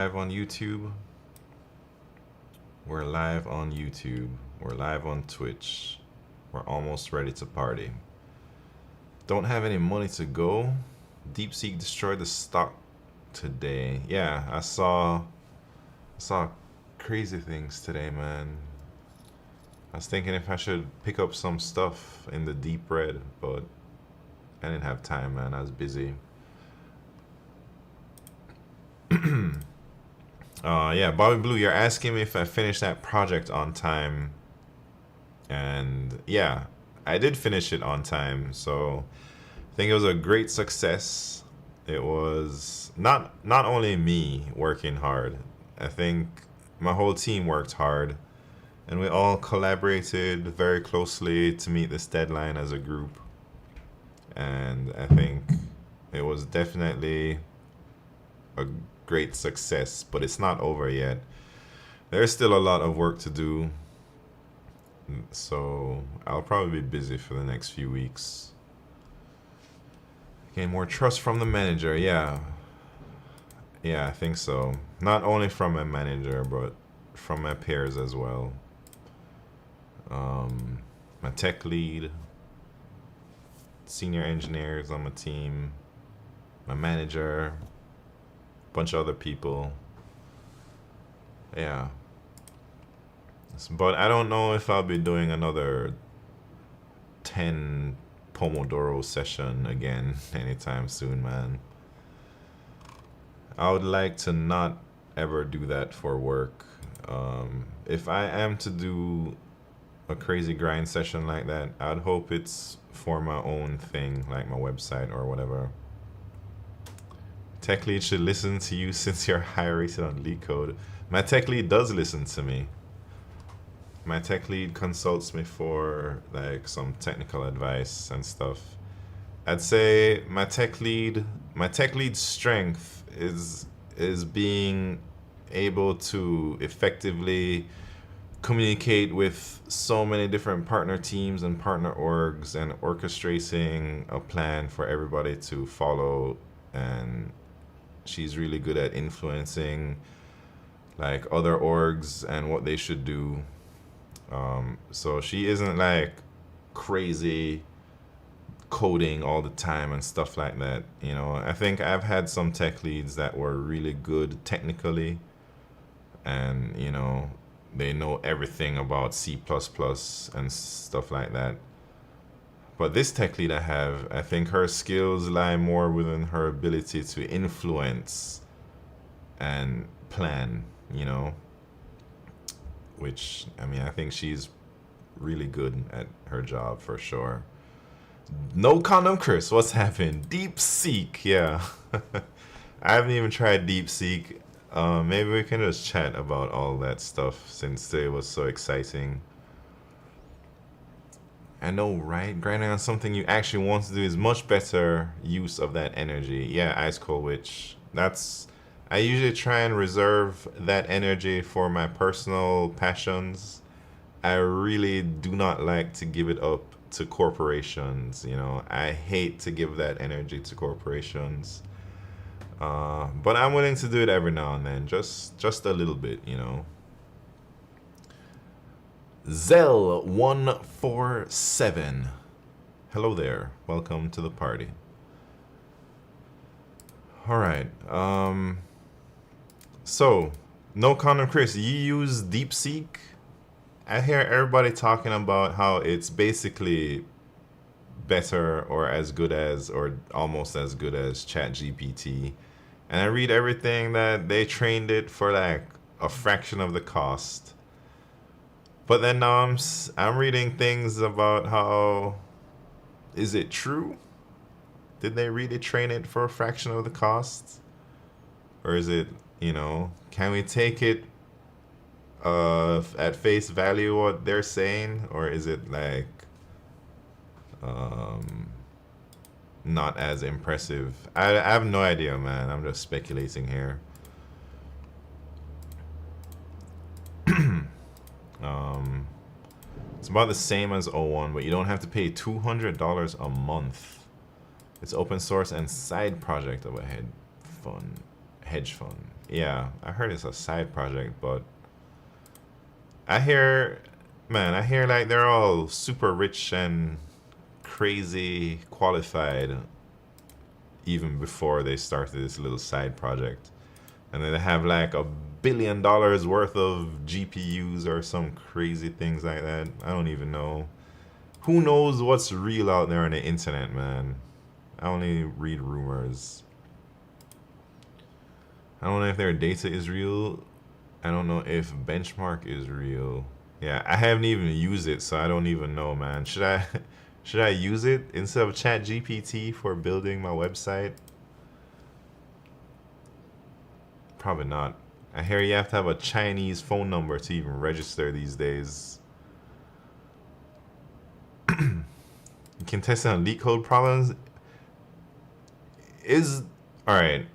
Live on YouTube. We're live on YouTube. We're live on Twitch. We're almost ready to party. Don't have any money to go. DeepSeek destroyed the stock today. Yeah, I saw crazy things today, man. I was thinking if I should pick up some stuff in the deep red, but I didn't have time, man. I was busy. Yeah, Bobby Blue, you're asking me if I finished that project on time. And yeah, I did finish it on time. So I think it was a great success. It was not only me working hard. I think my whole team worked hard. And we all collaborated very closely to meet this deadline as a group. And I think it was definitely a great success, but it's not over yet. There's still a lot of work to do, so I'll probably be busy for the next few weeks. Gain more trust from the manager. Yeah, I think so. Not only from my manager, but from my peers as well. My tech lead, senior engineers on my team, my manager, bunch of other people. Yeah. But I don't know if I'll be doing another 10 Pomodoro session again anytime soon, man. I would like to not ever do that for work. If I am to do a crazy grind session like that, I'd hope it's for my own thing, like my website or whatever. Tech lead should listen to you since you're high rated on leak code. My tech lead does listen to me. My tech lead consults me for like some technical advice and stuff. I'd say my tech lead's strength is being able to effectively communicate with so many different partner teams and partner orgs and orchestrating a plan for everybody to follow, and she's really good at influencing like other orgs and what they should do. So she isn't like crazy coding all the time and stuff like that. You know, I think I've had some tech leads that were really good technically, and you know, they know everything about C++ and stuff like that. But this tech lead I have, I think her skills lie more within her ability to influence and plan, you know, which, I mean, I think she's really good at her job for sure. No condom, Chris, what's happened? DeepSeek, yeah. I haven't even tried DeepSeek. Maybe we can just chat about all that stuff since today was so exciting. I know, right? Grinding on something you actually want to do is much better use of that energy. Yeah, Ice Cold Witch. I usually try and reserve that energy for my personal passions. I really do not like to give it up to corporations, you know. I hate to give that energy to corporations. But I'm willing to do it every now and then, just a little bit, you know. Zell147. Hello there. Welcome to the party. Alright. So, no condom Chris, you use DeepSeek? I hear everybody talking about how it's basically better or as good as or almost as good as ChatGPT. And I read everything that they trained it for like a fraction of the cost. But then now I'm reading things about how, is it true? Did they really train it for a fraction of the cost? Or is it, you know, can we take it at face value what they're saying? Or is it like not as impressive? I have no idea, man. I'm just speculating here. It's about the same as O1, but you don't have to pay $200 a month. It's open source and side project of a hedge fund. yeah, I heard it's a side project, but I hear, man, I hear like they're all super rich and crazy qualified even before they started this little side project. And then they have like $1 billion worth of GPUs or some crazy things like that. I don't even know. Who knows what's real out there on the internet, man? I only read rumors. I don't know if their data is real. I don't know if benchmark is real. Yeah, I haven't even used it, so I don't even know, man. Should I should I use it instead of ChatGPT for building my website? Probably not. I hear you have to have a Chinese phone number to even register these days. You can test it on leak code problems. Is alright.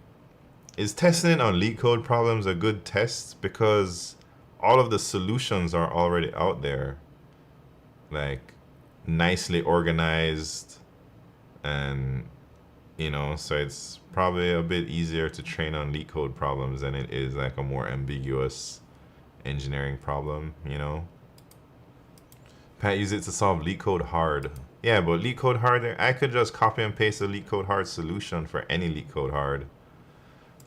Is testing it on leak code problems a good test? Because all of the solutions are already out there. Like nicely organized and so it's probably a bit easier to train on leak code problems than it is like a more ambiguous engineering problem. Pat use it to solve leak code hard. Yeah, but leak code hard, I could just copy and paste a leak code hard solution for any leak code hard.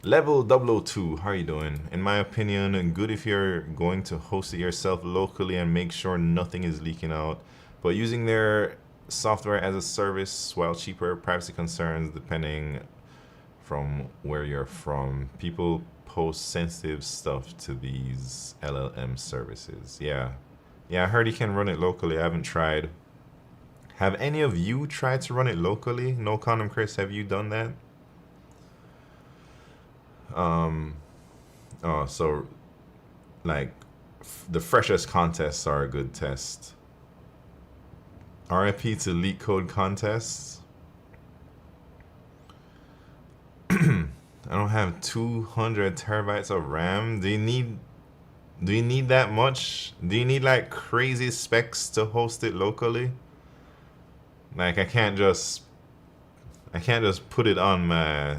Level 002, how are you doing? In my opinion, good if you're going to host it yourself locally and make sure nothing is leaking out. But using their software as a service, while cheaper, privacy concerns depending from where you're from. People post sensitive stuff to these LLM services. Yeah. Yeah, I heard you can run it locally. I haven't tried. Have any of you tried to run it locally? No Condom Chris, have you done that? So like the freshest contests are a good test. RIP to leak code contests. I don't have 200 terabytes of RAM. Do you need that much? Do you need like crazy specs to host it locally? Like I can't just put it on my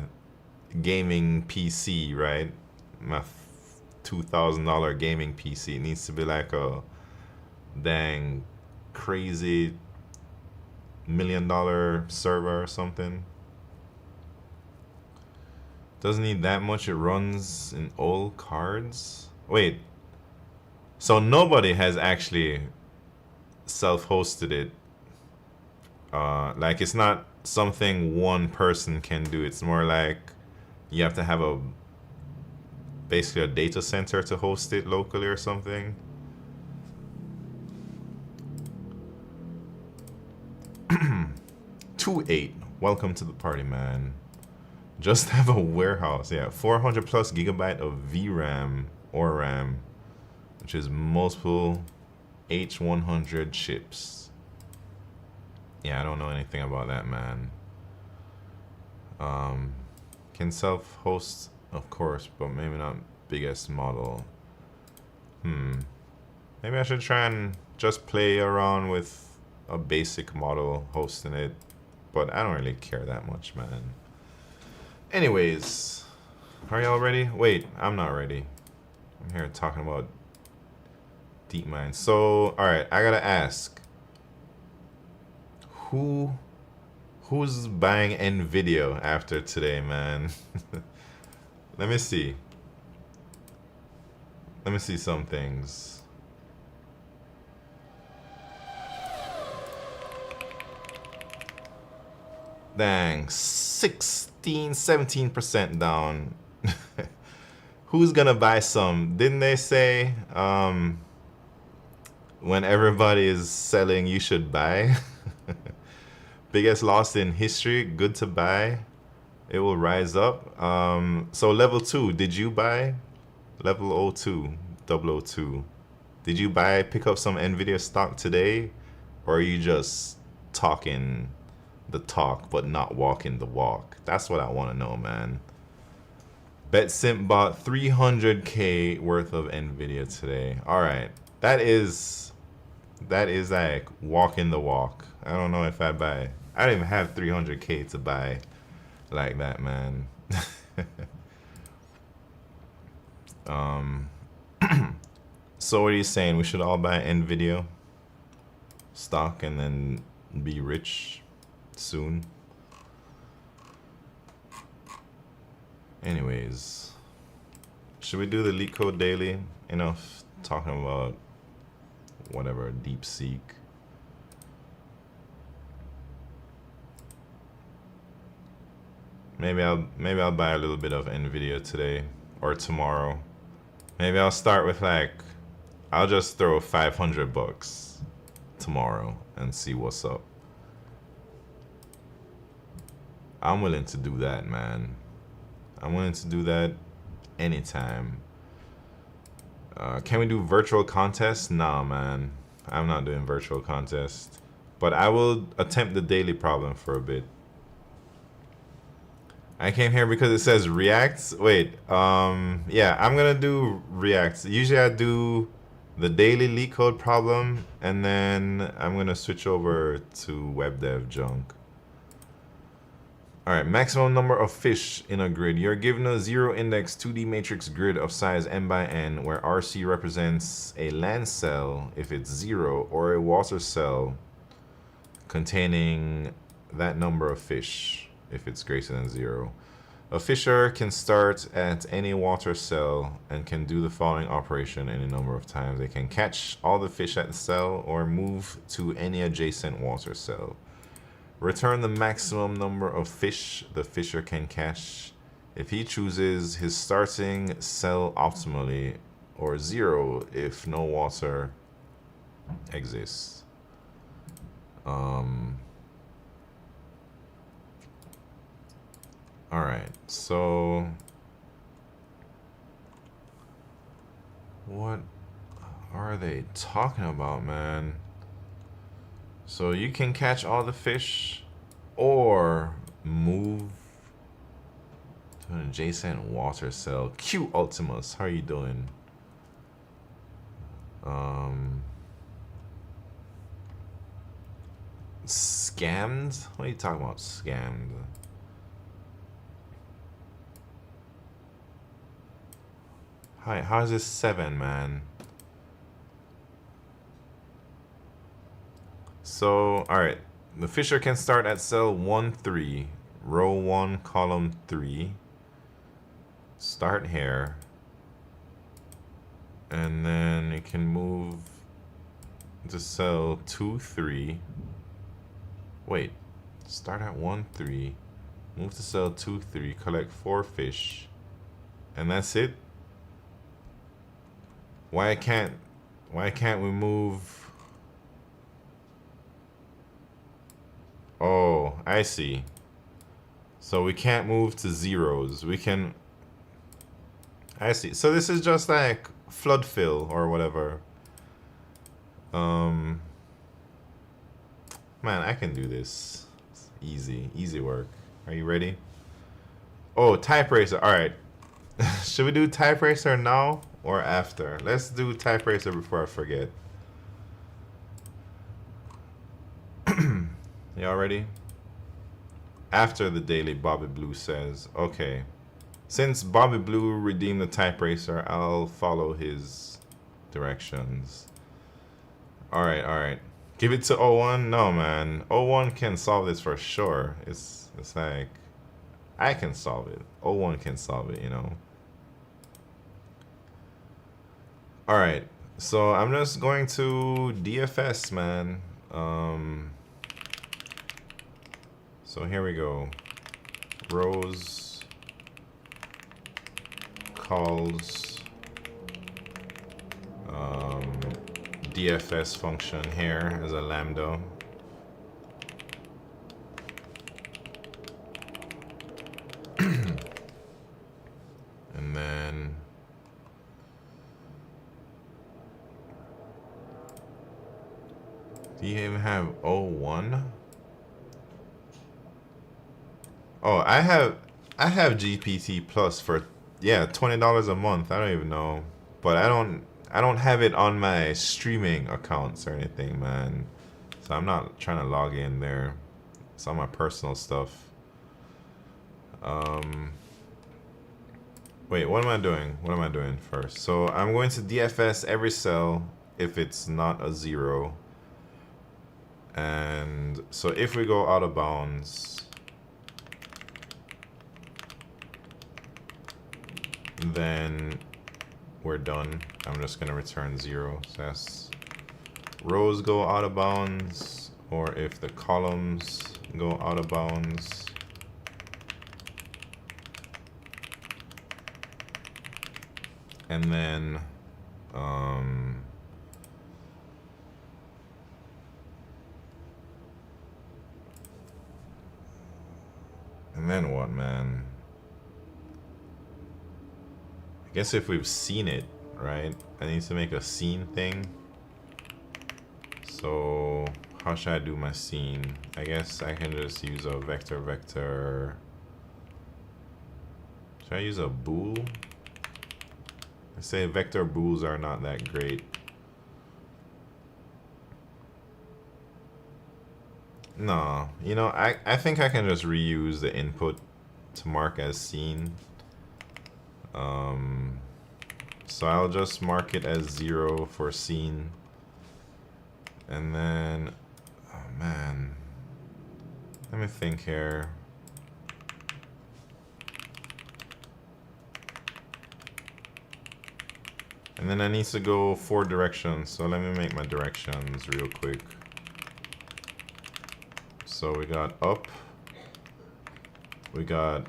gaming PC, right? My $2,000 gaming PC. It needs to be like a dang crazy $1 million server or something. Doesn't need that much. It runs in old cards. Wait. So nobody has actually self-hosted it. Like it's not something one person can do. It's more like you have to have basically a data center to host it locally or something. Two eight. Welcome to the party, man. Just have a warehouse. Yeah, 400 plus gigabyte of VRAM or RAM, which is multiple H100 chips. Yeah, I don't know anything about that, man. Can self-host, of course, but maybe not biggest model. Maybe I should try and just play around with a basic model hosting it, but I don't really care that much, man. Anyways, are y'all ready? Wait, I'm not ready. I'm here talking about DeepMind. So, alright, I gotta ask. Who's buying NVIDIA after today, man? Let me see. Let me see some things. Dang, 17% down. Who's gonna buy some? Didn't they say when everybody is selling, you should buy? Biggest loss in history, good to buy. It will rise up. So level 2, did you buy? Level 02, 002. Did you pick up some NVIDIA stock today? Or are you just talking the talk but not walking the walk? That's what I want to know, man. BetSimp bought 300K worth of NVIDIA today. All right, that is like walking the walk. I don't know if I'd buy. I don't even have 300K to buy like that, man. Um, so what are you saying? We should all buy NVIDIA stock and then be rich soon? Anyways, should we do the leak code daily? Enough talking about whatever, DeepSeek. Maybe I'll buy a little bit of NVIDIA today or tomorrow. Maybe I'll start with like, I'll just throw $500 tomorrow and see what's up. I'm willing to do that, man. I'm willing to do that anytime. Can we do virtual contests? Nah, man. I'm not doing virtual contests. But I will attempt the daily problem for a bit. I came here because it says React. Wait, yeah, I'm gonna do React. Usually I do the daily leak code problem, and then I'm gonna switch over to web dev junk. All right, maximum number of fish in a grid. You're given a zero index 2D matrix grid of size n by n, where RC represents a land cell if it's 0, or a water cell containing that number of fish if it's greater than 0. A fisher can start at any water cell and can do the following operation any number of times. They can catch all the fish at the cell or move to any adjacent water cell. Return the maximum number of fish the fisher can catch if he chooses his starting cell optimally, or 0 if no water exists. Alright, so what are they talking about, man? So you can catch all the fish or move to an adjacent water cell. Q Ultimus, how are you doing? Scammed? What are you talking about, scammed? Hi, how is this 7, man? So, alright. The fisher can start at cell 1, 3, row 1, column 3. Start here. And then you can move to cell 2, 3. Wait, start at 1, 3. Move to cell 2, 3, collect 4 fish. And that's it? Why can't we move? Oh, I see. So we can't move to zeros. We can, I see. So this is just like flood fill or whatever. Man, I can do this. It's easy work. Are you ready? Oh, type racer. All right. Should we do type racer now or after? Let's do type racer before I forget. Y'all ready? After the daily, Bobby Blue says, okay. Since Bobby Blue redeemed the type racer, I'll follow his directions. All right. Give it to O1? No, man. O1 can solve this for sure. It's like, I can solve it. O1 can solve it, you know. All right, so I'm just going to DFS, man. So here we go. Rows, calls, DFS function here as a lambda. And then do you even have O1? Oh, I have GPT Plus for, yeah, $20 a month. I don't even know, but I don't have it on my streaming accounts or anything, man. So I'm not trying to log in there. It's on my personal stuff. Wait, what am I doing? What am I doing first? So I'm going to DFS every cell if it's not a 0. And so if we go out of bounds, then we're done. I'm just gonna return 0. So that's rows go out of bounds, or if the columns go out of bounds. And then what, man? I guess if we've seen it, right? I need to make a scene thing. So how should I do my scene? I guess I can just use a vector. Should I use a bool? I say vector bools are not that great. No, you know, I think I can just reuse the input to mark as scene. So I'll just mark it as 0 for scene. And then, oh man, let me think here. And then I need to go 4 directions. So let me make my directions real quick. So we got up, we got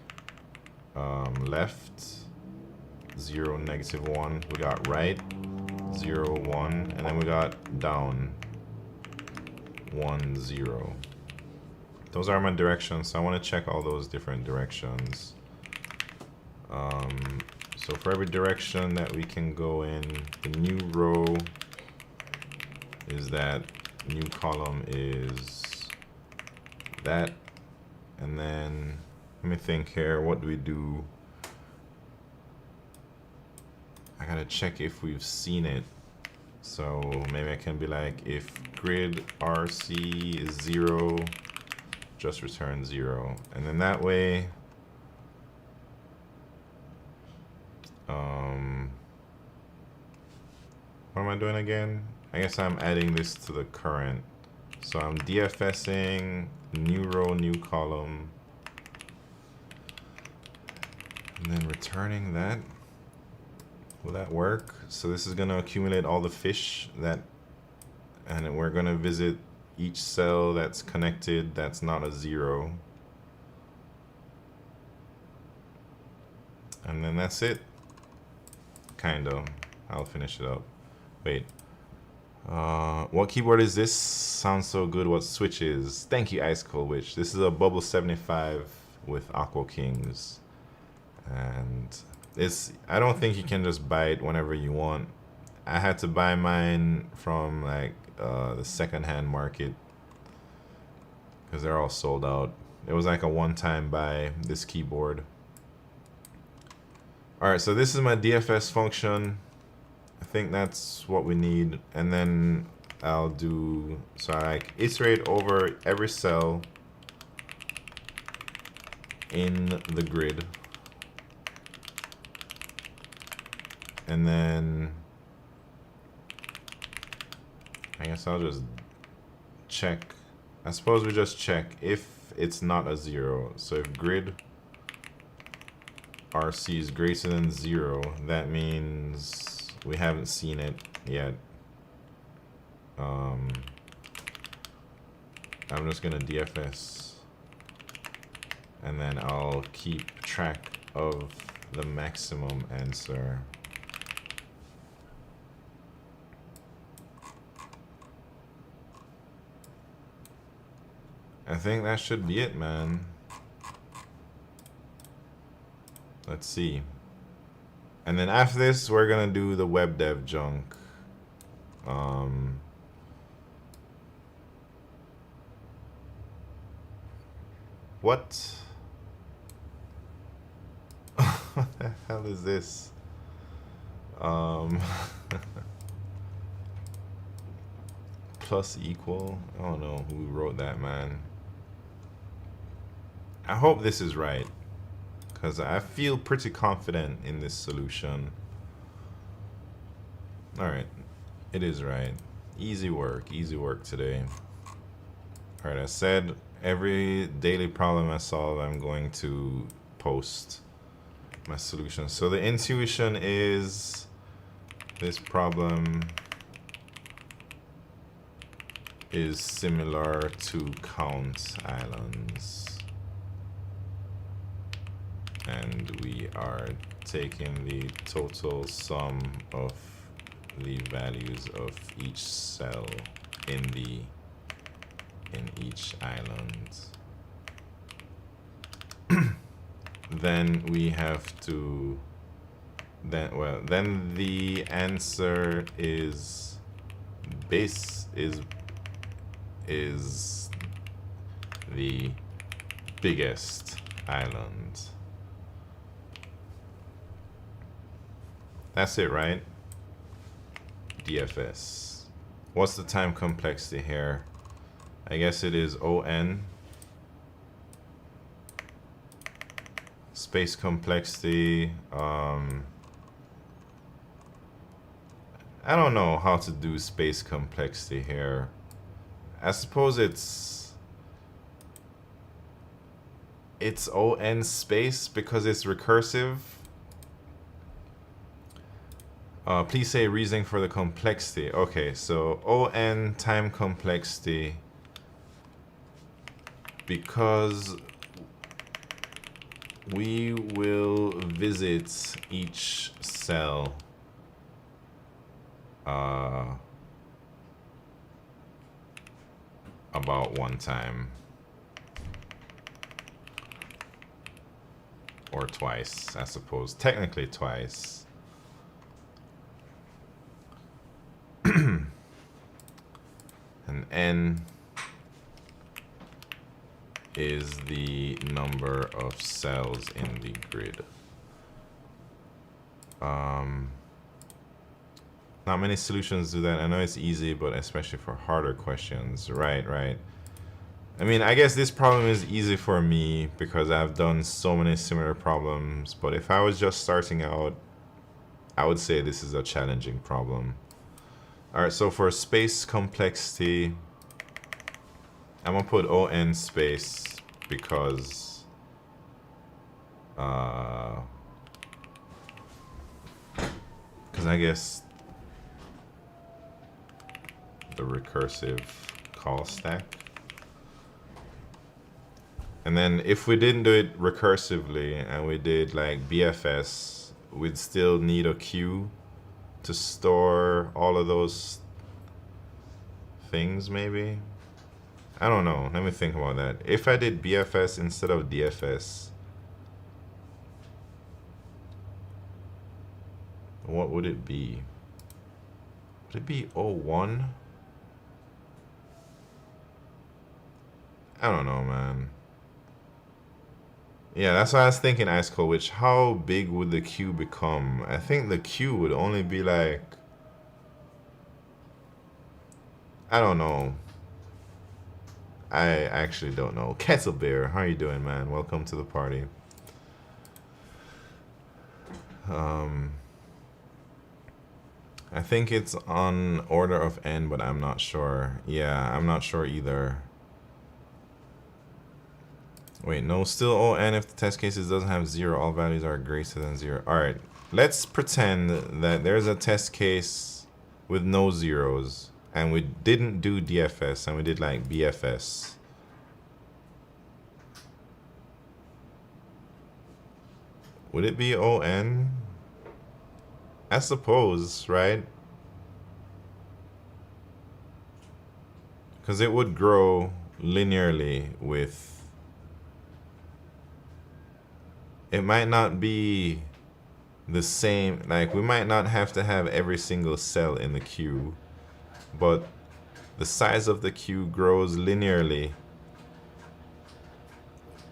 left, 0, -1. We got right, 0, 1, and then we got down, 1, 0. Those are my directions. So I want to check all those different directions. So for every direction that we can go in, the new row is that, new column is that, and then let me think here. What do we do? I gotta check if we've seen it. So maybe I can be like, if grid RC is 0, just return 0, and then that way what am I doing again? I guess I'm adding this to the current. So I'm DFSing new row, new column, and then returning that. Will that work? So this is gonna accumulate all the fish that, and we're gonna visit each cell that's connected that's not a 0. And then that's it. Kinda. I'll finish it up. Wait. What keyboard is this? Sounds so good. What switch is? Thank you, Ice Cold Witch. This is a Bubble 75 with Aqua Kings. And it's, I don't think you can just buy it whenever you want. I had to buy mine from like the secondhand market because they're all sold out. It was like a one-time buy, this keyboard. Alright, so this is my DFS function. I think that's what we need. And then I'll do, so I like iterate over every cell in the grid. And then I guess I'll just check. I suppose we just check if it's not a 0. So if grid RC is greater than 0, that means we haven't seen it yet. I'm just gonna DFS, and then I'll keep track of the maximum answer. I think that should be it, man. Let's see. And then after this, we're gonna do the web dev junk. What? What the hell is this? Plus equal? I don't know who wrote that, man. I hope this is right, because I feel pretty confident in this solution. All right, it is right. Easy work today. All right, I said every daily problem I solve, I'm going to post my solution. So the intuition is this problem is similar to count islands. And we are taking the total sum of the values of each cell in each island. Then we have to then the answer is the biggest island. That's it, right? DFS. What's the time complexity here? I guess it is ON. Space complexity. I don't know how to do space complexity here. I suppose it's ON space because it's recursive. Please say reasoning for the complexity. Okay, so ON time complexity, because we will visit each cell about one time or twice, I suppose. Technically twice. And N is the number of cells in the grid. Not many solutions do that. I know it's easy, but especially for harder questions. Right. I mean, I guess this problem is easy for me because I've done so many similar problems. But if I was just starting out, I would say this is a challenging problem. All right, so for space complexity, I'm gonna put ON space because I guess the recursive call stack. And then if we didn't do it recursively and we did like BFS, we'd still need a queue to store all of those things, maybe? I don't know. Let me think about that. If I did BFS instead of DFS, what would it be? Would it be 01? I don't know, man. Yeah, that's what I was thinking, Ice Cold. Which, how big would the queue become? I think the queue would only be like, I don't know. I actually don't know. Kettle Bear, how are you doing, man? Welcome to the party. I think it's on order of N, but I'm not sure. Yeah, I'm not sure either. Wait, no, still ON if the test cases doesn't have 0, all values are greater than 0. Alright, let's pretend that there's a test case with no zeros, and we didn't do DFS, and we did like BFS. Would it be ON? I suppose, right? Because it would grow linearly with... It might not be the same, like we might not have to have every single cell in the queue, but the size of the queue grows linearly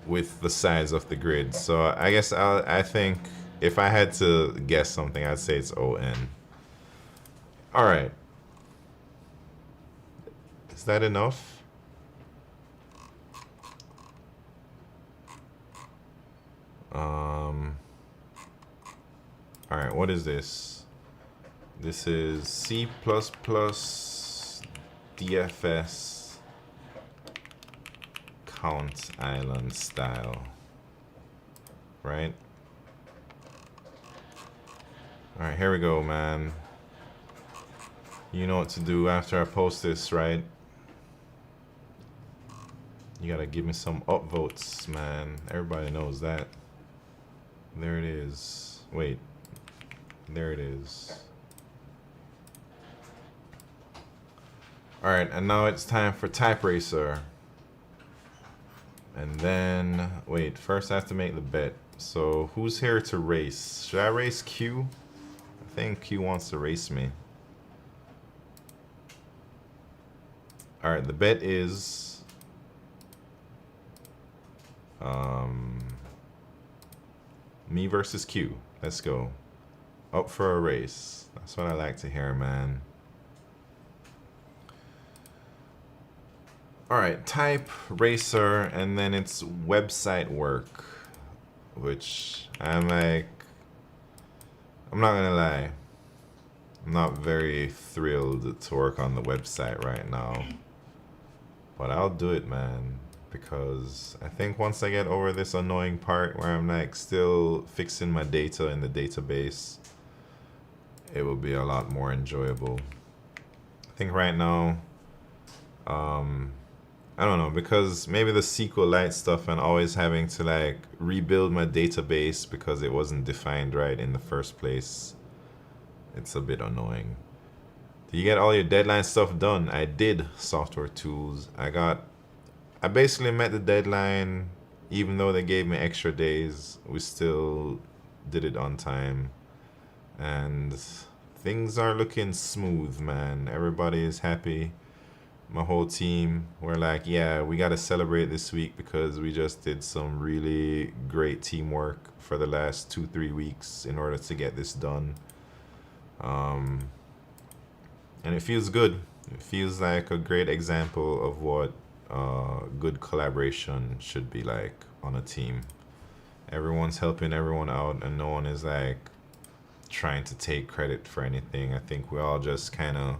with the size of the grid. So I guess I think if I had to guess something, I'd say it's ON. All right. Is that enough? All right, what is this? This is C++ DFS count island style, right? All right, here we go, man. You know what to do after I post this, right? You gotta give me some upvotes, man. Everybody knows that. There it is. Wait. There it is. Alright, and now it's time for Type Racer. And then, wait, first I have to make the bet. So, who's here to race? Should I race Q? I think Q wants to race me. Alright, the bet is... me versus Q. Let's go. Up for a race. That's what I like to hear, man. Alright, Type Racer, and then it's website work. Which, I'm not gonna lie. I'm not very thrilled to work on the website right now. But I'll do it, man. Because I think once I get over this annoying part where I'm like still fixing my data in the database, it will be a lot more enjoyable. I think right now, I don't know, because maybe the Sqlite stuff and always having to like rebuild my database because it wasn't defined right in the first place, it's a bit annoying. Do you get all your deadline stuff done? I did, software tools. I basically met the deadline, even though they gave me extra days. We still did it on time. And things are looking smooth, man. Everybody is happy. My whole team, we're like, yeah, we got to celebrate this week because we just did some really great teamwork for the last 2-3 weeks in order to get this done. And it feels good. It feels like a great example of what good collaboration should be like on a team. Everyone's helping everyone out and no one is like trying to take credit for anything. I think we all just kind of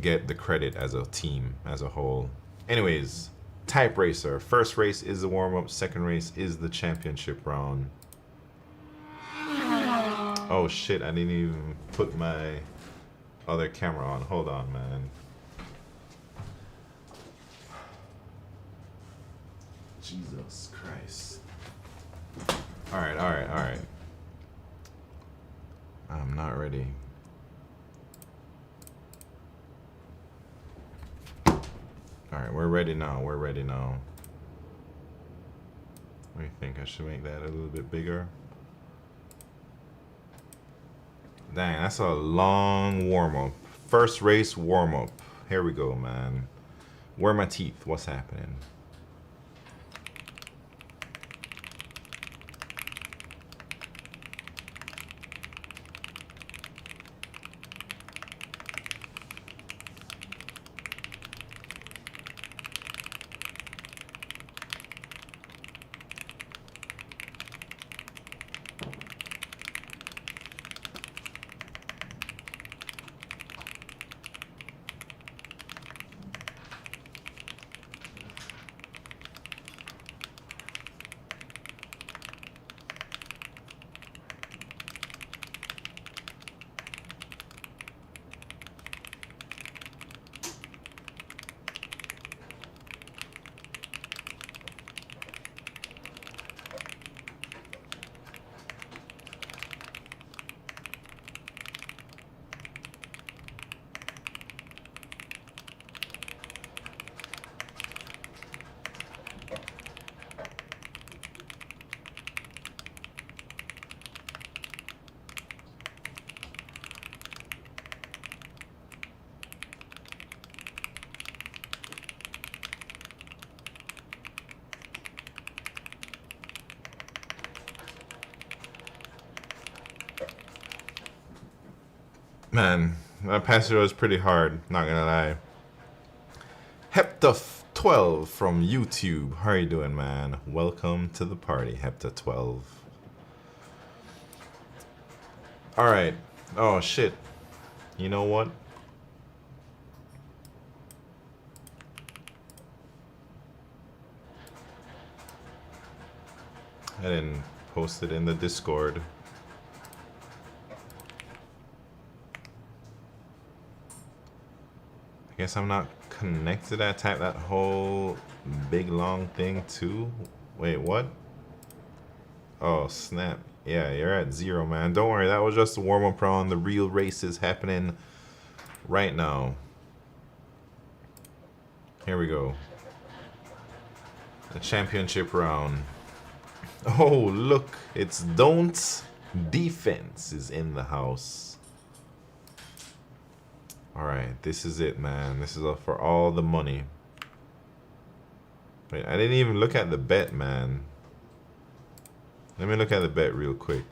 get the credit as a team as a whole. Anyways, Type Racer. First race is the warm-up, second race is the championship round. Oh shit, I didn't even put my other camera on. Hold on, man. Jesus Christ. Alright. I'm not ready. Alright, we're ready now. What do you think? I should make that a little bit bigger. Dang, that's a long warm-up. First race warm-up. Here we go, man. Where are my teeth? What's happening? Man, that passage was pretty hard, not gonna lie. 12 from YouTube. How are you doing, man? Welcome to the party, Hepta 12. Alright. Oh, shit. You know what? I didn't post it in the Discord. I guess I'm not connected. I typed that whole big long thing too. Wait, what? Oh, snap. Yeah, you're at 0, man. Don't worry, that was just a warm-up round. The real race is happening right now. Here we go. The championship round. Oh, look. It's Don't Defense is in the house. Alright, this is it, man. This is for all the money. Wait, I didn't even look at the bet, man. Let me look at the bet real quick.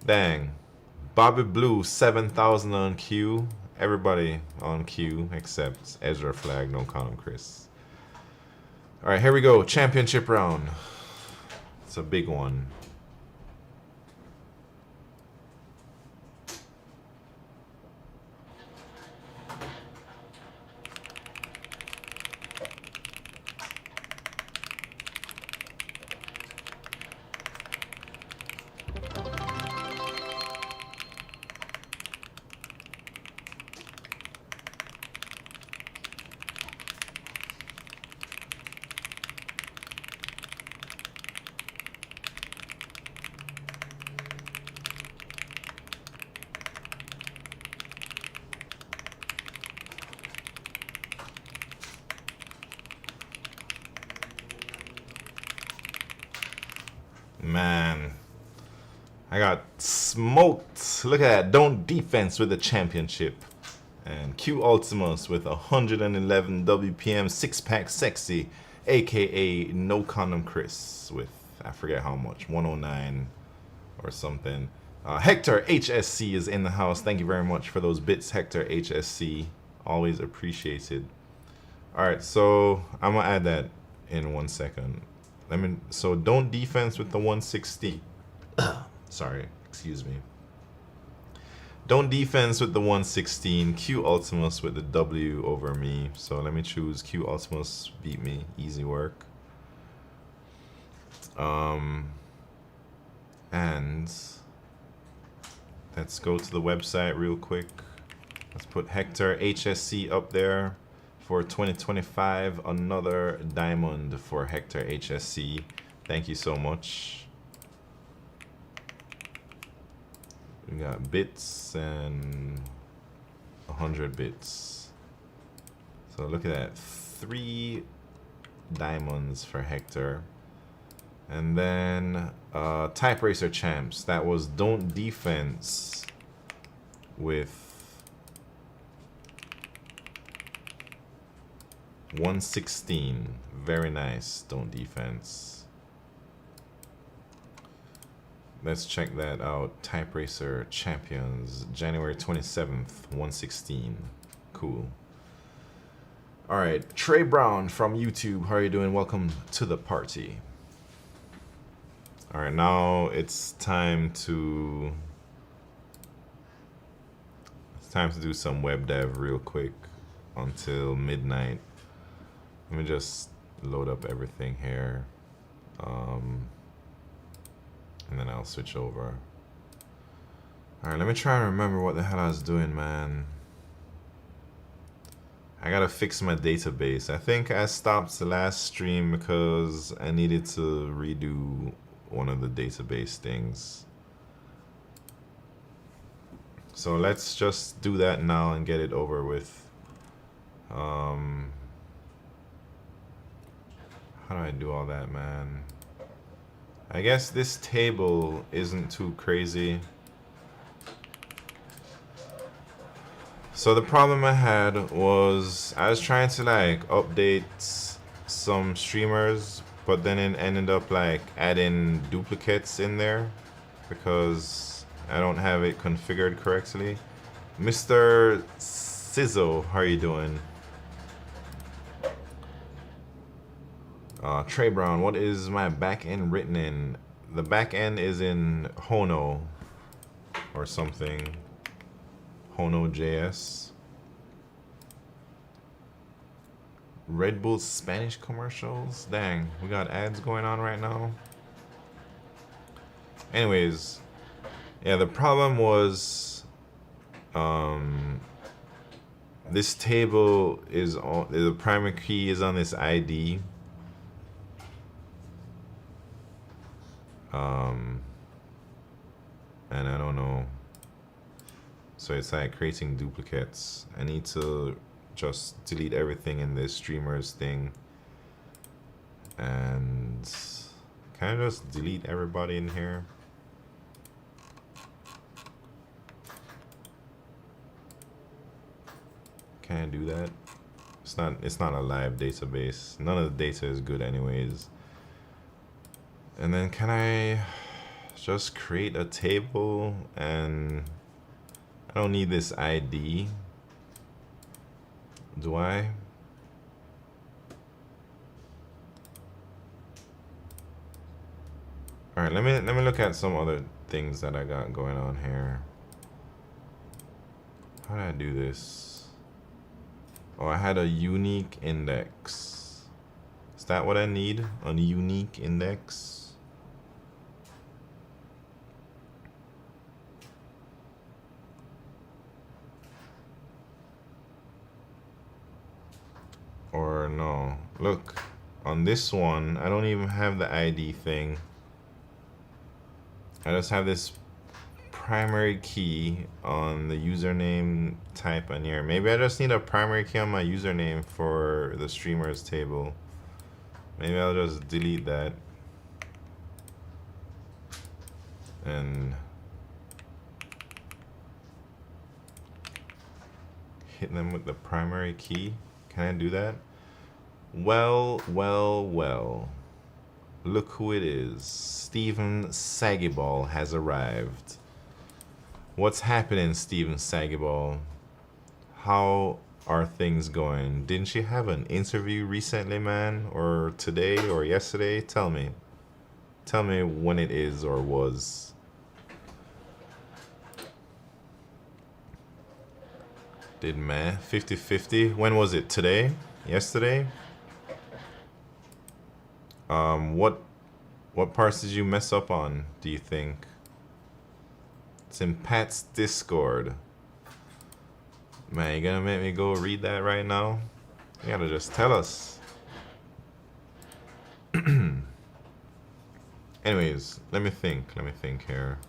Dang. Bobby Blue, 7,000 on Q. Everybody on Q except Ezra Flag, no Colin Chris. Alright, here we go. Championship round. It's a big one. Man, I got smoked. Look at that. Don't Defense with the championship. And Q Ultimus with 111 WPM 6-pack sexy, aka No Condom Chris with, I forget how much, 109 or something. Hector HSC is in the house. Thank you very much for those bits, Hector HSC. Always appreciated. Alright, so I'm gonna add that in 1 second. So Don't Defense with the 160. Sorry, excuse me. Don't Defense with the 116. Q Ultimus with the W over me. So let me choose Q Ultimus. Beat me. Easy work. And let's go to the website real quick. Let's put Hector HSC up there. For 2025, another diamond for Hector HSC. Thank you so much. We got bits and 100 bits. So look at that. 3 diamonds for Hector. And then Type Racer Champs. That was Don't Defense with 116. Very nice. Don't Defense. Let's check that out. Type Racer Champions, January 27th, 116. Cool. Alright, Trey Brown from YouTube. How are you doing? Welcome to the party. Alright, now it's time to do some web dev real quick until midnight. Let me just load up everything here. And then I'll switch over. Alright, let me try and remember what the hell I was doing, man. I gotta fix my database. I think I stopped the last stream because I needed to redo one of the database things. So let's just do that now and get it over with. How do I do all that, man? I guess this table isn't too crazy. So the problem I had was I was trying to like update some streamers, but then it ended up like adding duplicates in there because I don't have it configured correctly. Mr. Sizzo, how are you doing? Trey Brown, what is my back end written in? The back end is in Hono or something. Hono JS. Red Bull Spanish commercials? Dang, we got ads going on right now. Anyways, yeah, the problem was this table is on, the primary key is on this ID. And I don't know. So it's like creating duplicates. I need to just delete everything in this streamers thing. And can I just delete everybody in here? Can I do that? It's not a live database. None of the data is good anyways. And then can I just create a table? And I don't need this ID. Do I? All right, let me look at some other things that I got going on here. How did I do this? Oh, I had a unique index. Is that what I need? A unique index? Or no, look, on this one, I don't even have the ID thing. I just have this primary key on the username type on here. Maybe I just need a primary key on my username for the streamers table. Maybe I'll just delete that. And hit them with the primary key. Can I do that? Well, well, well. Look who it is. Steven Sagiball has arrived. What's happening, Steven Sagiball? How are things going? Didn't you have an interview recently, man? Or today or yesterday? Tell me. Tell me when it is or was. Did man 50-50? When was it? Today? Yesterday? What parts did you mess up on, do you think? It's in Pat's Discord. Man, you gonna make me go read that right now? You gotta just tell us. Anyways, let me think here.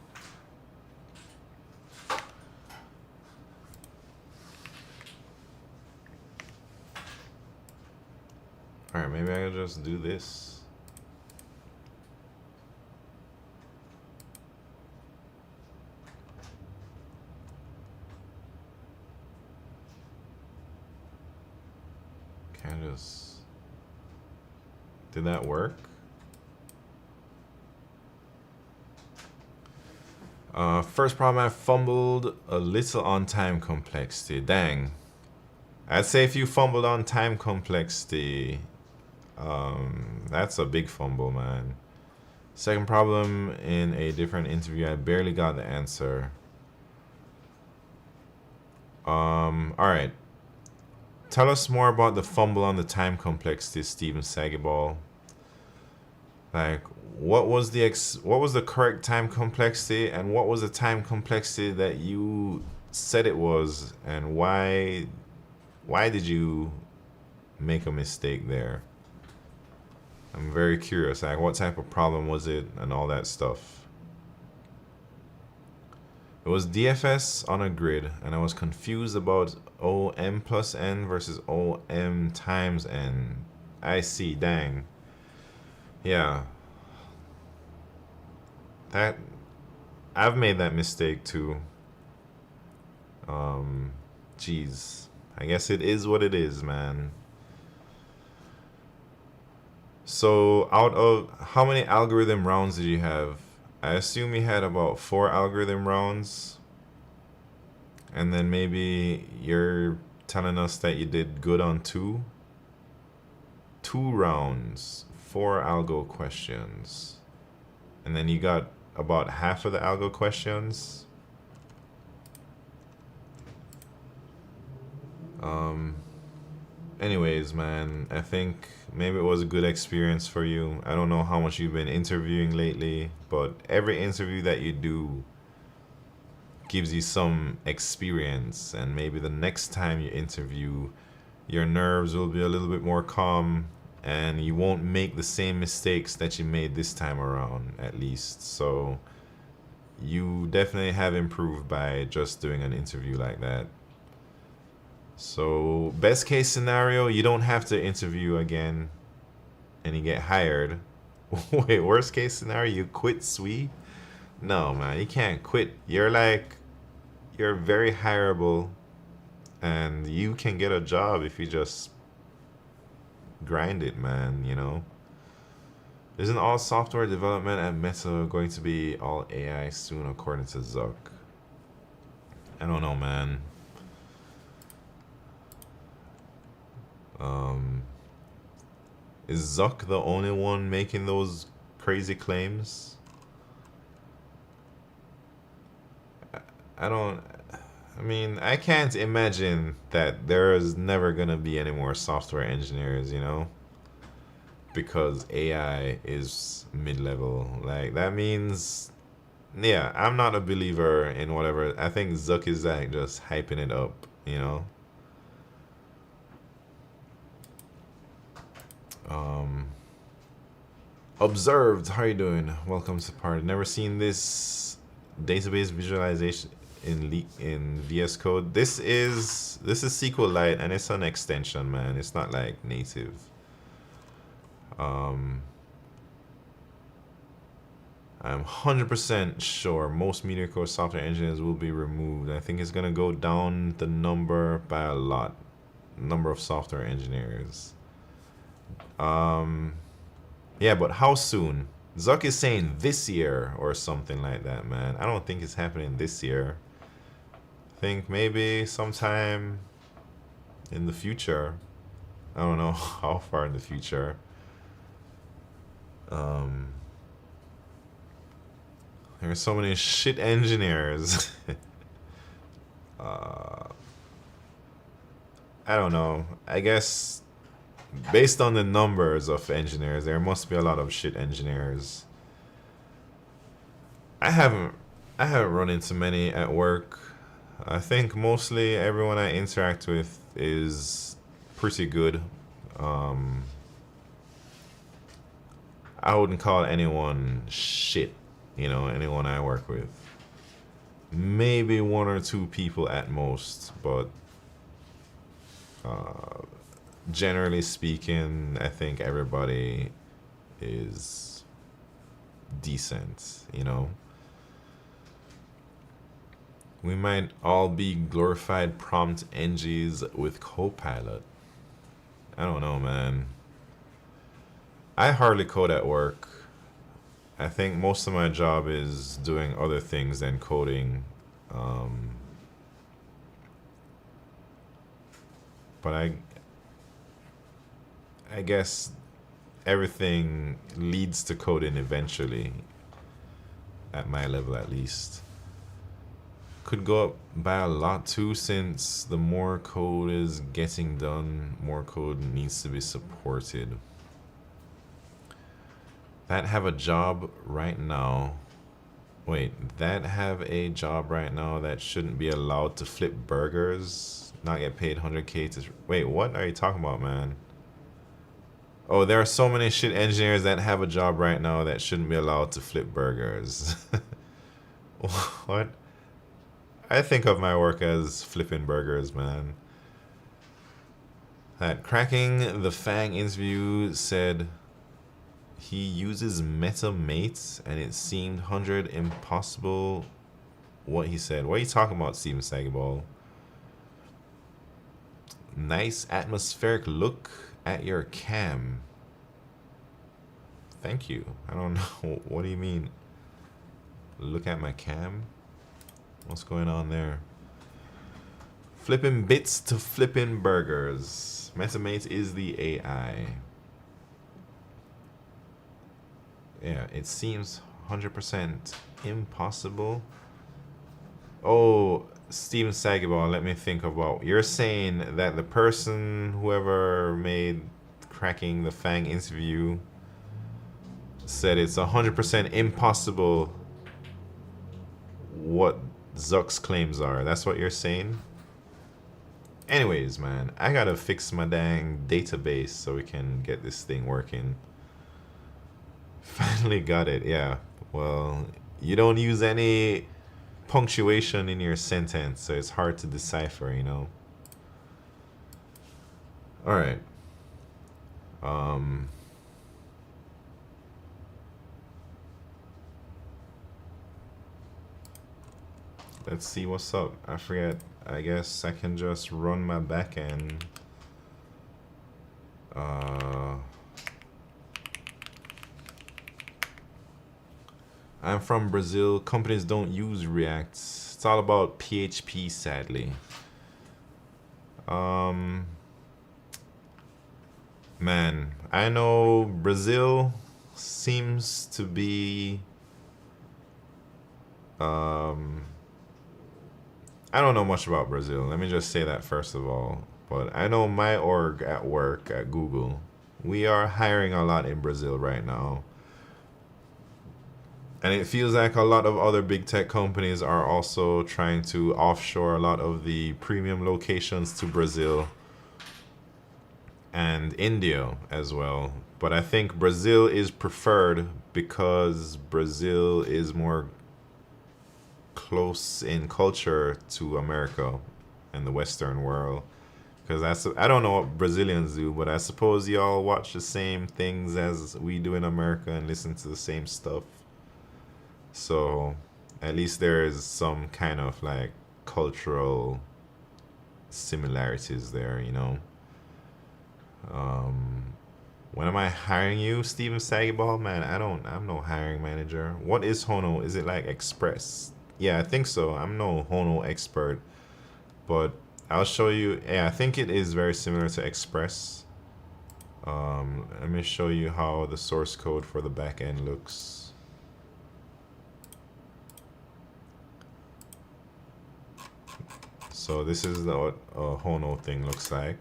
Alright, maybe I could just do this. Can I just... Did that work? First problem, I fumbled a little on time complexity. Dang. I'd say if you fumbled on time complexity, that's a big fumble, man. Second problem, in a different interview, I barely got the answer. Alright. Tell us more about the fumble on the time complexity, Steven Sagiball. Like, what was the correct time complexity, and what was the time complexity that you said it was, and why did you make a mistake there? I'm very curious, like what type of problem was it and all that stuff. It was DFS on a grid, and I was confused about OM plus N versus OM times N. I see, dang. Yeah. That, I've made that mistake too. Jeez. I guess it is what it is, man. So out of how many algorithm rounds did you have? I assume you had about 4 algorithm rounds. And then maybe you're telling us that you did good on 2? 2 rounds. 4 algo questions. And then you got about half of the algo questions. Anyways, man, I think maybe it was a good experience for you. I don't know how much you've been interviewing lately, but every interview that you do gives you some experience, and maybe the next time you interview, your nerves will be a little bit more calm and you won't make the same mistakes that you made this time around, at least. So you definitely have improved by just doing an interview like that. So best case scenario, you don't have to interview again and you get hired. Wait, worst case scenario, you quit Sqlite? No, man, you can't quit. You're very hireable, and you can get a job if you just grind it, man, you know? Isn't all software development at Meta going to be all AI soon, according to Zuck? I don't know, man. Is Zuck the only one making those crazy claims? I mean, I can't imagine that there is never gonna be any more software engineers, you know? Because AI is mid-level. Like, that means, yeah, I'm not a believer in whatever. I think Zuck is like just hyping it up, you know? Observed, how you doing? Welcome to the party. Never seen this database visualization in VS Code. This is SQLite, and it's an extension, man. It's not like native. I'm 100% sure most mediocre software engineers will be removed. I think it's gonna go down the number by a lot. Number of software engineers. Yeah, but how soon? Zuck is saying this year or something like that, man. I don't think it's happening this year. I think maybe sometime in the future. I don't know how far in the future. There's so many shit engineers. I don't know. I guess based on the numbers of engineers, there must be a lot of shit engineers. I haven't run into many at work. I think mostly everyone I interact with is pretty good. I wouldn't call anyone shit, you know, anyone I work with. Maybe 1 or 2 people at most, but generally speaking, I think everybody is decent, you know? We might all be glorified prompt engies with Copilot. I don't know, man. I hardly code at work. I think most of my job is doing other things than coding. But I guess everything leads to coding eventually, at my level at least. Could go up by a lot too, since the more code is getting done, more code needs to be supported. That have a job right now. Wait, that have a job right now that shouldn't be allowed to flip burgers, not get paid 100K to... Wait, what are you talking about, man? Oh, there are so many shit engineers that have a job right now that shouldn't be allowed to flip burgers. What? I think of my work as flipping burgers, man. That Cracking the Fang interview said he uses MetaMate, and it seemed 100 impossible. What he said. What are you talking about, Steven Sagaball? Nice atmospheric look at your cam. Thank you. I don't know. What do you mean? Look at my cam? What's going on there? Flipping bits to flipping burgers. MetaMate is the AI. Yeah, it seems 100% impossible. Oh, Steven Sagabal, let me think about. You're saying that the person, whoever made cracking the Fang interview, said it's 100% impossible what Zuck's claims are. That's what you're saying? Anyways, man, I gotta fix my dang database so we can get this thing working. Finally got it, yeah. Well, you don't use any punctuation in your sentence, so it's hard to decipher, you know? Alright. Um, let's see what's up. I forget. I guess I can just run my backend. I'm from Brazil. Companies don't use React. It's all about PHP, sadly. Man, I know Brazil seems to be. I don't know much about Brazil. Let me just say that first of all. But I know my org at work at Google. We are hiring a lot in Brazil right now. And it feels like a lot of other big tech companies are also trying to offshore a lot of the premium locations to Brazil and India as well. But I think Brazil is preferred because Brazil is more close in culture to America and the Western world. Because I don't know what Brazilians do, but I suppose y'all watch the same things as we do in America and listen to the same stuff. So at least there is some kind of like cultural similarities there, you know. When am I hiring you, Steven Sagaball? Man, I'm no hiring manager. What is Hono? Is it like Express? Yeah, I think so. I'm no Hono expert, but I'll show you. Yeah, I think it is very similar to Express. Let me show you how the source code for the backend looks. So this is what a Hono thing looks like.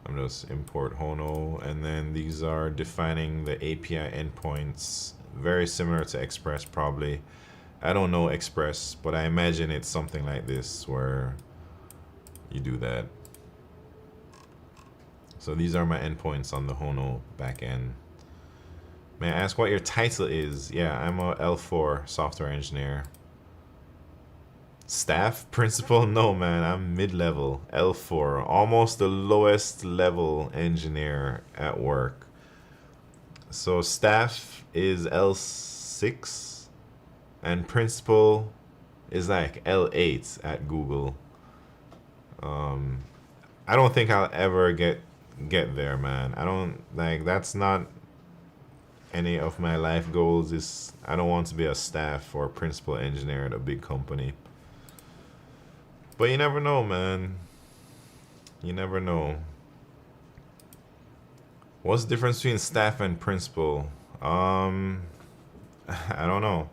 I'm just import Hono, and then these are defining the API endpoints. Very similar to Express, probably. I don't know Express, but I imagine it's something like this where you do that. So these are my endpoints on the Hono backend. May I ask what your title is? Yeah, I'm a L4 software engineer. Staff? Principal? No, man, I'm mid-level. L4. Almost the lowest level engineer at work. So staff is L6. And principal is like L8 at Google. I don't think I'll ever get there, man. I don't, like, that's not any of my life goals. Is I don't want to be a staff or principal engineer at a big company. But you never know, man. You never know. What's the difference between staff and principal? I don't know.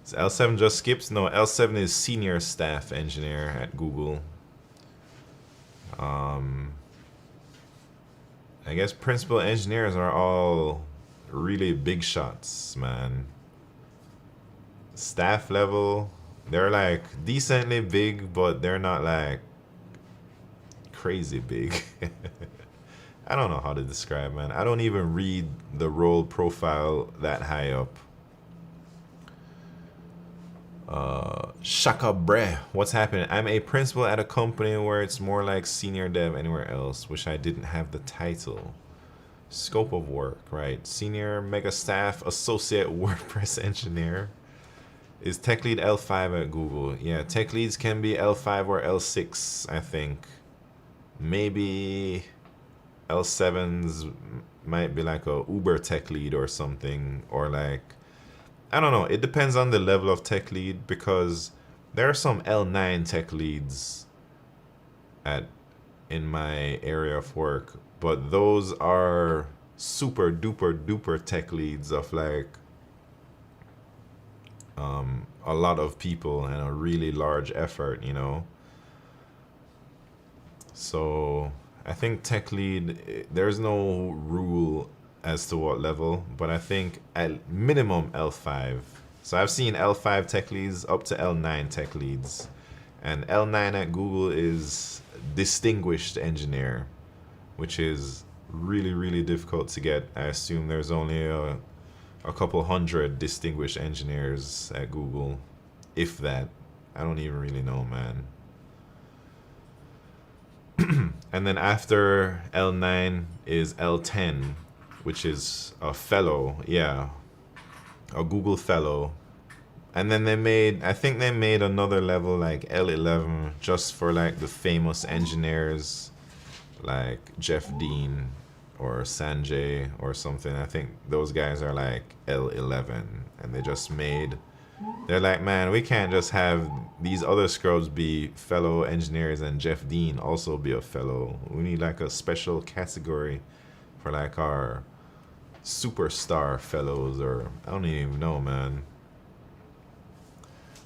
Is L7 just skips? No, L7 is senior staff engineer at Google. I guess principal engineers are all really big shots, man. Staff level, they're like decently big, but they're not like crazy big. I don't know how to describe, man. I don't even read the role profile that high up. Shaka breh, what's happening? I'm a principal at a company where it's more like senior dev anywhere else. Wish I didn't have the title. Scope of work, right? Senior mega staff associate WordPress engineer. Is tech lead L5 at Google? Yeah, tech leads can be L5 or L6, I think. Maybe L7s might be like a Uber tech lead or something, or like, I don't know. It depends on the level of tech lead, because there are some L9 tech leads in my area of work, but those are super duper duper tech leads of like a lot of people and a really large effort, you know. So I think tech lead, there's no rule as to what level, but I think at minimum L5. So I've seen L5 tech leads up to L9 tech leads, and L9 at Google is distinguished engineer, which is really really difficult to get. I assume there's only a couple hundred distinguished engineers at Google, if that. I don't even really know, man. And then after L9 is L10, which is a fellow, yeah, a Google fellow. And then I think they made another level like L11 just for like the famous engineers like Jeff Dean or Sanjay or something. I think those guys are like L11, and they're like, man, we can't just have these other scrubs be fellow engineers and Jeff Dean also be a fellow. We need like a special category for like our superstar fellows, or I don't even know, man.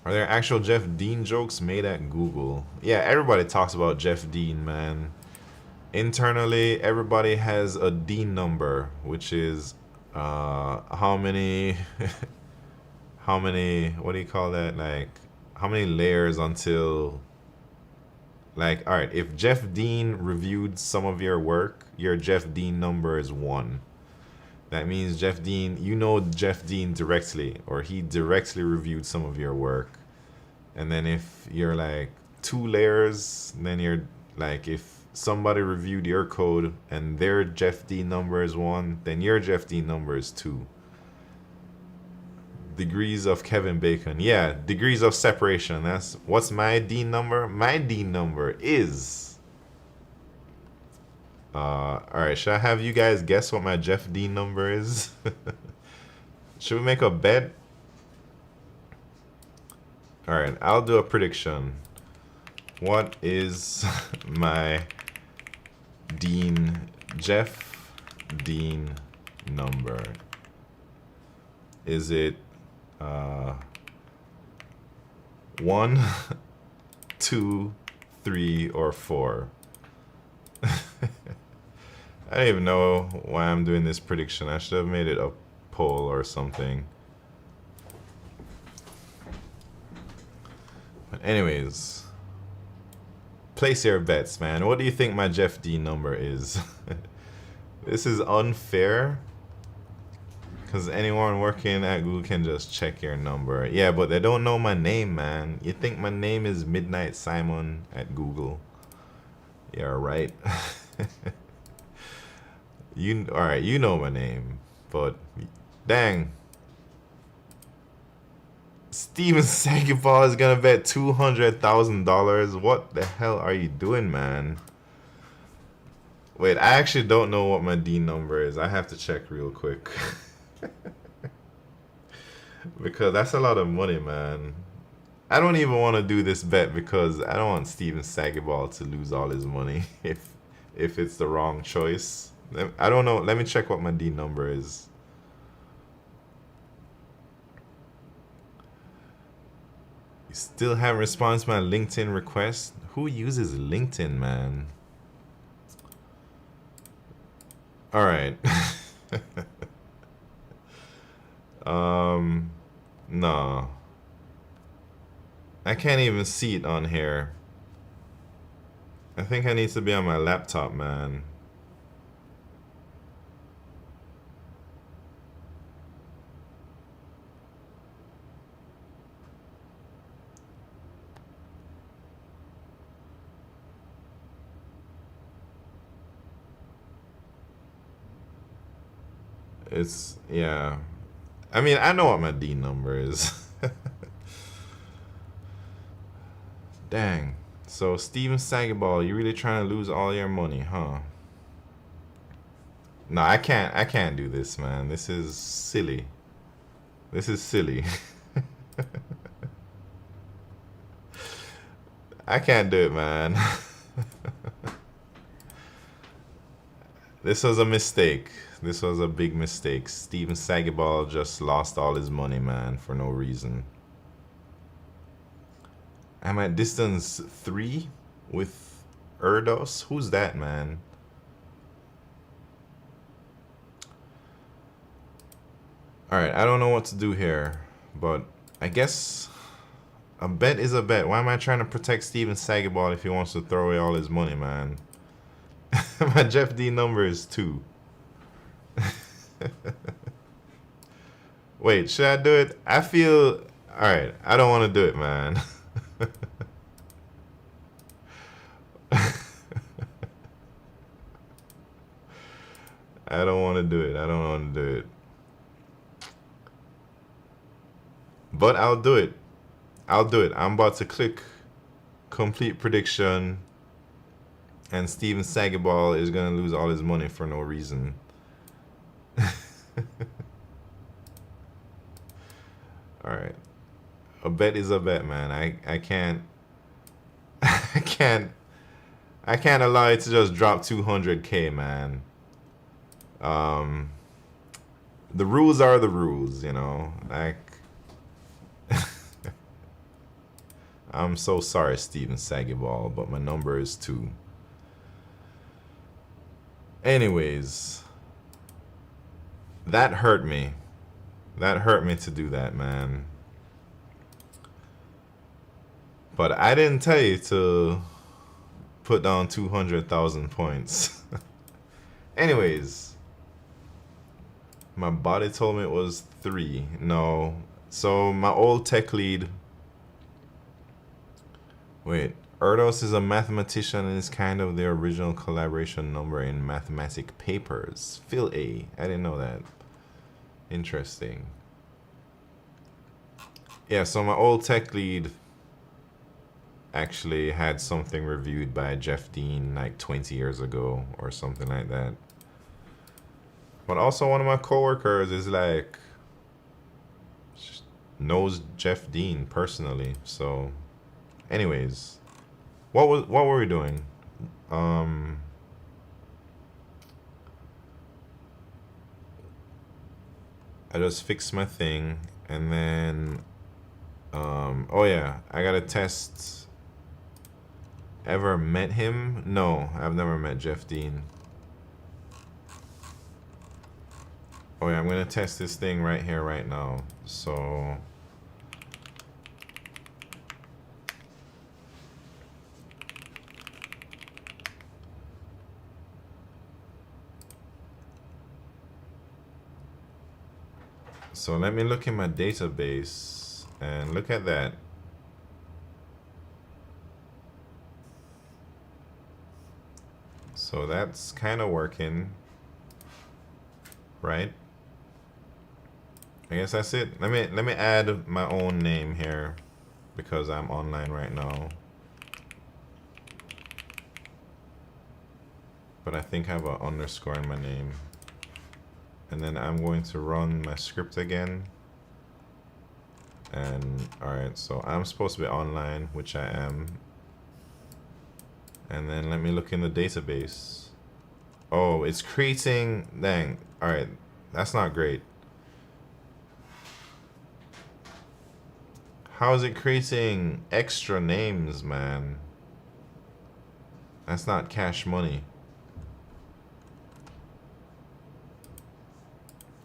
Are there actual Jeff Dean jokes made at Google? Yeah, everybody talks about Jeff Dean, man. Internally, everybody has a Dean number, which is how many how many, what do you call that, like how many layers until, like, all right, if Jeff Dean reviewed some of your work, your Jeff Dean number is 1. That means Jeff Dean, you know Jeff Dean directly, or he directly reviewed some of your work. And then if you're like 2 layers, then you're like, if somebody reviewed your code and their Jeff Dean number is 1, then your Jeff Dean number is 2. Degrees of Kevin Bacon. Yeah, degrees of separation. That's what's my Dean number? My Dean number is alright, should I have you guys guess what my Jeff Dean number is? Should we make a bet? Alright, I'll do a prediction. What is my Jeff Dean number? Is it 1, 2, 3, or 4? I don't even know why I'm doing this prediction. I should have made it a poll or something. But anyways, place your bets, man. What do you think my Jeff Dean number is? This is unfair, because anyone working at Google can just check your number. Yeah, but they don't know my name, man. You think my name is Midnight Simon at Google? Yeah, right. Alright, you know my name, but dang. Steven Seagal is gonna bet $200,000. What the hell are you doing, man? Wait, I actually don't know what my Dean number is. I have to check real quick. Because that's a lot of money, man. I don't even want to do this bet because I don't want Steven Seagal to lose all his money if it's the wrong choice. I don't know. Let me check what my D number is. You still haven't responded to my LinkedIn request? Who uses LinkedIn, man? All right. No. I can't even see it on here. I think I need to be on my laptop, man. It's, yeah. I mean, I know what my D number is. Dang. So, Steven Seagal, you really trying to lose all your money, huh? No, I can't do this, man. This is silly. This is silly. I can't do it, man. This was a mistake. This was a big mistake. Steven Sagiball just lost all his money, man, for no reason. I'm at distance 3 with Erdos. Who's that, man? Alright, I don't know what to do here, but I guess a bet is a bet. Why am I trying to protect Steven Sagiball if he wants to throw away all his money, man? My Jeff D number is 2. Wait, should I do it? I feel... Alright, I don't want to do it, man. I don't want to do it. I don't want to do it. But I'll do it. I'll do it. I'm about to click complete prediction. And Steven Sagiball is going to lose all his money for no reason. Alright. A bet is a bet, man. I can't... I can't allow it to just drop 200k, man. The rules are the rules, you know. Like... I'm so sorry, Steven Sagiball, but my number is 2. Anyways, that hurt me. That hurt me to do that, man. But I didn't tell you to put down 200,000 points. Anyways, my body told me it was 3. No. So my old tech lead... Wait, Erdos is a mathematician and is kind of the original collaboration number in mathematic papers. Phil A. I didn't know that. Interesting. Yeah, so my old tech lead actually had something reviewed by Jeff Dean like 20 years ago or something like that. But also one of my coworkers is like knows Jeff Dean personally, so anyways, what were we doing? I just fixed my thing, and then oh yeah, I gotta test. Ever met him? No, I've never met Jeff Dean. Oh yeah, I'm gonna test this thing right here, right now. So let me look in my database and look at that. So that's kind of working, right? I guess that's it. Let me add my own name here because I'm online right now. But I think I have an underscore in my name. And then I'm going to run my script again. And alright, so I'm supposed to be online, which I am. And then let me look in the database. Oh, it's creating, dang. Alright, that's not great. How is it creating extra names, man? That's not cash money.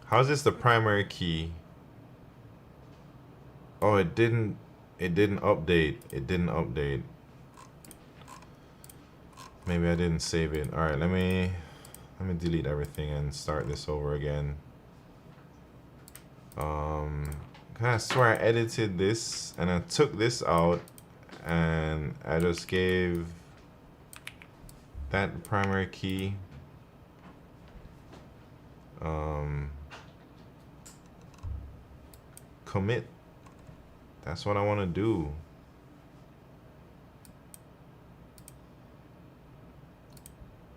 How is this the primary key? Oh, it didn't update. It didn't update. Maybe I didn't save it. All right, let me delete everything and start this over again. I swear I edited this and I took this out and I just gave that primary key. Commit. That's what I want to do.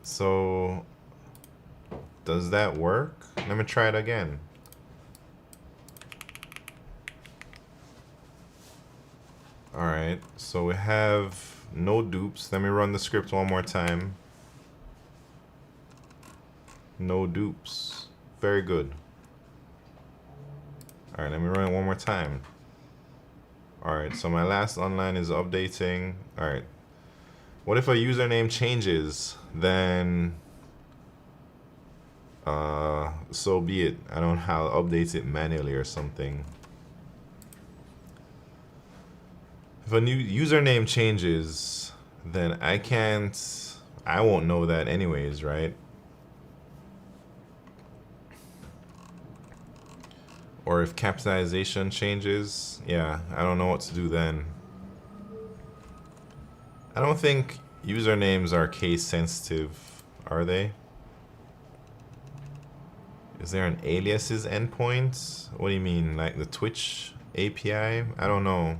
So does that work? Let me try it again. All right, so we have no dupes. Let me run the script one more time. No dupes. Very good. All right, let me run it one more time. All right, so my last online is updating. All right. What if a username changes? Then, so be it. I don't know how to update it manually or something. If a new username changes, then I won't know that anyways, right? Or if capitalization changes, yeah, I don't know what to do then. I don't think usernames are case sensitive, are they? Is there an aliases endpoint? What do you mean, like the Twitch API? I don't know.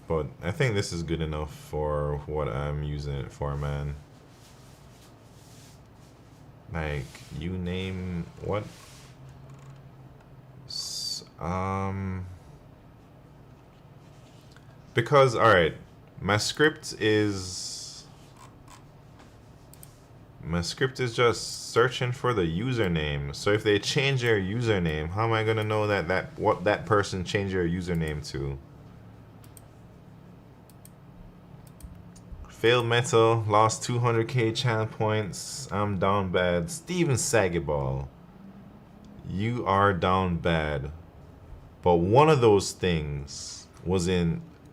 But I think this is good enough for what I'm using it for, man. Like, you name what? Because, alright, my script is just searching for the username. So if they change their username, how am I gonna know what that person changed their username to? Failed metal, lost 200k channel points. I'm down bad. Steven Sagiball, you are down bad. But one of those things was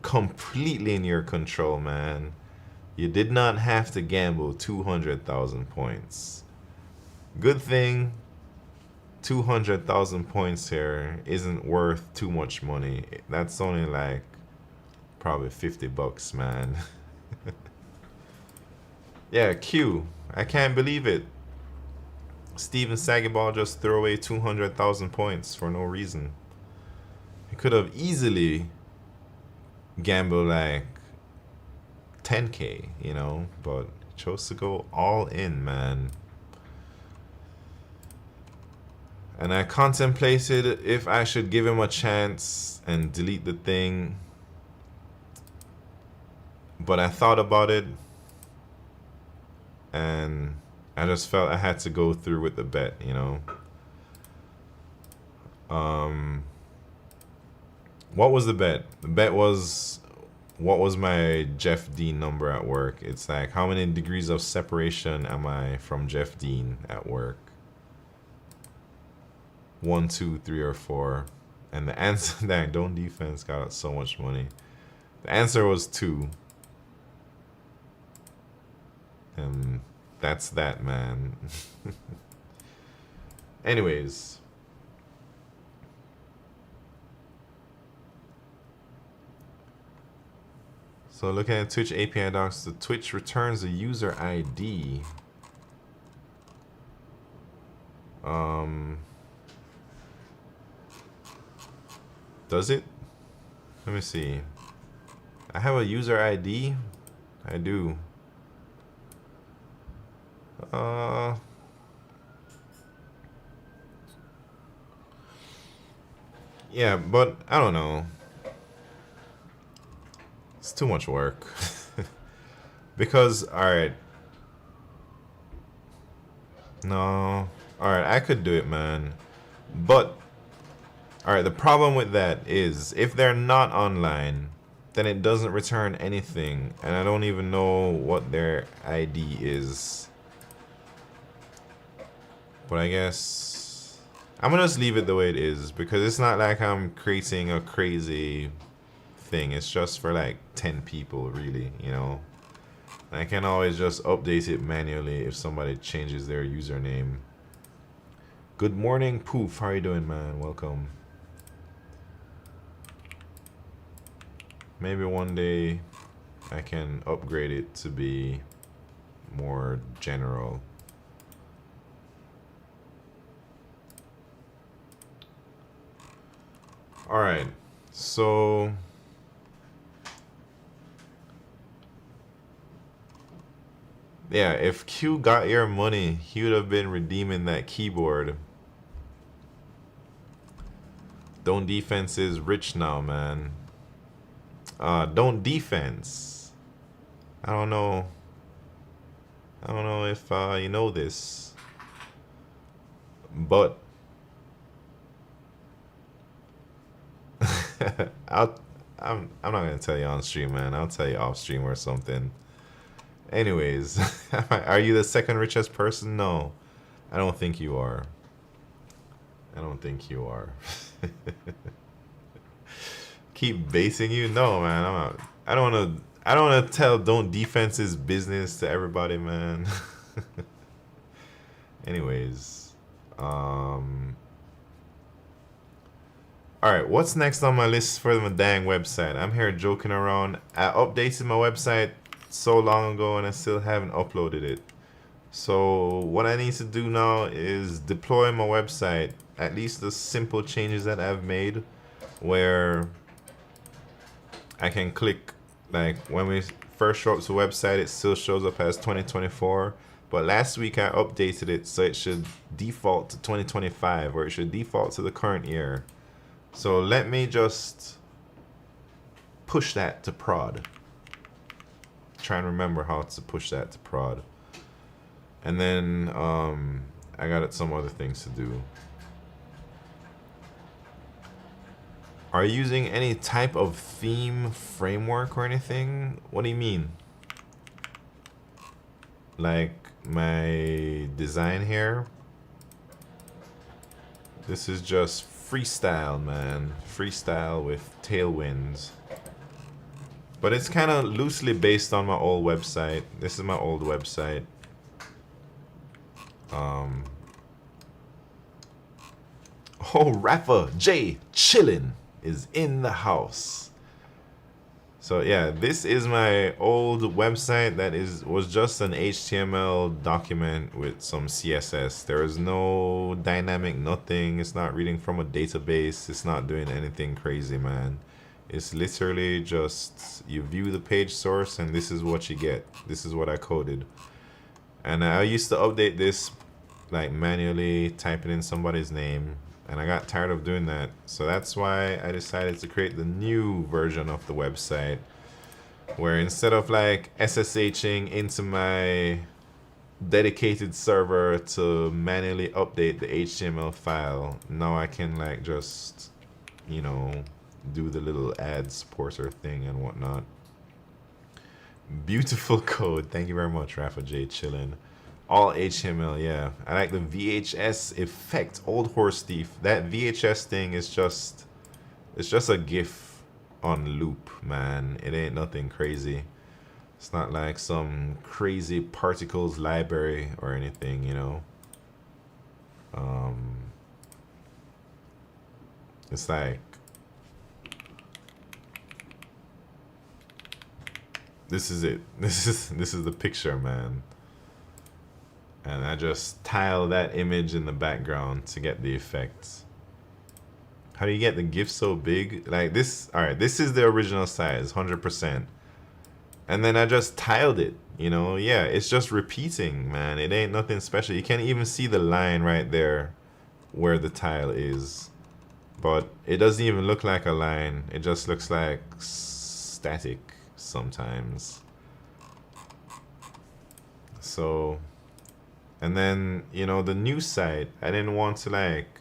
completely in your control, man. You did not have to gamble 200,000 points. Good thing 200,000 points here isn't worth too much money. That's only like probably $50, man. Yeah, Q. I can't believe it. Steven Sagiball just threw away 200,000 points for no reason. He could have easily gambled like 10k, you know, but chose to go all in, man. And I contemplated if I should give him a chance and delete the thing. But I thought about it. And I just felt I had to go through with the bet, you know. What was the bet? The bet was, what was my Jeff Dean number at work? It's like, how many degrees of separation am I from Jeff Dean at work? 1, 2, 3, or 4. And the answer, that Don't Defense got so much money. The answer was 2. And that's that, man. Anyways. So looking at Twitch API docs, the Twitch returns a user ID. Does it? Let me see. I have a user ID. I do. Yeah, but I don't know. It's too much work. Because, alright. No. Alright, I could do it, man. But, alright, the problem with that is, if they're not online, then it doesn't return anything. And I don't even know what their ID is. But I guess I'm gonna just leave it the way it is, because it's not like I'm creating a crazy thing. It's just for like 10 people, really, you know. I can always just update it manually if somebody changes their username. Good morning, Poof. How you doing, man? Welcome. Maybe one day I can upgrade it to be more general. Alright, so yeah, if Q got your money, he would have been redeeming that keyboard. Don't Defense is rich now, man. Don't Defense. I don't know. I don't know if you know this, but I'll, I'm not gonna tell you on stream, man. I'll tell you off stream or something. Anyways, are you the second richest person? No, I don't think you are. I don't think you are. Keep basing you? No, man. I'm not. I don't wanna. I don't wanna tell don't defenses business to everybody, man. Anyways, all right. What's next on my list for my dang website? I'm here joking around. I updated my website so long ago and I still haven't uploaded it. So what I need to do now is deploy my website, at least the simple changes that I've made, where I can click, like when we first show up to the website, it still shows up as 2024. But last week I updated it so it should default to 2025, or it should default to the current year. So let me just push that to prod. Try and remember how to push that to prod. And then I got some other things to do. Are you using any type of theme framework or anything? What do you mean? Like my design here? This is just freestyle, man. Freestyle with tailwinds. But it's kind of loosely based on my old website. This is my old website. Oh, Rafa J chillin' is in the house. So yeah, this is my old website that was just an HTML document with some CSS. There is no dynamic nothing. It's not reading from a database. It's not doing anything crazy, man. It's literally just you view the page source and this is what you get. This is what I coded. And I used to update this like manually typing in somebody's name, and I got tired of doing that. So that's why I decided to create the new version of the website, where instead of like SSHing into my dedicated server to manually update the HTML file, now I can like just, you know, do the little ad supporter thing and whatnot. Beautiful code. Thank you very much, Rafa J chillin'. All HTML, yeah. I like the VHS effect. Old horse thief. That VHS thing is just, it's just a GIF on loop, man. It ain't nothing crazy. It's not like some crazy particles library or anything, you know. It's like, this is it. This is the picture, man. And I just tile that image in the background to get the effects. How do you get the GIF so big? Like this, all right, this is the original size, 100%. And then I just tiled it, you know? Yeah, it's just repeating, man. It ain't nothing special. You can't even see the line right there where the tile is. But it doesn't even look like a line. It just looks like static sometimes. So... And then, you know, the new site, I didn't want to like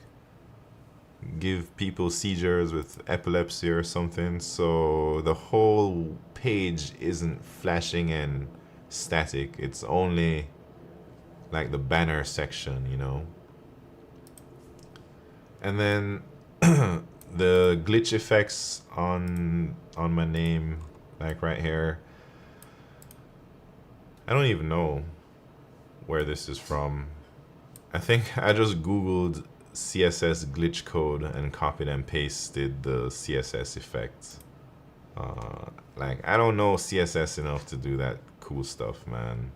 give people seizures with epilepsy or something, so the whole page isn't flashing and static. It's only like the banner section, you know. And then the glitch effects on my name, like right here. I don't even know where this is from. I think I just googled CSS glitch code and copied and pasted the CSS effect. Like I don't know CSS enough to do that cool stuff, man.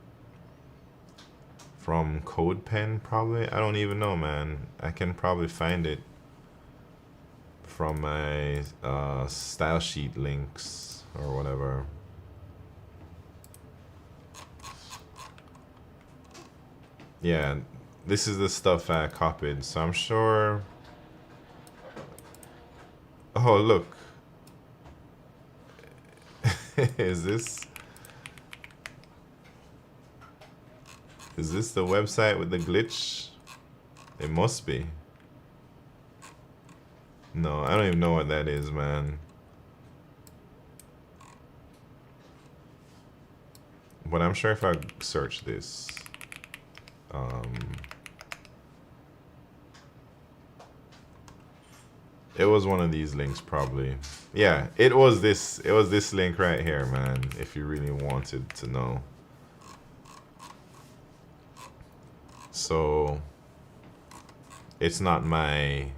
From CodePen probably? I don't even know, man. I can probably find it from my style sheet links or whatever. Yeah, this is the stuff I copied, so I'm sure... Oh, look. Is this... Is this the website with the glitch? It must be. No, I don't even know what that is, man. But I'm sure if I search this, it was one of these links probably. Yeah, it was this link right here, man, if you really wanted to know. So it's not my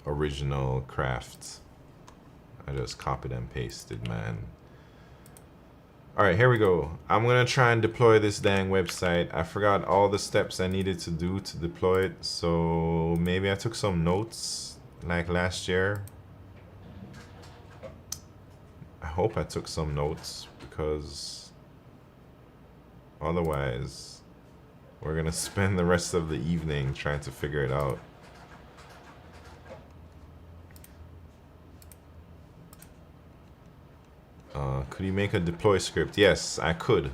original craft. I just copied and pasted, man. Alright, here we go. I'm gonna try and deploy this dang website. I forgot all the steps I needed to do to deploy it, so maybe I took some notes like last year. I hope I took some notes, because otherwise we're gonna spend the rest of the evening trying to figure it out. Could you make a deploy script? Yes, I could.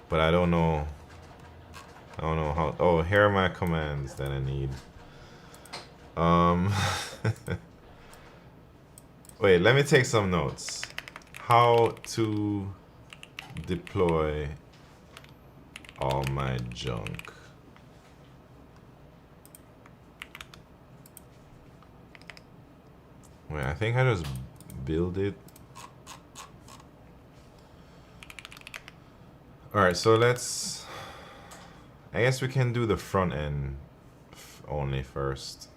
But I don't know. I don't know how. Oh, here are my commands that I need. Wait, let me take some notes. How to deploy all my junk. Wait, I think I just build it. Alright, so let's... I guess we can do the front end only first.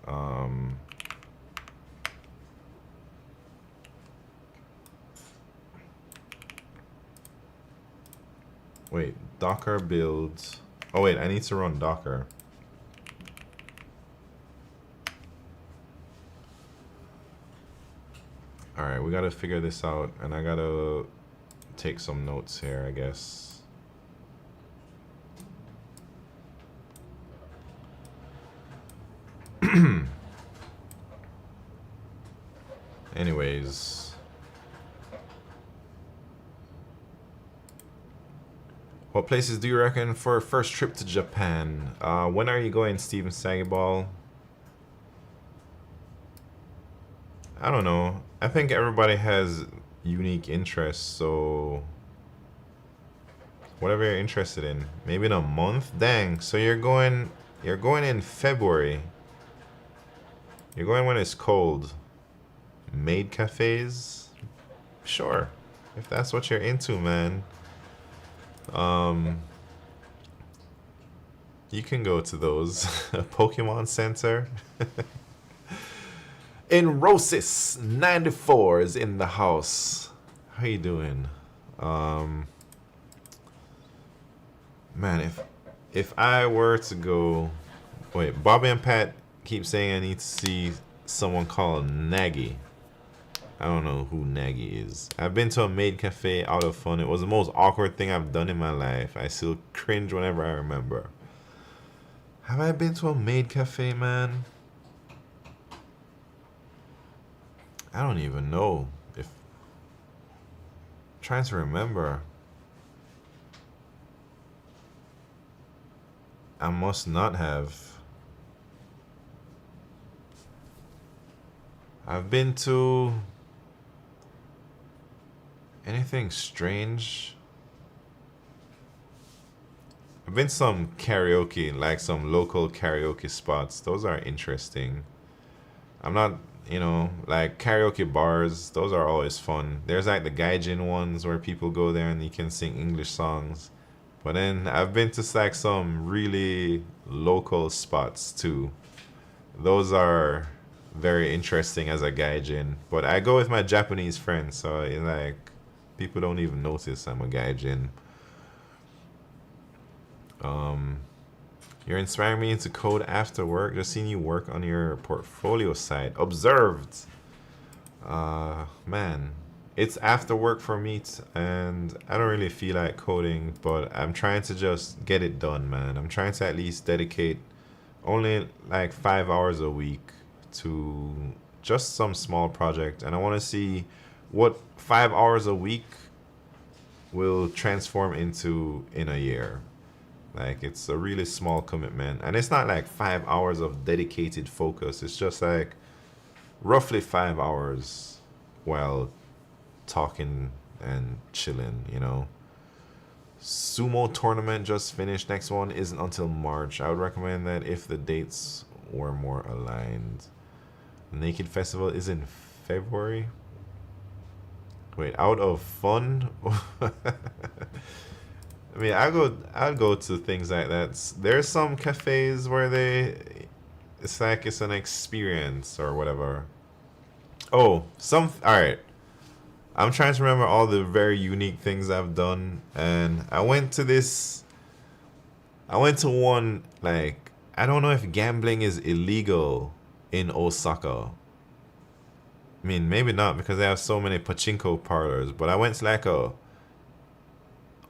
Wait, Docker build... Oh wait, I need to run Docker. Alright, we gotta figure this out, and I gotta take some notes here, I guess. Anyways, what places do you reckon for a first trip to Japan? When are you going, Steven Sagiball? I don't know. I think everybody has unique interests, so whatever you're interested in. Maybe in a month? Dang, so you're going in February. You're going when it's cold. Maid cafes? Sure. If that's what you're into, man. You can go to those. Pokemon Center. In Rosis 94 is in the house. How you doing? Man, if I were to go... Wait, Bobby and Pat keep saying I need to see someone called Nagy. I don't know who Nagy is. I've been to a maid cafe out of fun. It was the most awkward thing I've done in my life. I still cringe whenever I remember. Have I been to a maid cafe, man? I don't even know. If I'm trying to remember. I must not have. I've been to anything strange. I've been to some karaoke, like some local karaoke spots. Those are interesting. I'm not, you know, like karaoke bars. Those are always fun. There's like the gaijin ones where people go there and you can sing English songs. But then I've been to like some really local spots too. Those are very interesting as a gaijin. But I go with my Japanese friends, so like people don't even notice I'm a gaijin. You're inspiring me to code after work. Just seeing you work on your portfolio site. Observed. Man, it's after work for me, and I don't really feel like coding, but I'm trying to just get it done, man. I'm trying to at least dedicate only like 5 hours a week to just some small project, and I want to see what 5 hours a week will transform into in a year. Like it's a really small commitment, and it's not like 5 hours of dedicated focus. It's just like roughly 5 hours while talking and chilling. Sumo tournament just finished. Next one isn't until March. I would recommend that if the dates were more aligned. Naked Festival is in February. Wait, out of fun? I mean, I'd go to things like that. There's some cafes where it's like it's an experience or whatever. Oh, all right. I'm trying to remember all the very unique things I've done, and I went to one, like, I don't know if gambling is illegal in Osaka. I mean, maybe not because they have so many pachinko parlors, but I went to like a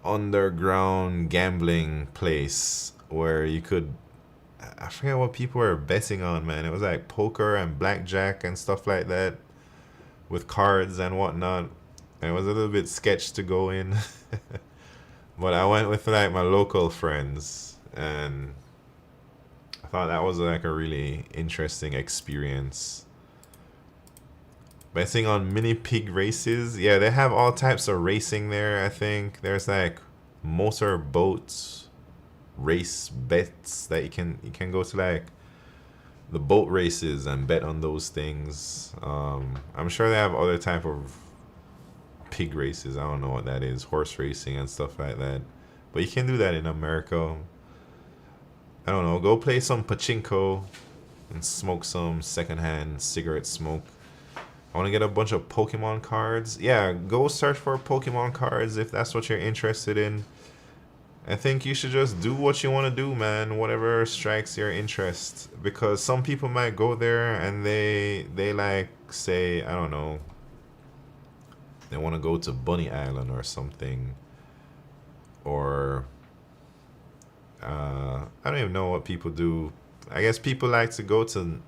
underground gambling place where you could, I forget what people were betting on, man. It was like poker and blackjack and stuff like that with cards and whatnot. And it was a little bit sketch to go in. But I went with like my local friends, and I thought that was like a really interesting experience. Betting on mini pig races. Yeah, they have all types of racing there, I think. There's like motor boats race bets that you can go to, like the boat races and bet on those things. I'm sure they have other type of pig races. I don't know what that is. Horse racing and stuff like that. But you can do that in America. I don't know. Go play some pachinko and smoke some secondhand cigarette smoke. I want to get a bunch of Pokemon cards. Yeah, go search for Pokemon cards if that's what you're interested in. I think you should just do what you want to do, man. Whatever strikes your interest. Because some people might go there and they like say, I don't know, they want to go to Bunny Island or something. Or I don't even know what people do. I guess people like to go to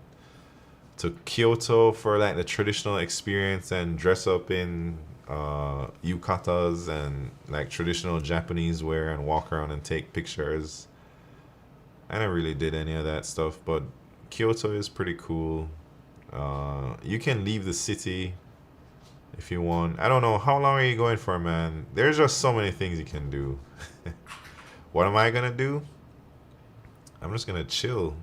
Kyoto for like the traditional experience and dress up in yukatas and like traditional Japanese wear and walk around and take pictures. I never really did any of that stuff, but Kyoto is pretty cool. You can leave the city if you want. I don't know, how long are you going for, man? There's just so many things you can do. What am I gonna do? I'm just gonna chill.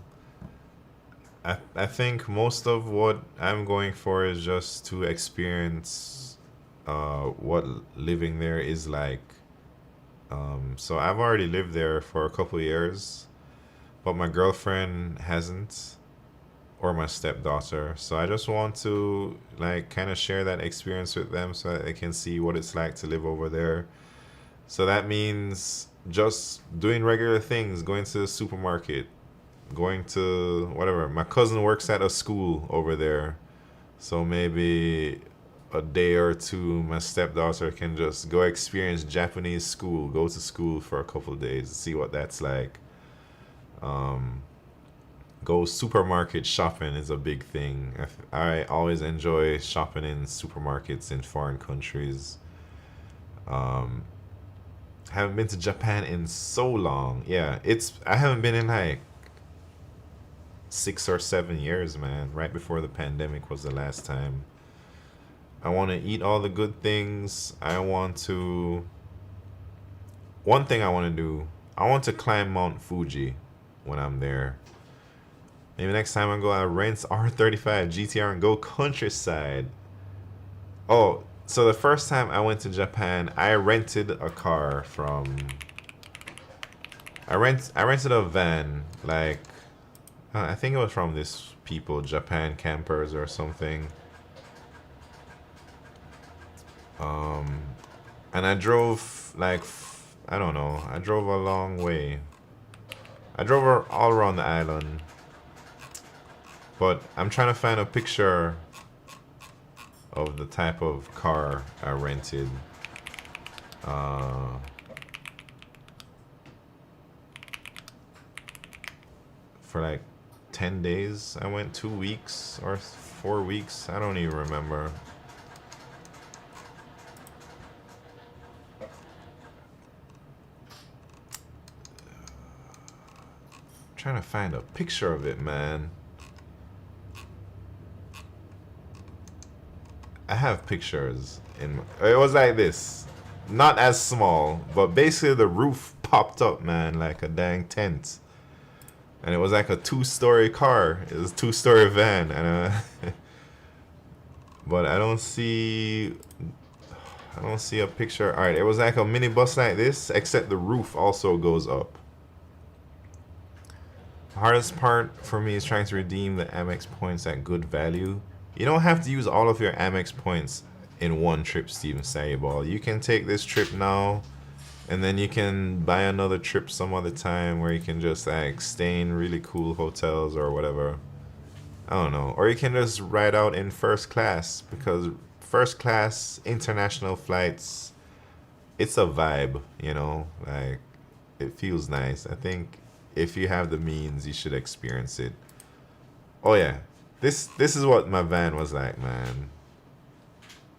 I think most of what I'm going for is just to experience what living there is like. So I've already lived there for a couple of years, but my girlfriend hasn't, or my stepdaughter. So I just want to like kind of share that experience with them so that they can see what it's like to live over there. So that means just doing regular things, going to the supermarket, going to whatever. My cousin works at a school over there, so maybe a day or two my stepdaughter can just go experience Japanese school, go to school for a couple of days, see what that's like. Go supermarket shopping is a big thing. I always enjoy shopping in supermarkets in foreign countries. um haven't been to Japan in so long. Yeah, I haven't been in like 6 or 7 years, man. Right before the pandemic was the last time. I want to eat all the good things. One thing I want to do, I want to climb Mount Fuji when I'm there. Maybe next time I go, I rent R35 GTR and go countryside. Oh, so the first time I went to Japan, I rented a car from. I rented a van, like I think it was from this people, Japan campers or something. And I drove like I don't know. I drove a long way. I drove all around the island. But I'm trying to find a picture of the type of car I rented. For like 10 days. I went 2 weeks or 4 weeks. I don't even remember. trying to find a picture of it, man. I have pictures in my, it was like this. Not as small, but basically the roof popped up, man, like a dang tent. And it was like a 2-story car. It was a 2-story van, and but I don't see a picture. All right, it was like a minibus like this, except the roof also goes up. The hardest part for me is trying to redeem the Amex points at good value. You don't have to use all of your Amex points in one trip, Steven Saiball. You can take this trip now, and then you can buy another trip some other time where you can just like stay in really cool hotels or whatever. I don't know. Or you can just ride out in first class, because first class international flights, it's a vibe, you know? Like, it feels nice. I think if you have the means, you should experience it. Oh yeah. This is what my van was like, man.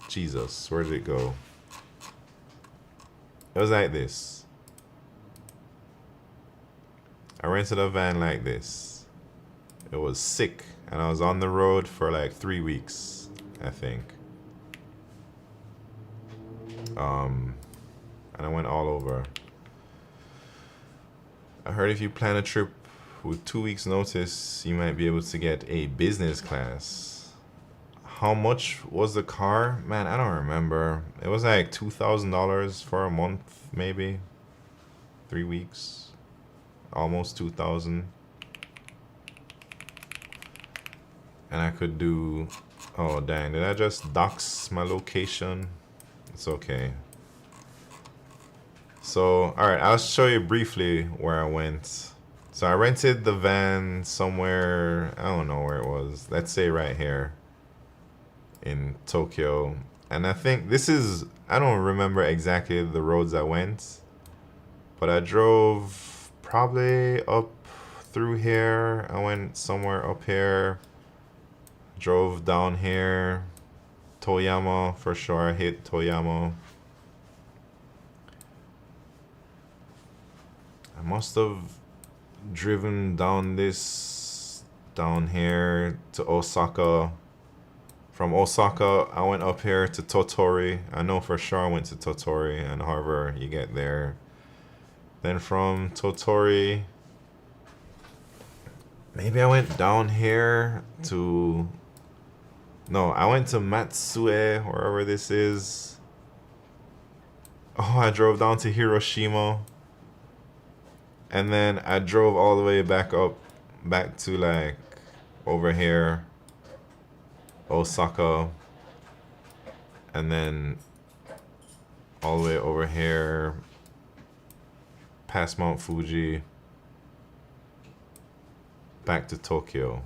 Jesus, where did it go? It was like this. I rented a van like this. It was sick, and I was on the road for like 3 weeks, I think. And I went all over. I heard if you plan a trip with 2 weeks notice, you might be able to get a business class. How much was the car? Man, I don't remember. It was like $2,000 for a month, maybe. 3 weeks. Almost 2,000. And I could do... Oh, dang. Did I just dox my location? It's okay. So, alright. I'll show you briefly where I went. So I rented the van somewhere, I don't know where it was. Let's say right here in Tokyo. And I think this is, I don't remember exactly the roads I went, but I drove probably up through here. I went somewhere up here, drove down here, Toyama for sure. I hit Toyama. I must have driven down here to Osaka. From Osaka, I went up here to Tottori. I know for sure I went to Tottori, and however you get there. Then from Tottori, maybe I went down here to... No, I went to Matsue, wherever this is. Oh, I drove down to Hiroshima. And then I drove all the way back up, back to like over here, Osaka. And then all the way over here, past Mount Fuji, back to Tokyo.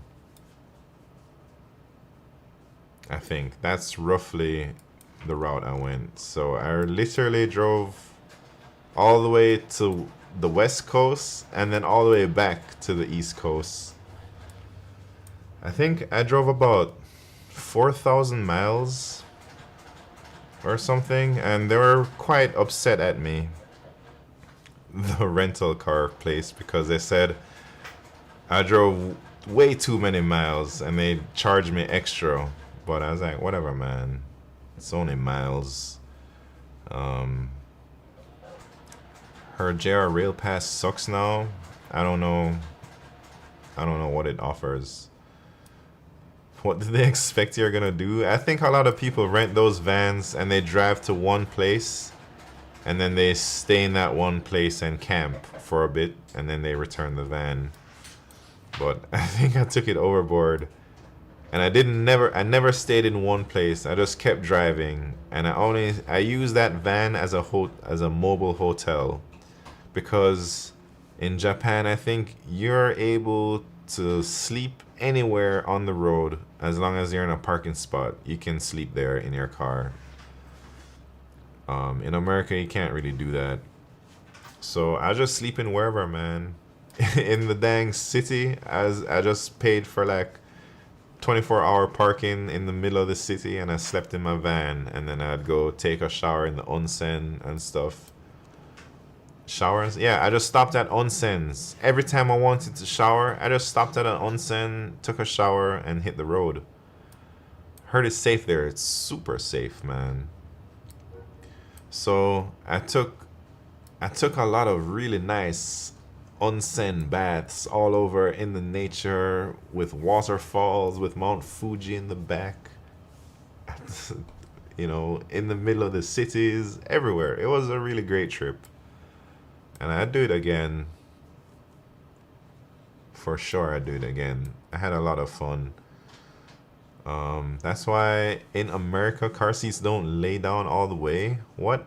I think that's roughly the route I went. So I literally drove all the way to the west coast and then all the way back to the east coast. I think I drove about 4,000 miles or something, and they were quite upset at me, the rental car place, because they said I drove way too many miles and they charged me extra. But I was like, whatever, man, it's only miles. Her JR Rail Pass sucks now. I don't know what it offers. What do they expect you're gonna do? I think a lot of people rent those vans and they drive to one place and then they stay in that one place and camp for a bit and then they return the van. But I think I took it overboard. And I never stayed in one place. I just kept driving, and I used that van as a mobile hotel, because in Japan I think you're able to sleep anywhere on the road as long as you're in a parking spot. You can sleep there in your car. In America you can't really do that. So I just sleep in wherever, man. In the dang city, I just paid for like 24-hour parking in the middle of the city, and I slept in my van, and then I'd go take a shower in the onsen and stuff. Showers? Yeah, I just stopped at onsens. Every time I wanted to shower, I just stopped at an onsen, took a shower, and hit the road. Heard it's safe there. It's super safe, man. So I took a lot of really nice onsen baths all over in the nature with waterfalls, with Mount Fuji in the back. In the middle of the cities, everywhere. It was a really great trip. And I'd do it again. For sure, I'd do it again. I had a lot of fun. That's why in America, car seats don't lay down all the way. What?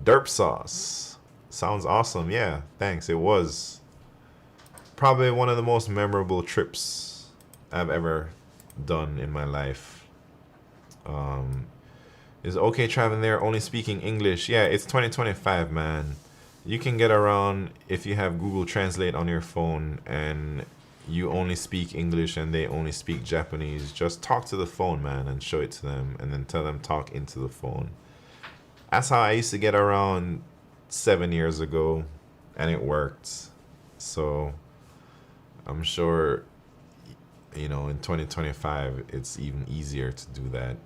Derp sauce. Sounds awesome. Yeah, thanks. It was probably one of the most memorable trips I've ever done in my life. Is okay traveling there only speaking English? Yeah, it's 2025, man. You can get around if you have Google Translate on your phone and you only speak English and they only speak Japanese. Just talk to the phone, man, and show it to them and then tell them talk into the phone. That's how I used to get around 7 years ago, and it worked. So I'm sure, in 2025, it's even easier to do that.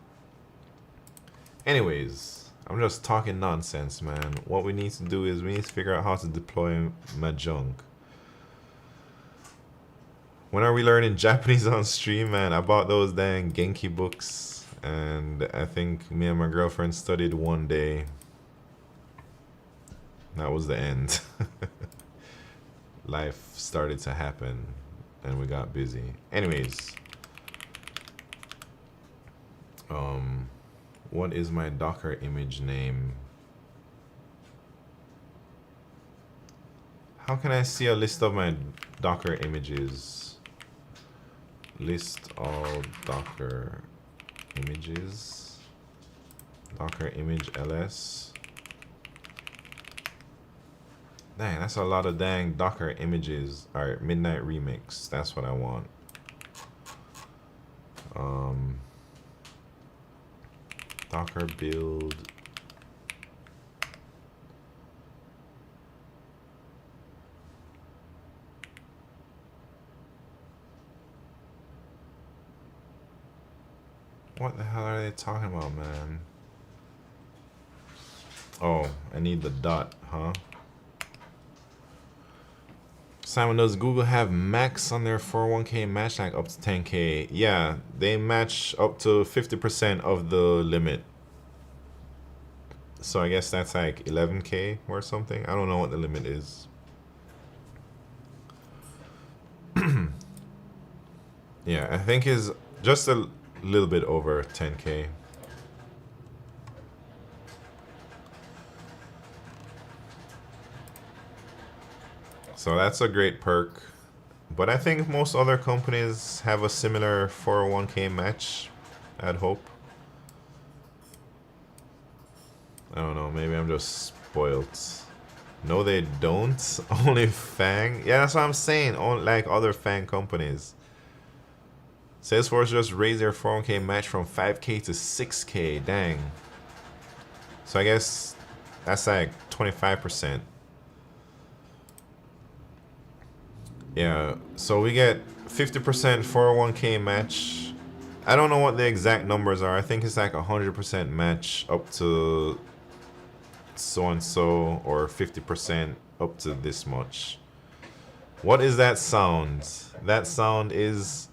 Anyways, I'm just talking nonsense, man. What we need to do is we need to figure out how to deploy my junk. When are we learning Japanese on stream, man? I bought those dang Genki books, and I think me and my girlfriend studied one day. That was the end. Life started to happen, and we got busy. Anyways, what is my Docker image name? How can I see a list of my Docker images? List all Docker images. Docker image ls. Dang, that's a lot of dang Docker images. Alright, Midnight Remix. That's what I want. Docker build. What the hell are they talking about, man? Oh, I need the dot, huh? Simon, does Google have max on their 401k match, like up to 10k? Yeah, they match up to 50% of the limit. So I guess that's like 11k or something. I don't know what the limit is. Yeah, I think is just a little bit over 10k. So that's a great perk. But I think most other companies have a similar 401k match, I'd hope. I don't know, maybe I'm just spoiled. No, they don't. Only Fang. Yeah, that's what I'm saying. Only, like other Fang companies. Salesforce just raised their 401k match from 5k to 6k. Dang. So I guess that's like 25%. Yeah, so we get 50% 401k match. I don't know what the exact numbers are. I think it's like 100% match up to so and so, or 50% up to this much. What is that sound? That sound is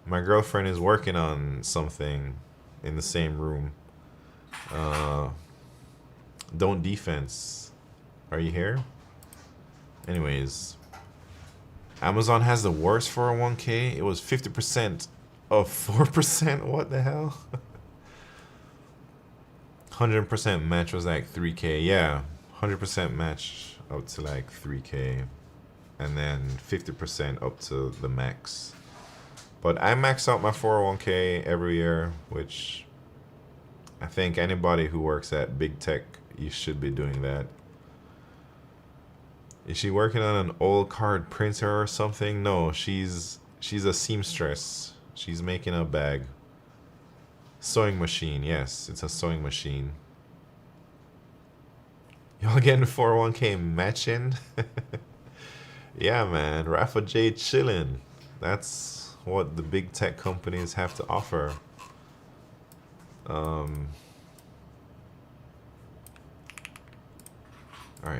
my girlfriend is working on something in the same room. Don't defense. Are you here? Anyways, Amazon has the worst 401k. It was 50% of 4%. What the hell? 100% match was like 3k. Yeah, 100% match up to like 3k. And then 50% up to the max. But I max out my 401k every year, which I think anybody who works at big tech, you should be doing that. Is she working on an old card printer or something? No, she's a seamstress. She's making a bag. Sewing machine, yes, it's a sewing machine. Y'all getting 401k matching? Yeah, man. Rafa J chilling. That's what the big tech companies have to offer. Alright,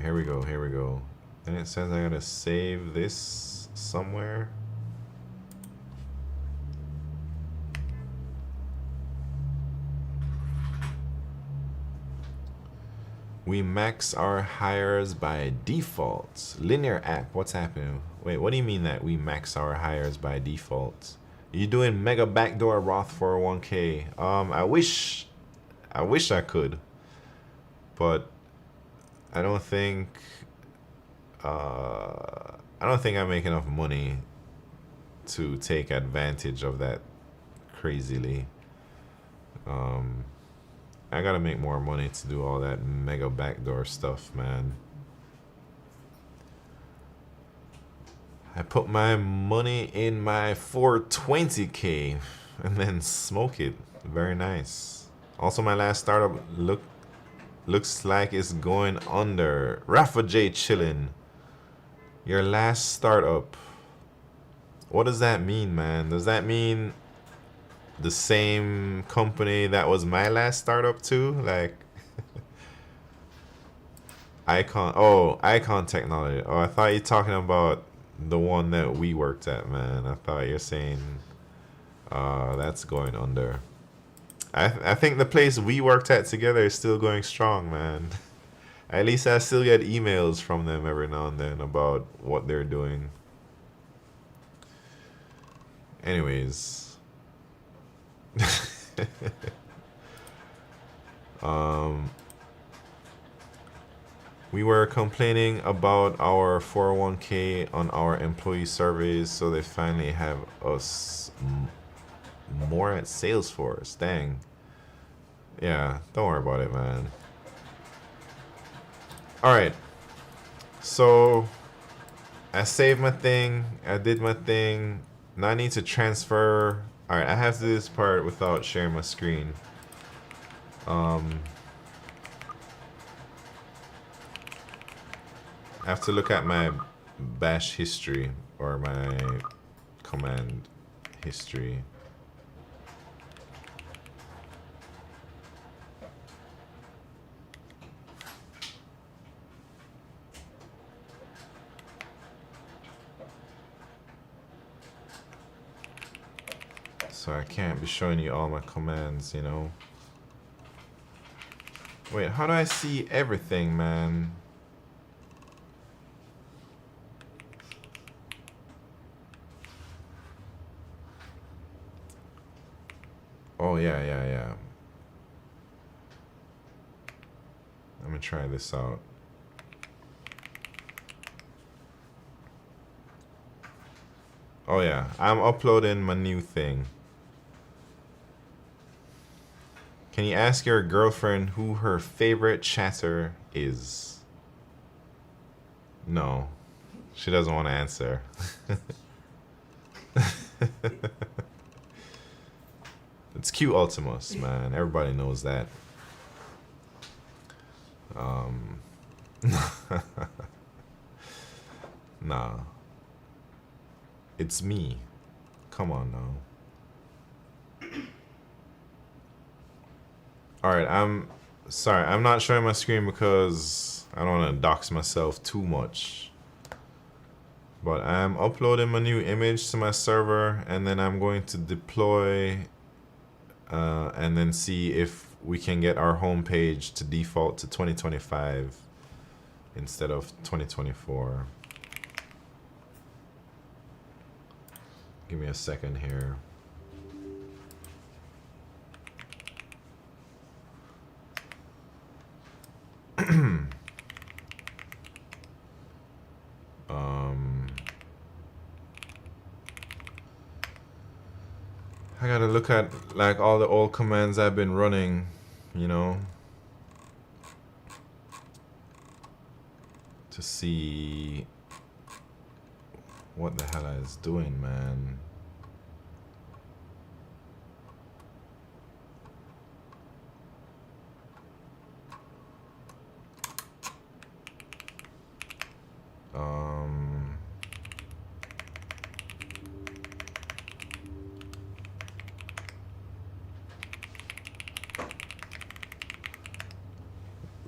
here we go, here we go. And it says I gotta save this somewhere. We max our hires by default. Linear app, what's happening? Wait, what do you mean that we max our hires by default? You doing mega backdoor Roth 401k? I wish I could, but I don't think I make enough money to take advantage of that crazily. I gotta make more money to do all that mega backdoor stuff, man. I put my money in my 420k and then smoke it. Very nice. Also, my last startup looks like it's going under. Rafa J chillin'. Your last startup. What does that mean, man? Does that mean the same company that was my last startup too? Like Icon Technology. Oh, I thought you were talking about the one that we worked at, man. I thought you're saying that's going under. I think the place we worked at together is still going strong, man. At least I still get emails from them every now and then about what they're doing. Anyways. We were complaining about our 401k on our employee surveys, so they finally have us more at Salesforce. Dang. Yeah, don't worry about it, man. Alright. So I saved my thing. I did my thing. Now I need to transfer. Alright, I have to do this part without sharing my screen. I have to look at my bash history or my command history. So I can't be showing you all my commands, you know. Wait, how do I see everything, man? Oh, yeah. Let me try this out. Oh, yeah. I'm uploading my new thing. Can you ask your girlfriend who her favorite chatter is? No. She doesn't want to answer. It's Q Ultimus, man. Everybody knows that. Nah. It's me. Come on now. Alright, I'm sorry. I'm not showing my screen because I don't want to dox myself too much. But I'm uploading my new image to my server, and then I'm going to deploy and then see if we can get our homepage to default to 2025 instead of 2024. Give me a second here. I gotta look at like all the old commands I've been running, you know, to see what the hell I was doing, man.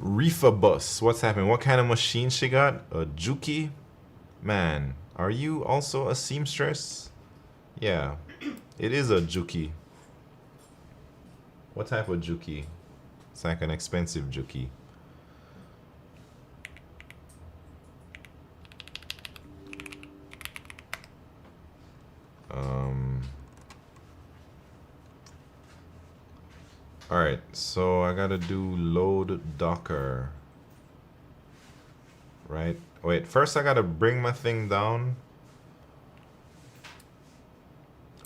Reefa Bus, what's happening? What kind of machine she got? A Juki? Man, are you also a seamstress? Yeah, it is a Juki. What type of Juki? It's like an expensive Juki. Alright, so I gotta do load Docker. Right? Wait, first I gotta bring my thing down.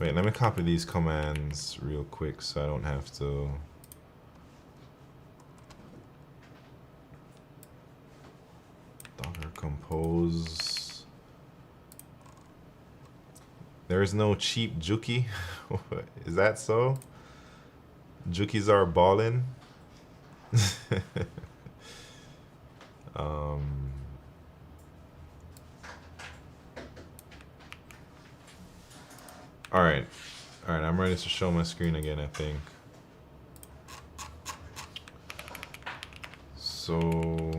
Wait, let me copy these commands real quick so I don't have to. Docker compose. There is no cheap Juki. Is that so? Jukis are ballin'. Alright. Alright, I'm ready to show my screen again, I think. So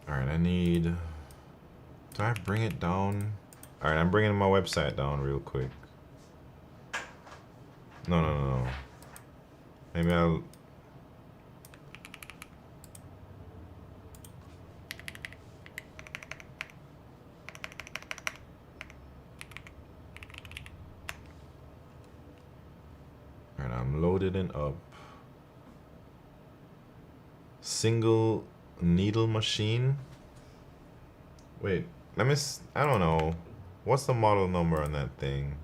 alright, I need, do I bring it down? Alright, I'm bringing my website down real quick. No. Maybe I'll. Alright, I'm loaded and up. Single needle machine. Wait, let me. I don't know. What's the model number on that thing?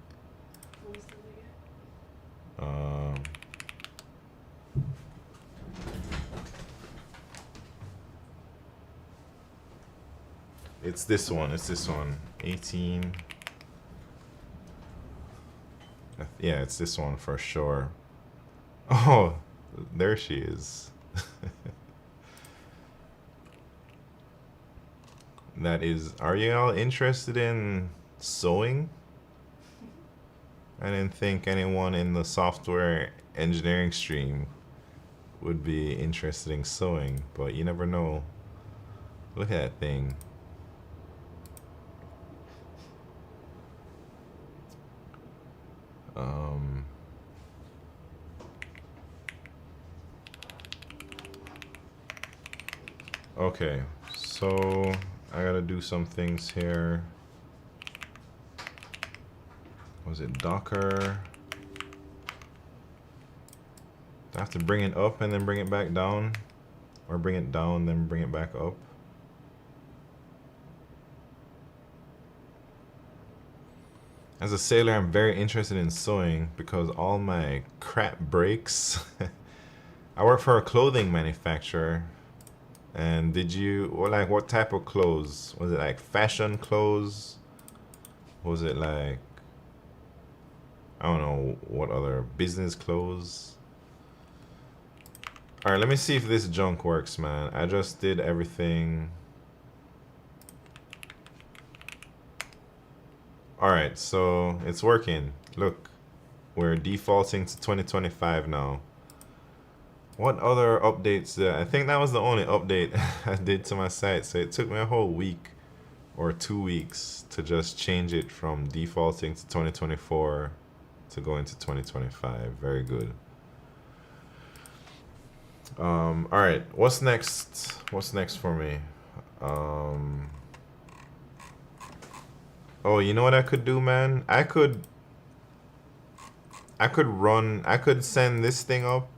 It's this one. It's this one. 18. Yeah, it's this one for sure. Oh, there she is. That is. Are you all interested in sewing? I didn't think anyone in the software engineering stream would be interested in sewing, but you never know. Look at that thing. Okay, so I gotta do some things here. Was it Docker? Do I have to bring it up and then bring it back down? Or bring it down, then bring it back up? As a sailor, I'm very interested in sewing because all my crap breaks. I work for a clothing manufacturer. And did you, well, like, what type of clothes? Was it like fashion clothes? Was it like, I don't know, what other business clothes? Alright, let me see if this junk works, man. I just did everything. Alright, so it's working. Look, we're defaulting to 2025 now. What other updates did I think that was the only update I did to my site. So it took me a whole week or 2 weeks to just change it from defaulting to 2024 to go into 2025. Very good. All right, what's next? What's next for me? Oh, you know what I could do, man? I could send this thing up.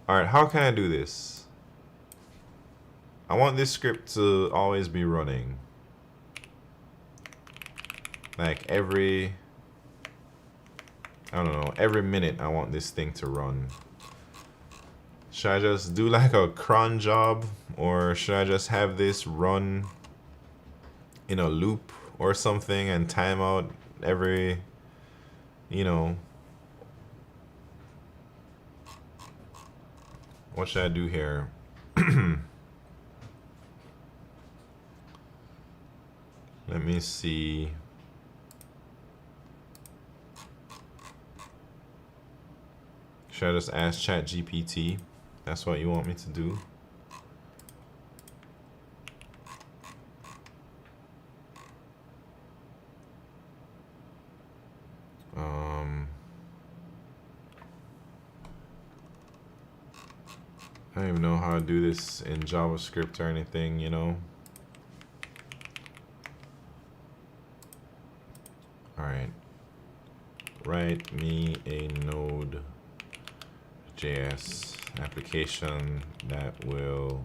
Alright, how can I do this? I want this script to always be running. Like every, I don't know, every minute I want this thing to run. Should I just do like a cron job? Or should I just have this run in a loop or something and time out every, you know. What should I do here? Let me see. Should I just ask ChatGPT? That's what you want me to do? I don't even know how to do this in JavaScript or anything, you know? Alright. Write me a Node.js application that will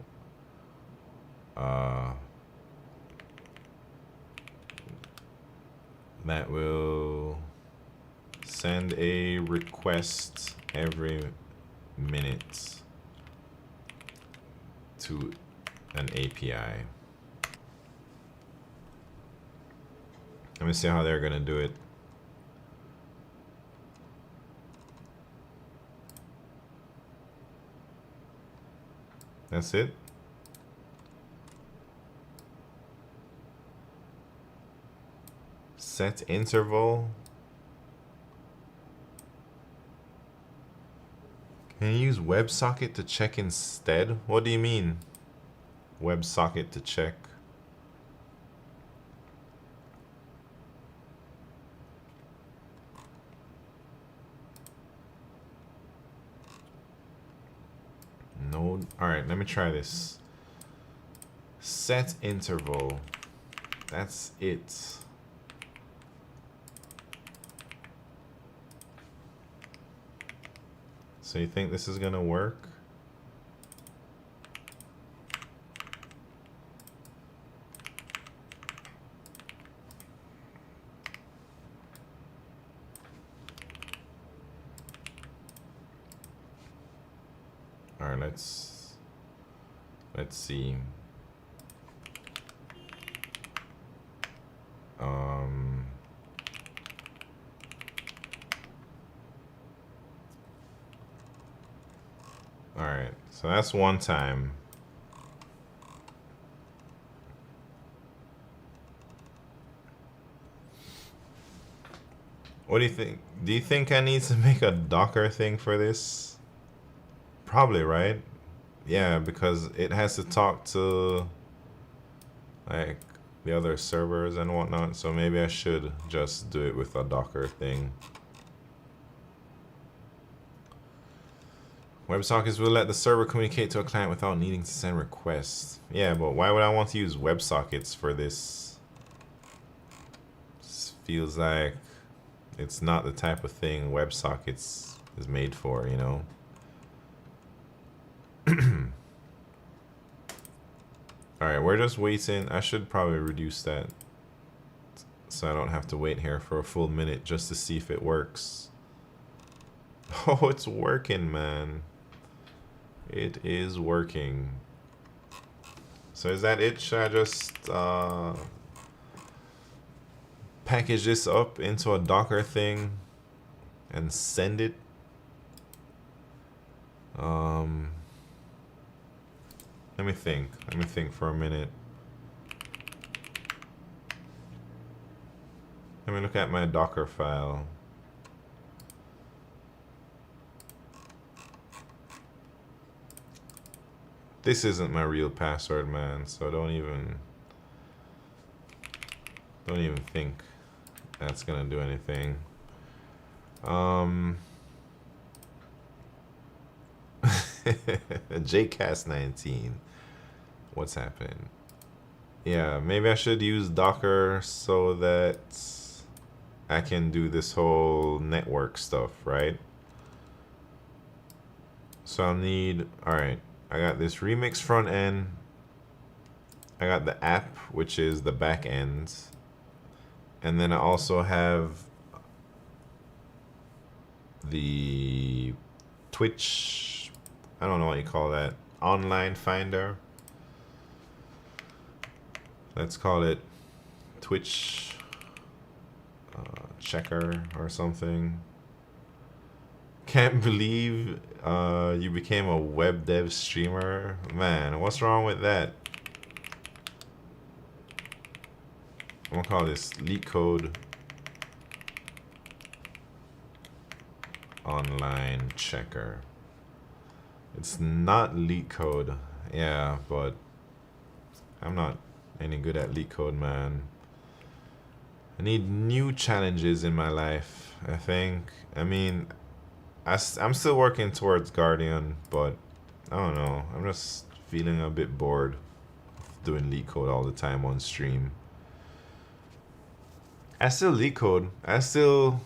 send a request every minute to an API. Let me see how they're gonna do it. That's it. Set interval. Can you use WebSocket to check instead? What do you mean? WebSocket to check. Node. Alright, let me try this. Set interval. That's it. So you think this is gonna work? All right, let's see. All right, so that's one time. What do you think? Do you think I need to make a Docker thing for this? Probably, right? Yeah, because it has to talk to like the other servers and whatnot, so maybe I should just do it with a Docker thing. WebSockets will let the server communicate to a client without needing to send requests. Yeah, but why would I want to use WebSockets for this? This feels like it's not the type of thing WebSockets is made for, you know? Alright, we're just waiting. I should probably reduce that so I don't have to wait here for a full minute just to see if it works. Oh, it's working, man. It is working. So is that it? Should I just package this up into a Docker thing and send it? Let me think. Let me think for a minute. Let me look at my Docker file. This isn't my real password, man, so don't even think that's gonna do anything. JCast19. What's happening? Yeah, maybe I should use Docker so that I can do this whole network stuff, right? So I'll need, alright, I got this remix front end. I got the app, which is the back end. And then I also have the Twitch, I don't know what you call that, online finder. Let's call it Twitch checker or something. Can't believe you became a web dev streamer. Man, what's wrong with that? I'm gonna call this LeetCode online checker. It's not LeetCode, yeah, but I'm not any good at LeetCode, man. I need new challenges in my life, I think. I mean, I'm still working towards Guardian, but I don't know. I'm just feeling a bit bored doing LeetCode all the time on stream. I still LeetCode. I still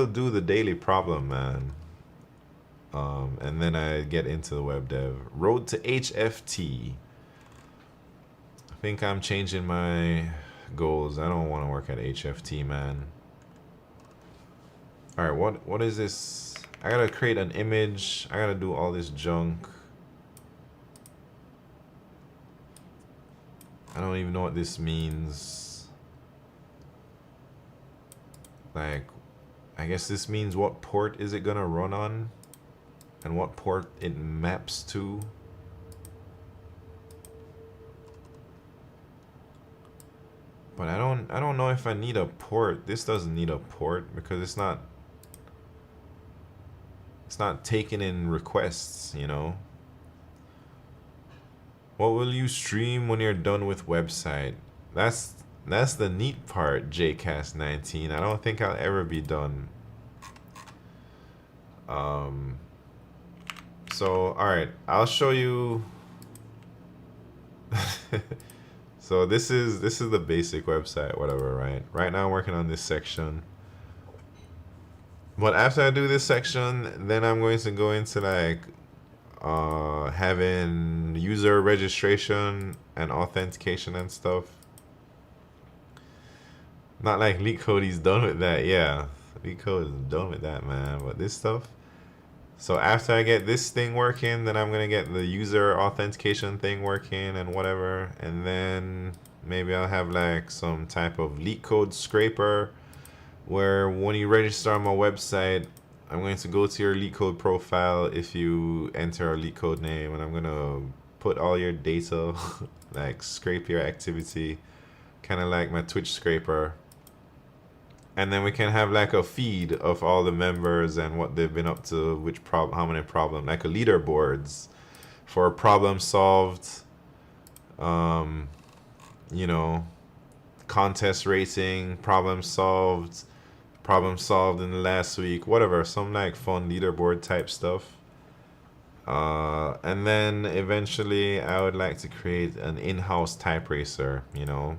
do the daily problem, man. And then I get into the web dev. Road to HFT. I think I'm changing my goals. I don't want to work at HFT, man. All right, what is this? I gotta create an image. I gotta do all this junk. I don't even know what this means. Like, I guess this means what port is it gonna run on, and what port it maps to. But I don't know if I need a port. This doesn't need a port because it's not taking in requests, you know. What will you stream when you're done with website? That's the neat part, JCast19. I don't think I'll ever be done. So all right, I'll show you. So this is the basic website, whatever, right? Right now I'm working on this section. But after I do this section, then I'm going to go into like having user registration and authentication and stuff. Not like LeetCode, he's done with that. Yeah, LeetCode is done with that, man. But this stuff. So after I get this thing working, then I'm gonna get the user authentication thing working and whatever, and then maybe I'll have like some type of LeetCode scraper where when you register on my website, I'm going to go to your LeetCode profile if you enter a LeetCode name, and I'm gonna put all your data, like scrape your activity, kind of like my Twitch scraper. And then we can have like a feed of all the members and what they've been up to, how many problems, like a leaderboards for problem solved, you know, contest rating, problem solved in the last week, whatever, some like fun leaderboard type stuff. And then eventually I would like to create an in-house type racer, you know.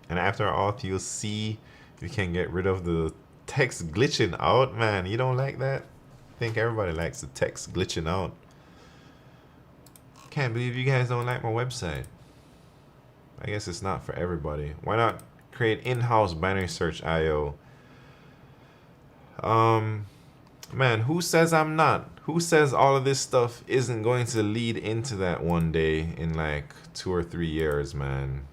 And after auth, you'll see you can get rid of the text glitching out, man. You don't like that? I think everybody likes the text glitching out. Can't believe you guys don't like my website. I guess it's not for everybody. Why not create in-house binary search IO? Man, who says I'm not? Who says all of this stuff isn't going to lead into that one day in like 2 or 3 years, man?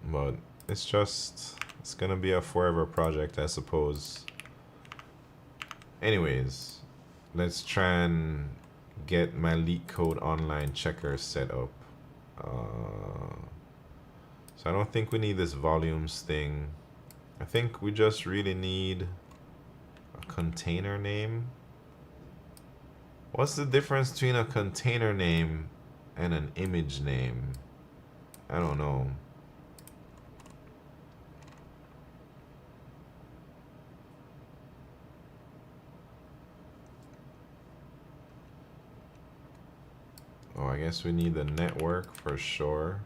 But it's gonna be a forever project, I suppose. Anyways, let's try and get my LeetCode online checker set up. So I don't think we need this volumes thing. I think we just really need a container name. What's the difference between a container name and an image name? I don't know. Oh, I guess we need the network for sure.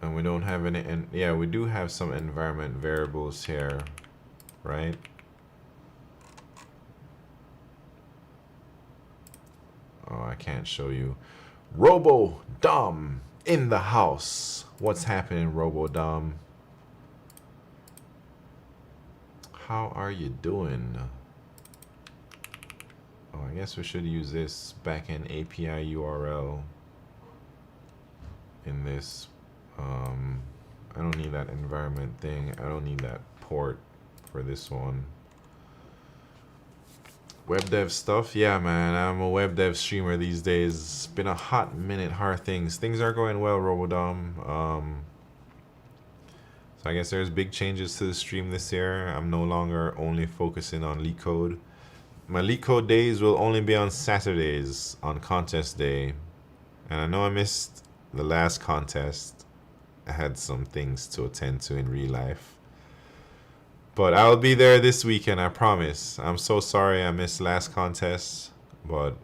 And we don't have any, and yeah, we do have some environment variables here, right? Oh, I can't show you. Robo Dom in the house. What's happening, Robo Dom? How are you doing? Oh, I guess we should use this backend API URL in this. I don't need that environment thing. I don't need that port for this one. Web dev stuff, yeah, man. I'm a web dev streamer these days. It's been a hot minute. Hard things. Things are going well, Robodom. So I guess there's big changes to the stream this year. I'm no longer only focusing on leak code. My leak code days will only be on Saturdays on contest day. And I know I missed the last contest. I had some things to attend to in real life. But I'll be there this weekend, I promise. I'm so sorry I missed last contest, but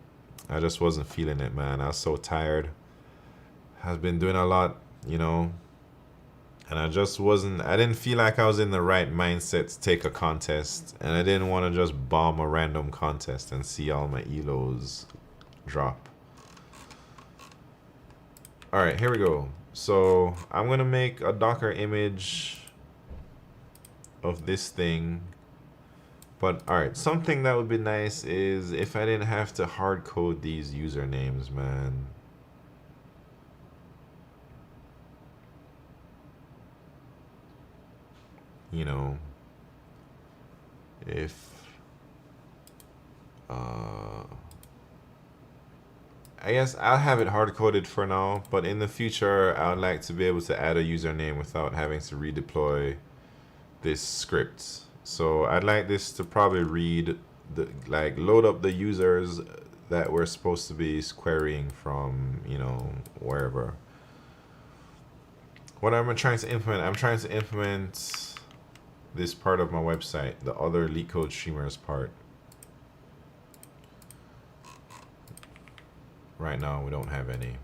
I just wasn't feeling it, man. I was so tired. I've been doing a lot, you know, and I didn't feel like I was in the right mindset to take a contest, and I didn't want to just bomb a random contest and see all my elos drop. All right, here we go. So I'm going to make a Docker image of this thing, but all right, something that would be nice is if I didn't have to hard code these usernames, man. You know, if I guess I'll have it hard coded for now, but in the future I would like to be able to add a username without having to redeploy this script. So I'd like this to probably read load up the users that we're supposed to be querying from, you know, wherever. What am I trying to implement? I'm trying to implement this part of my website, the other leak code streamers part. Right now we don't have any.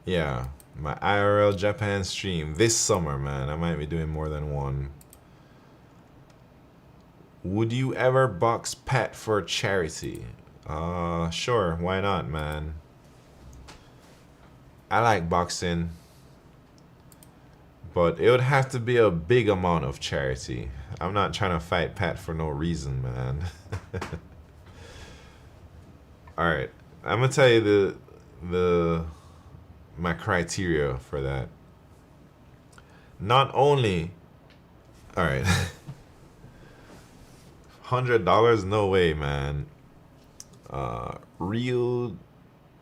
Yeah, my IRL Japan stream this summer, man. I might be doing more than one. Would you ever box Pat for charity? Sure, why not, man? I like boxing, but it would have to be a big amount of charity. I'm not trying to fight Pat for no reason, man. All right, I'm gonna tell you my criteria for that. Not only, all right, $100, no way, man. Real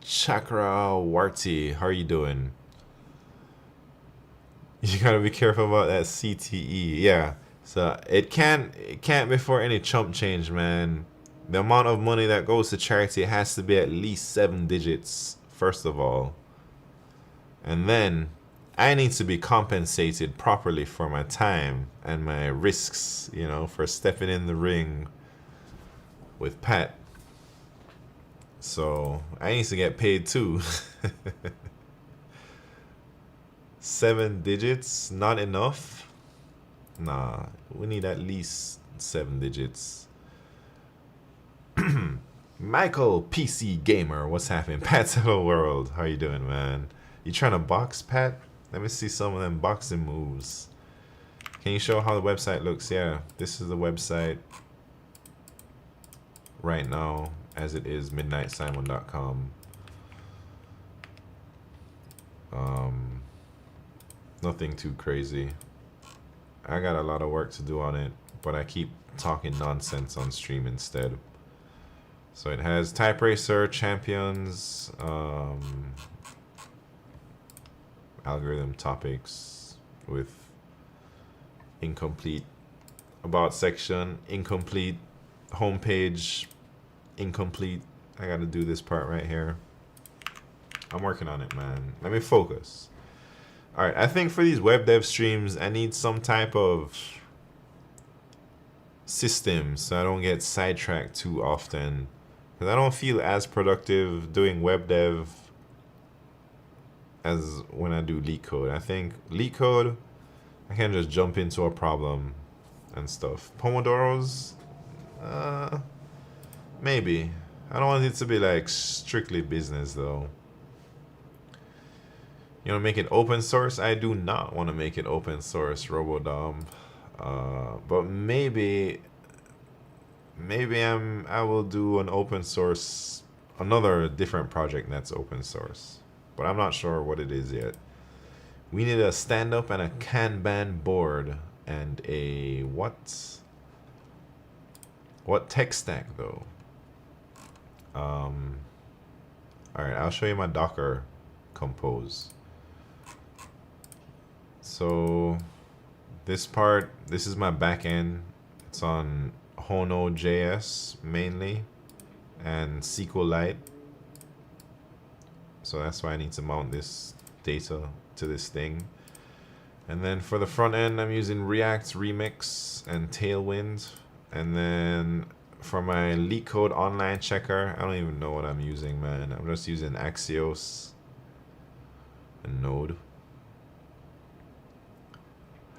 Chakrawarti, how are you doing? You gotta be careful about that CTE. Yeah, so it can't be for any chump change, man. The amount of money that goes to charity has to be at least 7 digits, first of all. And then I need to be compensated properly for my time and my risks, you know, for stepping in the ring with Pat. So I need to get paid too. 7 digits, not enough? Nah, we need at least 7 digits. Michael PC Gamer, what's happening? Pat's Hello World, how you doing, man? You trying to box, Pat? Let me see some of them boxing moves. Can you show how the website looks? Yeah, this is the website right now as it is, midnightsimon.com. Nothing too crazy. I got a lot of work to do on it, but I keep talking nonsense on stream instead. So it has type racer, champions, algorithm topics with incomplete about section, incomplete homepage, incomplete. I gotta do this part right here. I'm working on it, man. Let me focus. All right, I think for these web dev streams, I need some type of system so I don't get sidetracked too often. Because I don't feel as productive doing web dev as when I do leak code. I think leak code, I can just jump into a problem and stuff. Pomodoros, maybe. I don't want it to be like strictly business though. You want to make it open source? I do not want to make it open source, Robodom. But maybe I will do an open source, another different project that's open source. But I'm not sure what it is yet. We need a stand-up and a Kanban board and a what? What tech stack though? All right, I'll show you my Docker compose. So this part, this is my backend. It's on Hono JS mainly and Sqlite. So that's why I need to mount this data to this thing. And then for the front end, I'm using React Remix and Tailwind. And then for my LeetCode online checker, I don't even know what I'm using, man. I'm just using Axios and Node.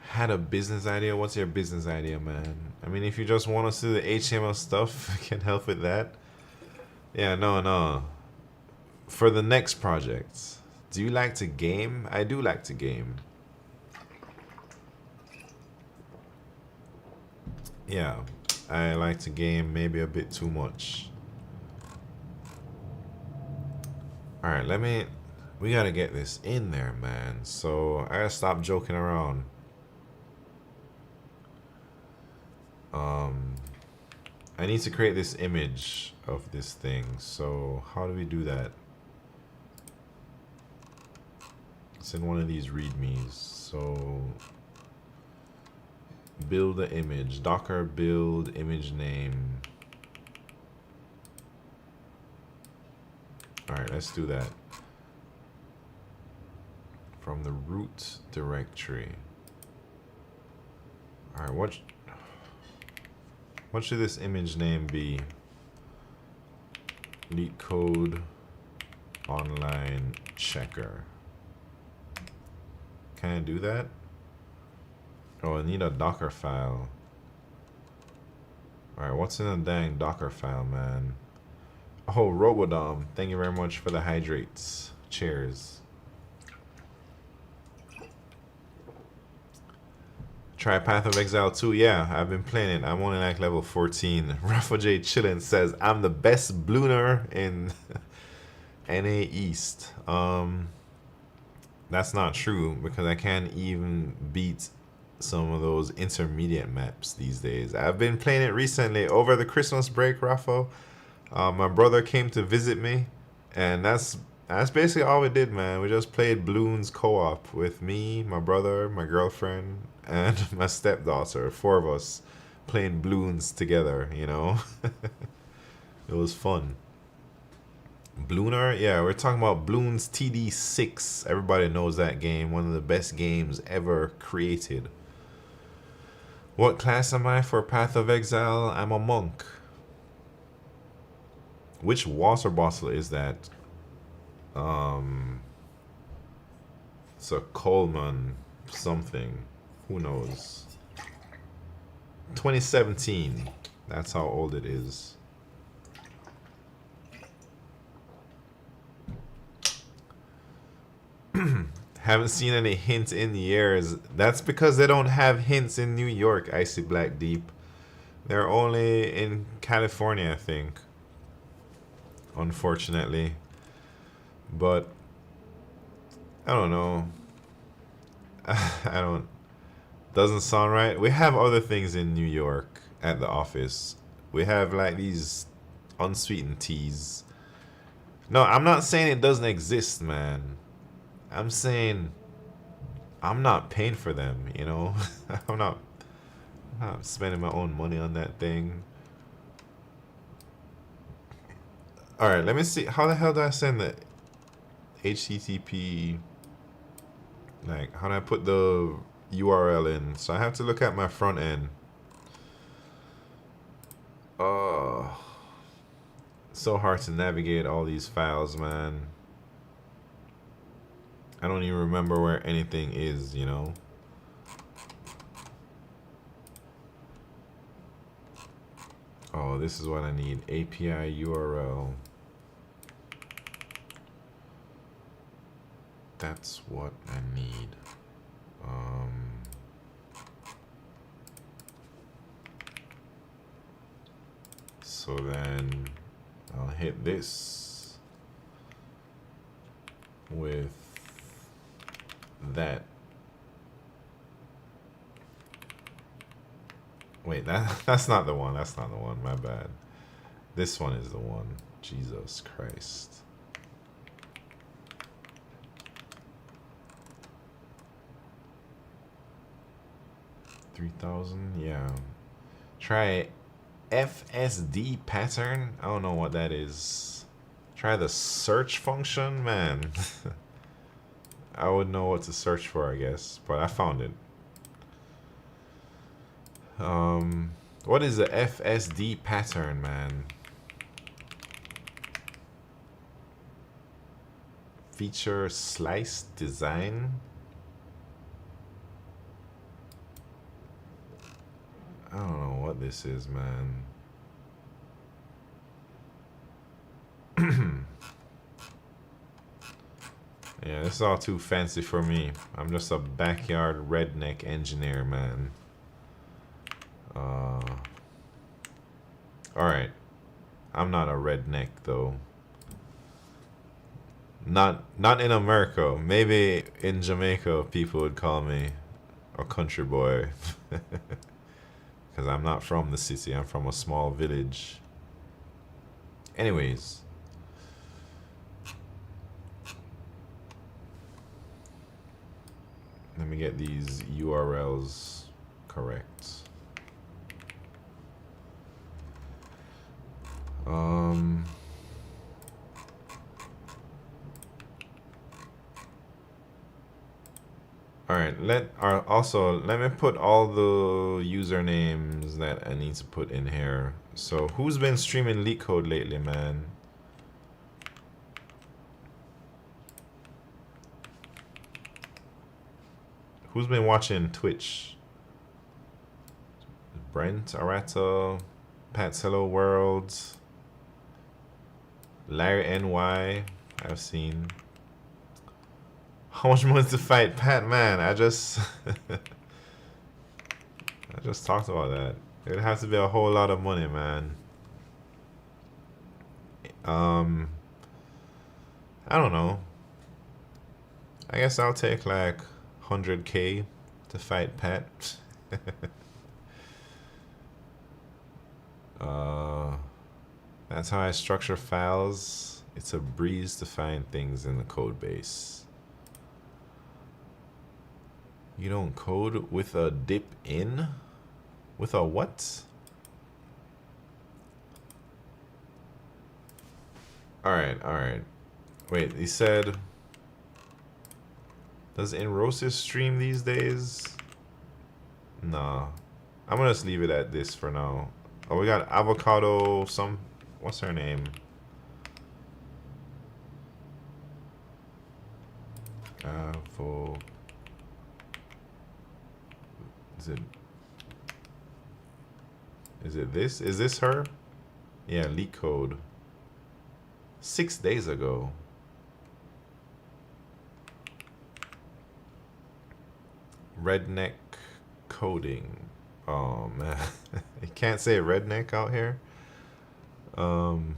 Had a business idea. What's your business idea, man? I mean, if you just want us to do the HTML stuff, I can help with that. Yeah, no. For the next project, do you like to game? I do like to game. Yeah, I like to game maybe a bit too much. All right, we gotta get this in there, man. So I gotta stop joking around. I need to create this image of this thing. So how do we do that? It's in one of these readmes. So build the image, Docker build image name. All right, let's do that. From the root directory. All right, what should this image name be? LeetCode online checker. Can I do that? Oh, I need a Docker file. All right, what's in a dang Docker file, man? Oh, Robodom, thank you very much for the hydrates. Cheers. Try Path of Exile 2. Yeah, I've been playing it. I'm only like level 14. Rafa J Chillin says, I'm the best blooner in NA East. That's not true because I can't even beat some of those intermediate maps these days. I've been playing it recently over the Christmas break, Rafa. My brother came to visit me, and that's basically all we did, man. We just played Bloons co-op with me, my brother, my girlfriend, and my stepdaughter. 4 of us playing Bloons together, you know. It was fun. Blooner? Yeah, we're talking about Bloons TD6. Everybody knows that game. One of the best games ever created. What class am I for Path of Exile? I'm a monk. Which water bottle is that? It's a Coleman something. Who knows? 2017. That's how old it is. Haven't seen any hints in years. That's because they don't have hints in New York, Icy Black Deep. They're only in California, I think. Unfortunately. But I don't know. Doesn't sound right. We have other things in New York at the office. We have like these unsweetened teas. No, I'm not saying it doesn't exist, man. I'm saying I'm not paying for them, you know? I'm not spending my own money on that thing. Alright, let me see. How the hell do I send the HTTP? Like, how do I put the URL in? So I have to look at my front end. Oh, so hard to navigate all these files, man. I don't even remember where anything is, you know? Oh, this is what I need. API URL. That's what I need. So then I'll hit this with that. Wait, that's not the one. That's not the one. My bad. This one is the one. Jesus Christ. $3,000. Yeah. Try FSD pattern. I don't know what that is. Try the search function, man. I would know what to search for, I guess, but I found it. What is the FSD pattern, man? Feature slice design. I don't know what this is, man. Yeah, this is all too fancy for me. I'm just a backyard redneck engineer, man. Alright. I'm not a redneck, though. Not in America. Maybe in Jamaica, people would call me a country boy. Because I'm not from the city. I'm from a small village. Anyways. Let me get these URLs correct. Alright, also let me put all the usernames that I need to put in here. So who's been streaming LeetCode lately, man? Who's been watching Twitch? Brent, Arata, Pat's Hello World, Larry NY, I've seen. How much money to fight Pat, man? I just I just talked about that. It has to be a whole lot of money, man. I don't know. I guess I'll take like 100K to fight Pat. That's how I structure files. It's a breeze to find things in the code base. You don't code with a dip in? With a what? Alright. Wait, he said... Does Enrosis stream these days? Nah. I'm gonna just leave it at this for now. Oh, we got Avocado, what's her name? Is it this? Is this her? Yeah, LeetCode. 6 days ago. Redneck coding. Oh man, you can't say redneck out here. I don't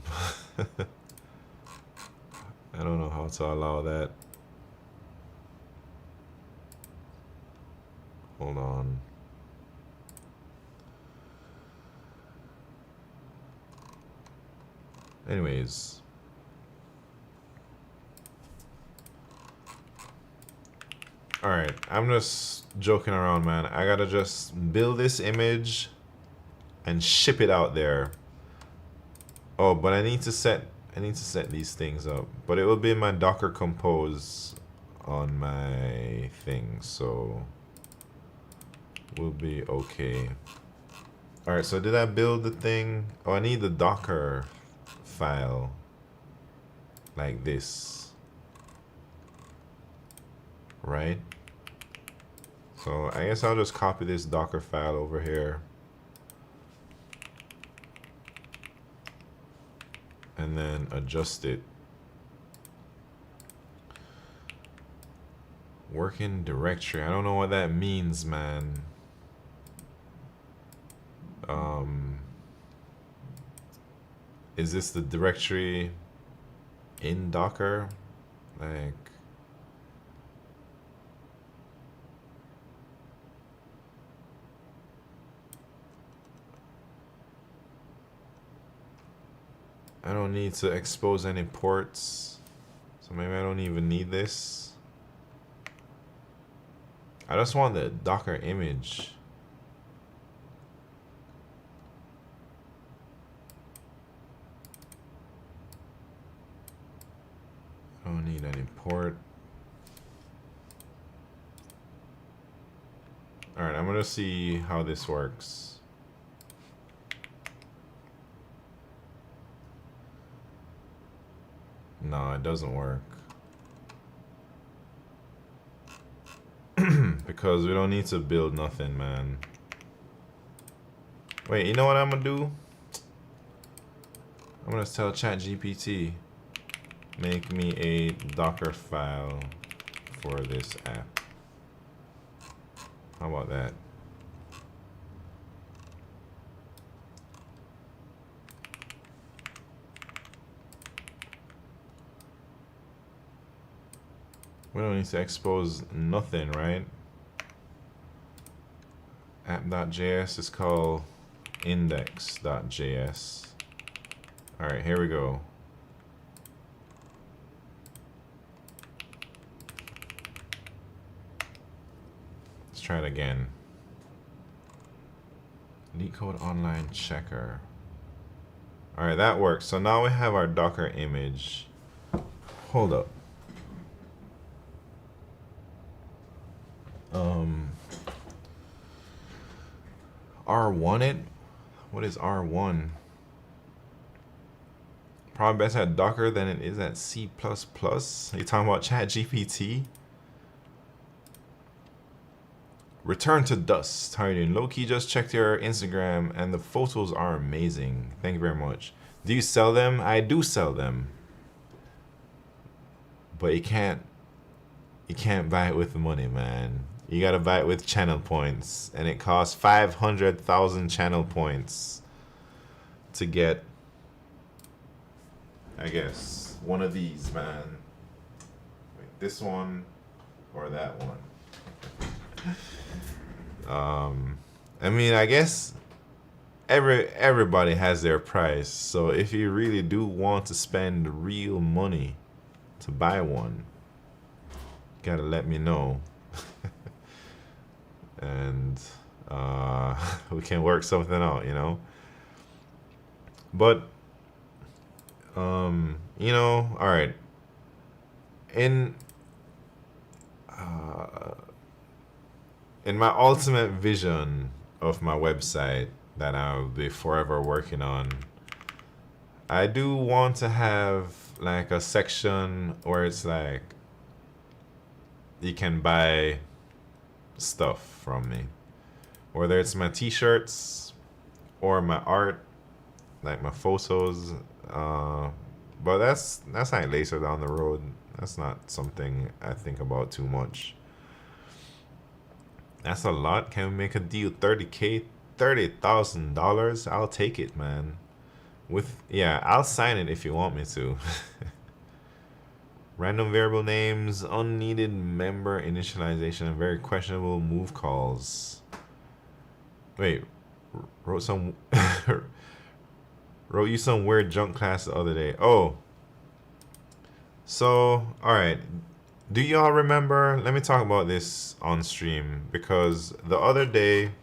know how to allow that. Hold on. Anyways. Alright, I'm just joking around, man. I gotta just build this image and ship it out there. Oh, but I need to set these things up. But it will be my Docker Compose on my thing, so we'll be okay. Alright, so did I build the thing? Oh, I need the Docker file like this, right? So I guess I'll just copy this Docker file over here and then adjust it. Working directory. I don't know what that means, man. Is this the directory in Docker? Like, I don't need to expose any ports, so maybe I don't even need this. I just want the Docker image. I don't need any port. Alright, I'm gonna see how this works. No, it doesn't work. Because we don't need to build nothing, man. Wait, you know what I'm gonna do? I'm gonna tell ChatGPT, make me a Docker file for this app. How about that? We don't need to expose nothing, right? App.js is called index.js. Alright, here we go. Let's try it again. LeetCode online checker. Alright, that works. So now we have our Docker image. Hold up. R1 it? What is R1? Probably better at Docker than it is at C++. You talking about ChatGPT? Return to dust. How are you doing? Low-key just checked your Instagram and the photos are amazing. Thank you very much. Do you sell them? I do sell them. But you can't buy it with money, man. You gotta buy it with channel points, and it costs 500,000 channel points to get, I guess, one of these, man. Wait, this one or that one. I mean, I guess everybody has their price. So if you really do want to spend real money to buy one, gotta let me know. And we can work something out, you know. But you know, all right. In my ultimate vision of my website that I'll be forever working on, I do want to have like a section where it's like you can buy stuff from me, whether it's my t-shirts or my art, like my photos, but that's like later down the road. That's not something I think about too much. That's a lot. Can we make a deal? 30K, $30,000. I'll take it, man. Yeah, I'll sign it if you want me to. Random variable names, unneeded member initialization, and very questionable move calls. Wait, wrote you some weird junk class the other day. Oh. So, alright. Do y'all remember? Let me talk about this on stream, because the other day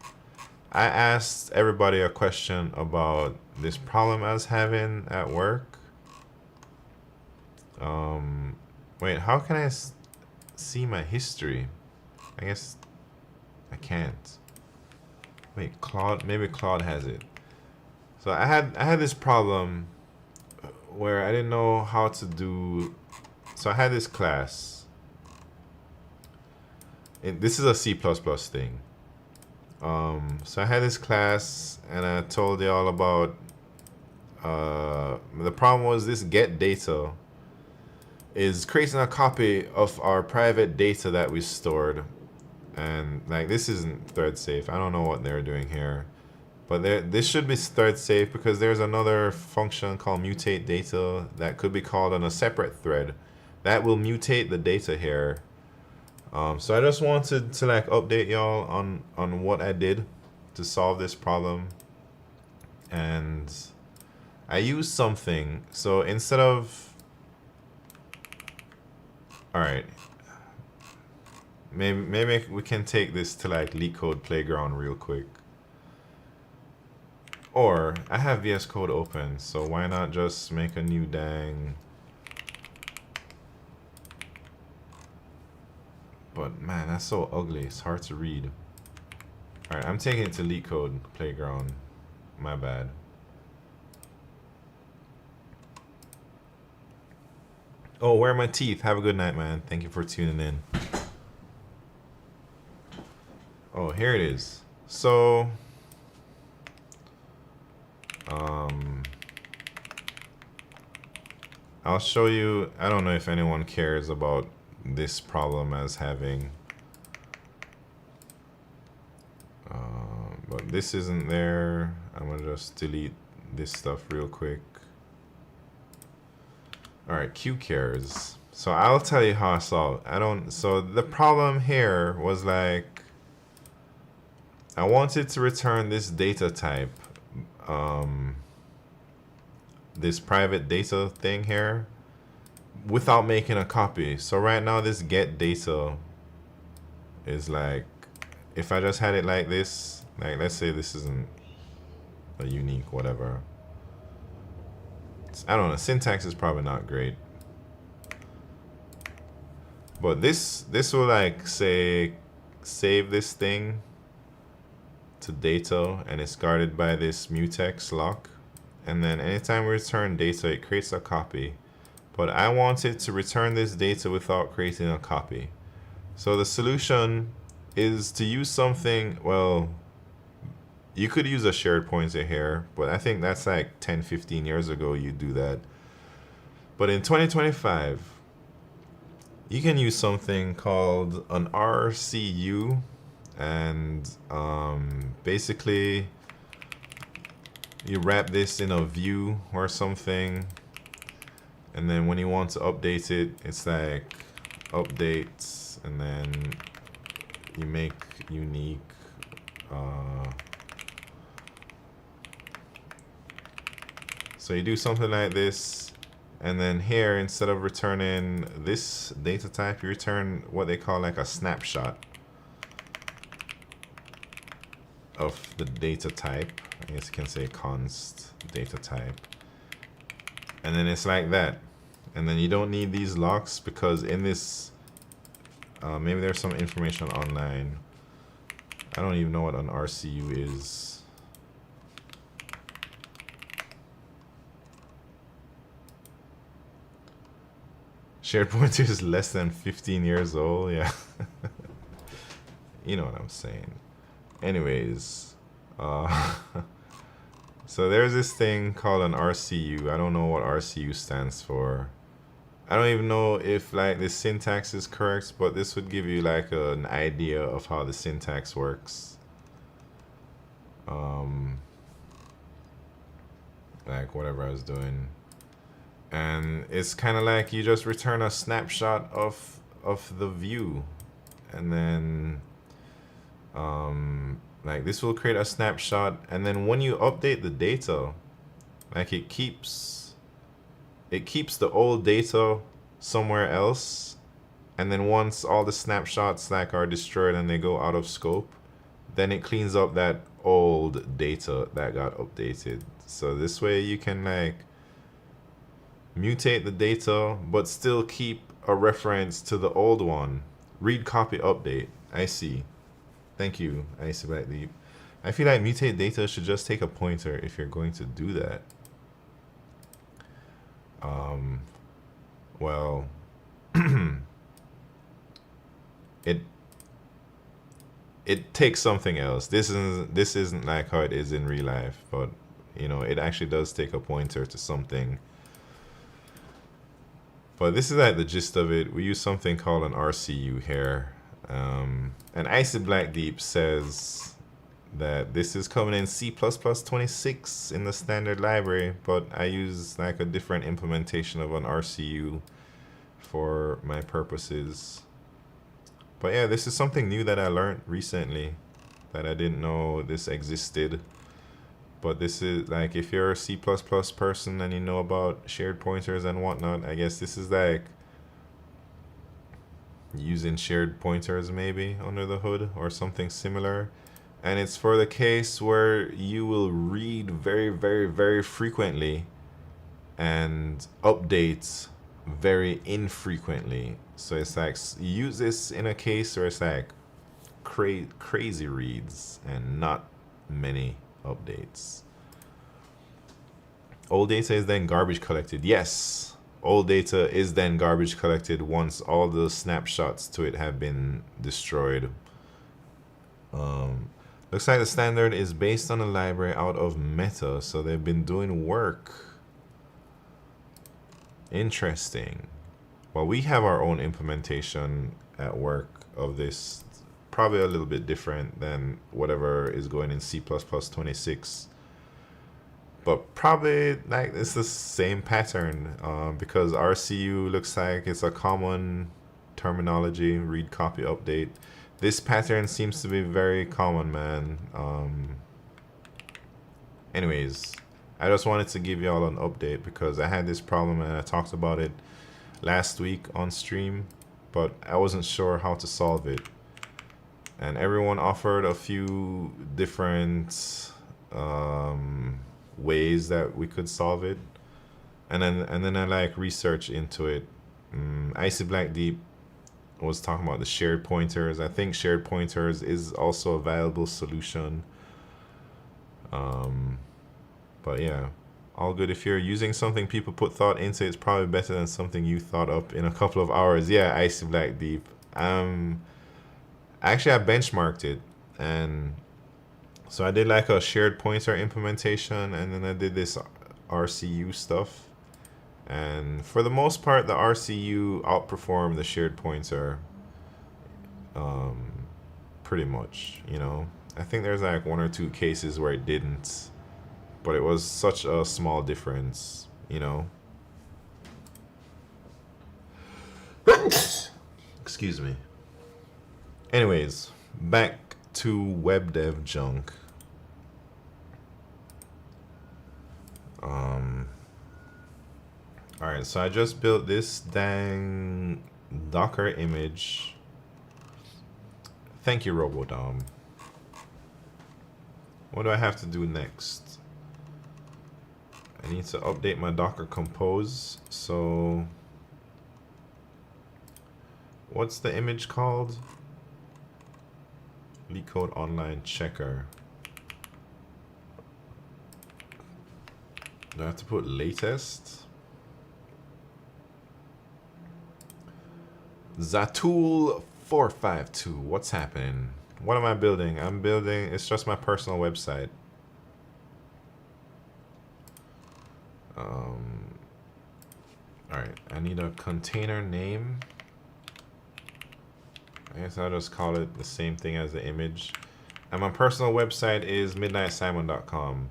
I asked everybody a question about this problem I was having at work. Wait, how can I see my history? I guess I can't. Wait, Claude, maybe Claude has it. So I had this problem where I didn't know how to do. So I had this class. This is a C++ thing. So I had this class and I told you all about the problem was this get data is creating a copy of our private data that we stored, and like this isn't thread safe. I don't know what they're doing here, but this should be thread safe because there's another function called mutate data that could be called on a separate thread that will mutate the data here. So I just wanted to like update y'all on what I did to solve this problem, and I use something. So instead of, all right, maybe we can take this to like LeetCode Playground real quick. Or I have VS Code open, so why not just make a new dang. But man, that's so ugly. It's hard to read. All right, I'm taking it to LeetCode Playground. My bad. Oh, where are my teeth? Have a good night, man. Thank you for tuning in. Oh, here it is. So, I'll show you. I don't know if anyone cares about this problem as having, but this isn't there. I'm gonna just delete this stuff real quick. All right, Q cares. So I'll tell you how I solved. So the problem here was like, I wanted to return this data type, this private data thing here, without making a copy. So right now this get data is like, if I just had it like this, like let's say this isn't a unique whatever. I don't know, syntax is probably not great. But this will like say save this thing to data and it's guarded by this mutex lock. And then anytime we return data, it creates a copy. But I wanted to return this data without creating a copy. So the solution is to use something, well, you could use a shared pointer here, but I think that's like 10, 15 years ago you do that. But in 2025, you can use something called an RCU, and basically you wrap this in a view or something, and then when you want to update it, it's like updates, and then you make unique so you do something like this, and then here instead of returning this data type, you return what they call like a snapshot of the data type. I guess you can say const data type, and then it's like that. And then you don't need these locks because in this maybe there's some information online. I don't even know what an RCU is. Shared pointer is less than 15 years old. Yeah. You know what I'm saying. Anyways, so there's this thing called an RCU. I don't know what RCU stands for. I don't even know if like the syntax is correct, but this would give you like an idea of how the syntax works. Like whatever I was doing. And it's kind of like you just return a snapshot of the view, and then like this will create a snapshot, and then when you update the data, like it keeps the old data somewhere else, and then once all the snapshots like are destroyed and they go out of scope, then it cleans up that old data that got updated. So this way you can like mutate the data but still keep a reference to the old one. Read copy update. I see. Thank you, I see Black Deep. I feel like mutate data should just take a pointer if you're going to do that. Well, it takes something else. This isn't like how it is in real life, but you know, it actually does take a pointer to something. But this is like the gist of it. We use something called an RCU here. And Icy Black Deep says that this is coming in C++ 26 in the standard library, but I use like a different implementation of an RCU for my purposes. But yeah, this is something new that I learned recently that I didn't know this existed. But this is like, if you're a C++ person and you know about shared pointers and whatnot, I guess this is like using shared pointers maybe under the hood or something similar. And it's for the case where you will read very, very, very frequently and update very infrequently. So it's like, use this in a case where it's like crazy reads and not many updates. Old data is then garbage collected. Yes, old data is then garbage collected once all the snapshots to it have been destroyed. Looks like the standard is based on a library out of Meta, so they've been doing work. Interesting. Well, we have our own implementation at work of this, probably a little bit different than whatever is going in C++ 26. But probably like it's the same pattern, because RCU looks like it's a common terminology, read, copy, update. This pattern seems to be very common, man. Anyways, I just wanted to give y'all an update because I had this problem and I talked about it last week on stream, but I wasn't sure how to solve it. And everyone offered a few different ways that we could solve it. And then I like researched into it. Icy Black Deep was talking about the shared pointers. I think shared pointers is also a viable solution. But yeah, all good. If you're using something people put thought into, it's probably better than something you thought up in a couple of hours. Yeah, Icy Black Deep. Actually, I benchmarked it, and so I did like a shared pointer implementation, and then I did this RCU stuff. And for the most part, the RCU outperformed the shared pointer pretty much, you know. I think there's like one or two cases where it didn't, but it was such a small difference, you know. Excuse me. Anyways, back to web dev junk. Alright, so I just built this dang Docker image. Thank you, Robodom. What do I have to do next? I need to update my Docker Compose. So, what's the image called? LeetCode Online Checker. Do I have to put latest? Zatul 452. What's happening? What am I building? I'm building, it's just my personal website. Alright, I need a container name. I guess I'll just call it the same thing as the image. And my personal website is midnightsimon.com.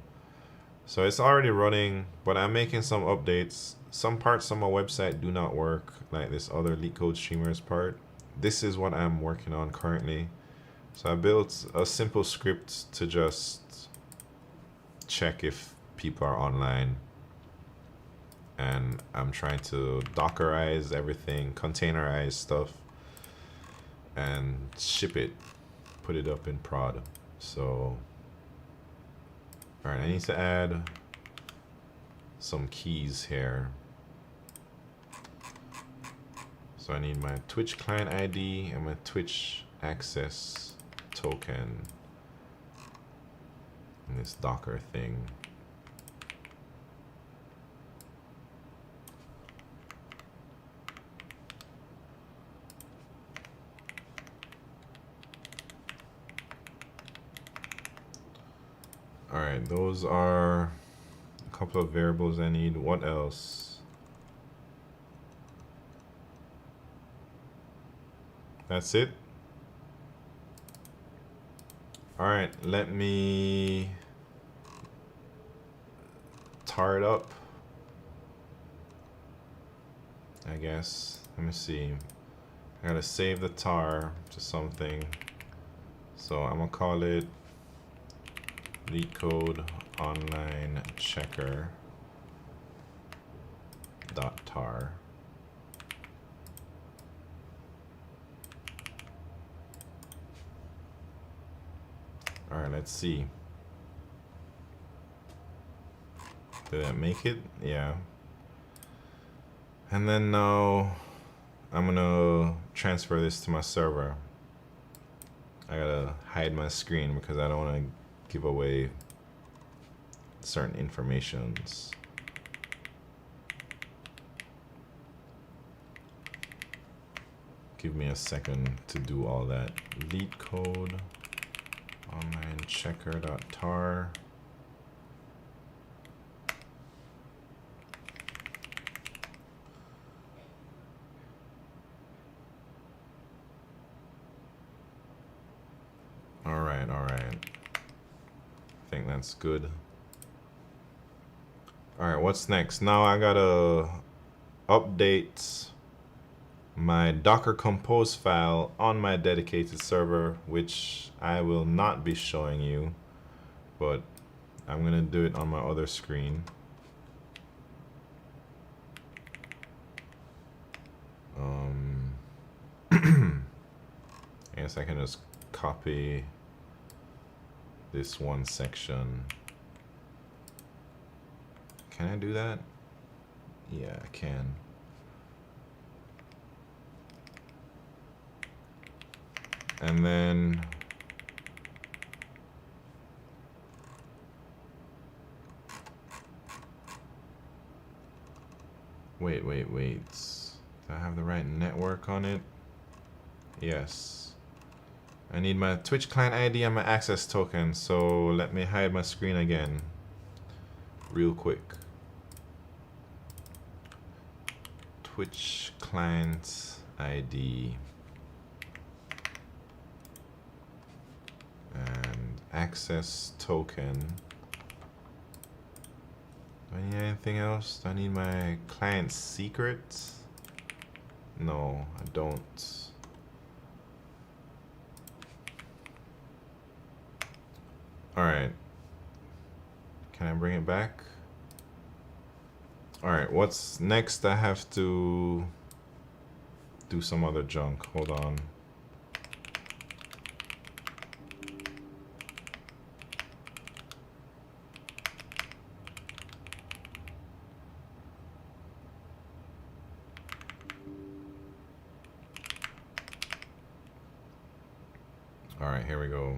So it's already running, but I'm making some updates. Some parts of my website do not work, like this other LeetCode Streamers part. This is what I'm working on currently. So I built a simple script to just check if people are online. And I'm trying to Dockerize everything, containerize stuff, and ship it, put it up in prod. So, all right, I need to add some keys here. So I need my Twitch client ID and my Twitch access token in this Docker thing. All right, those are a couple of variables I need. What else? That's it. All right, let me tar it up, I guess. Let me see. I gotta save the tar to something. So I'm gonna call it LeetCode online checker .tar. All right, let's see. Did that make it? Yeah. And then now I'm gonna transfer this to my server. I gotta hide my screen because I don't want to give away certain informations. Give me a second to do all that. LeetCode online checker.tar. All right. I think that's good. All right, what's next? Now I gotta update my Docker Compose file on my dedicated server, which I will not be showing you, but I'm gonna do it on my other screen. I guess I can just copy this one section. Can I do that? Yeah, I can. And then wait. Do I have the right network on it? Yes. I need my Twitch client ID and my access token, so let me hide my screen again real quick. Twitch client ID and access token. Do I need anything else? Do I need my client secret? No, I don't. All right. Can I bring it back? All right, what's next? I have to do some other junk. Hold on. All right, here we go.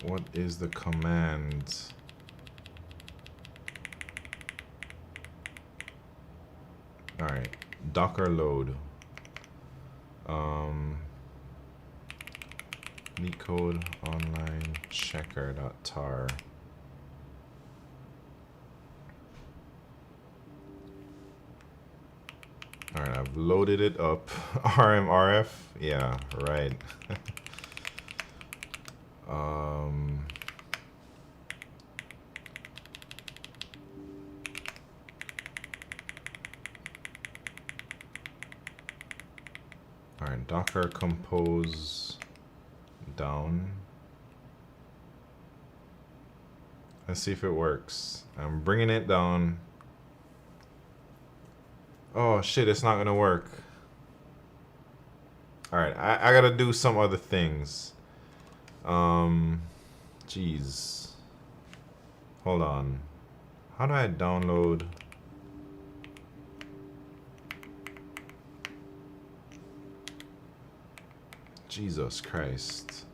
What is the command? All right, Docker load. LeetCode online checker.tar. All right, I've loaded it up. RMRF, yeah, right. All right, Docker compose down. Let's see if it works. I'm bringing it down. Oh shit, it's not gonna work. All right, I gotta do some other things. Jeez. Hold on. How do I download? Jesus Christ.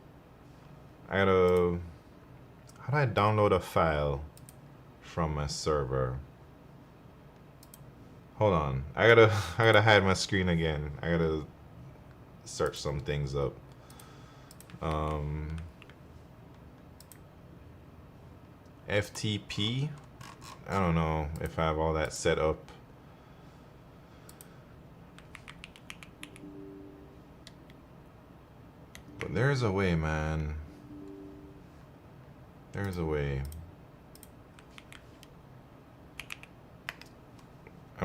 How do I download a file from my server? Hold on. I gotta hide my screen again. I gotta search some things up. FTP? I don't know if I have all that set up. But there's a way, man. There's a way.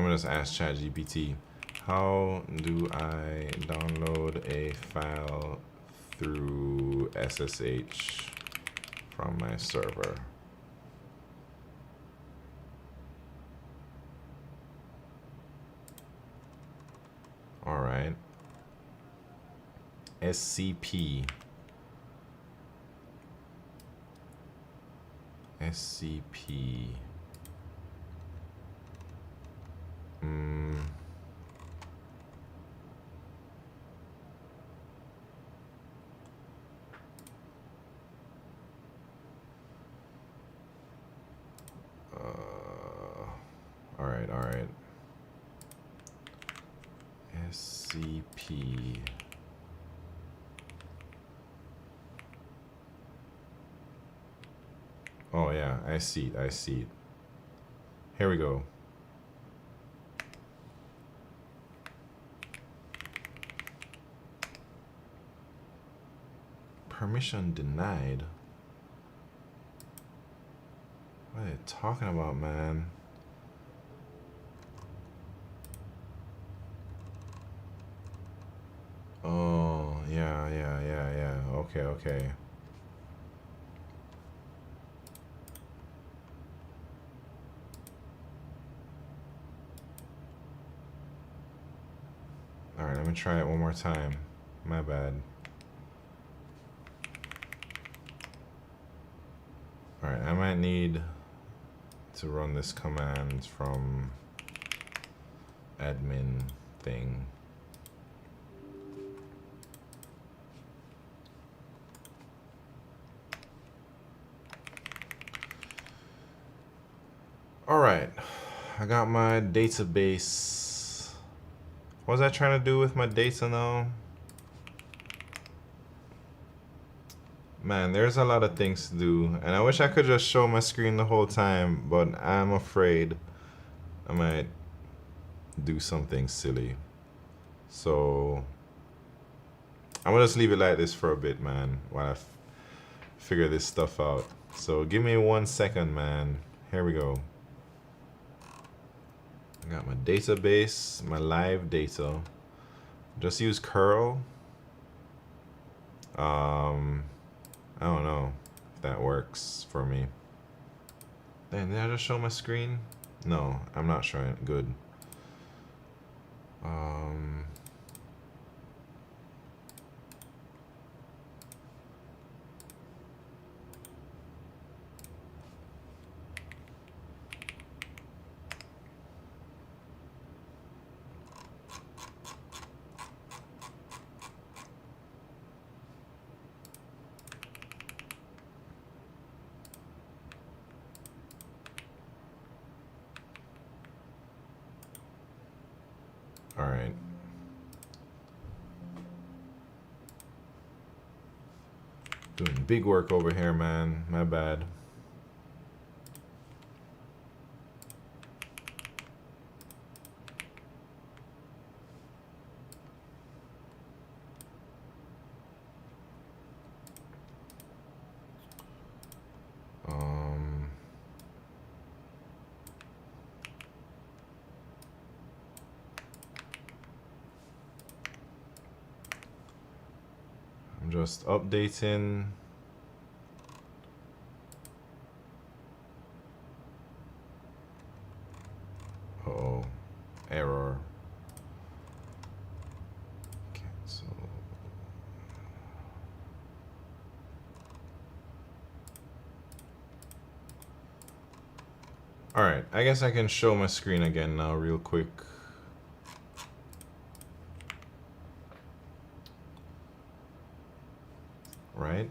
gonna just ask ChatGPT, how do I download a file through SSH from my server? All right. SCP. SCP. All right, all right. SCP. Oh yeah, I see it, I see it. Here we go. Permission denied. What are they talking about, man? Oh, yeah. Okay, okay. All right, let me try it one more time. My bad. All right, I might need to run this command from admin thing. All right, I got my database. What was I trying to do with my data now? Man, there's a lot of things to do, and I wish I could just show my screen the whole time, but I'm afraid I might do something silly. So I'm gonna just leave it like this for a bit, man, while I figure this stuff out. So give me 1 second, man. Here we go. I got my database, my live data. Just use curl. I don't know if that works for me. Then did I just show my screen? No, I'm not showing it. Good. All right. Doing big work over here, man. My bad. I'm just updating. Uh-oh, error. Cancel. All right, I guess I can show my screen again now real quick. Right?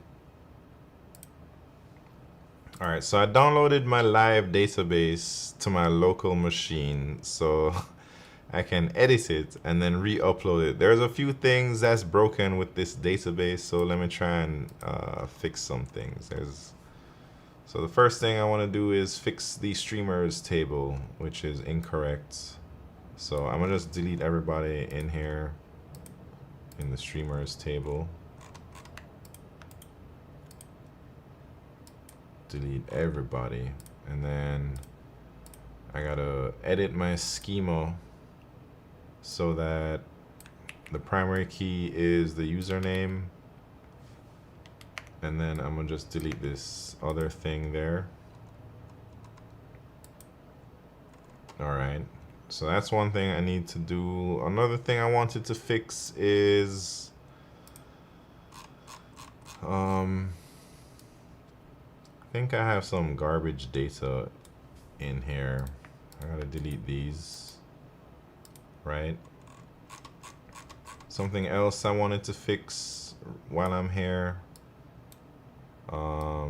All right, so I downloaded my live database to my local machine so I can edit it and then re-upload it. There's a few things that's broken with this database, so let me try and fix some things. So the first thing I want to do is fix the streamers table, which is incorrect. So I'm gonna just delete everybody in here in the streamers table. Delete everybody, and then I gotta edit my schema so that the primary key is the username, and then I'm gonna just delete this other thing there. All right, so that's one thing I need to do. Another thing I wanted to fix is I think I have some garbage data in here. I gotta delete these, right? Something else I wanted to fix while I'm here. I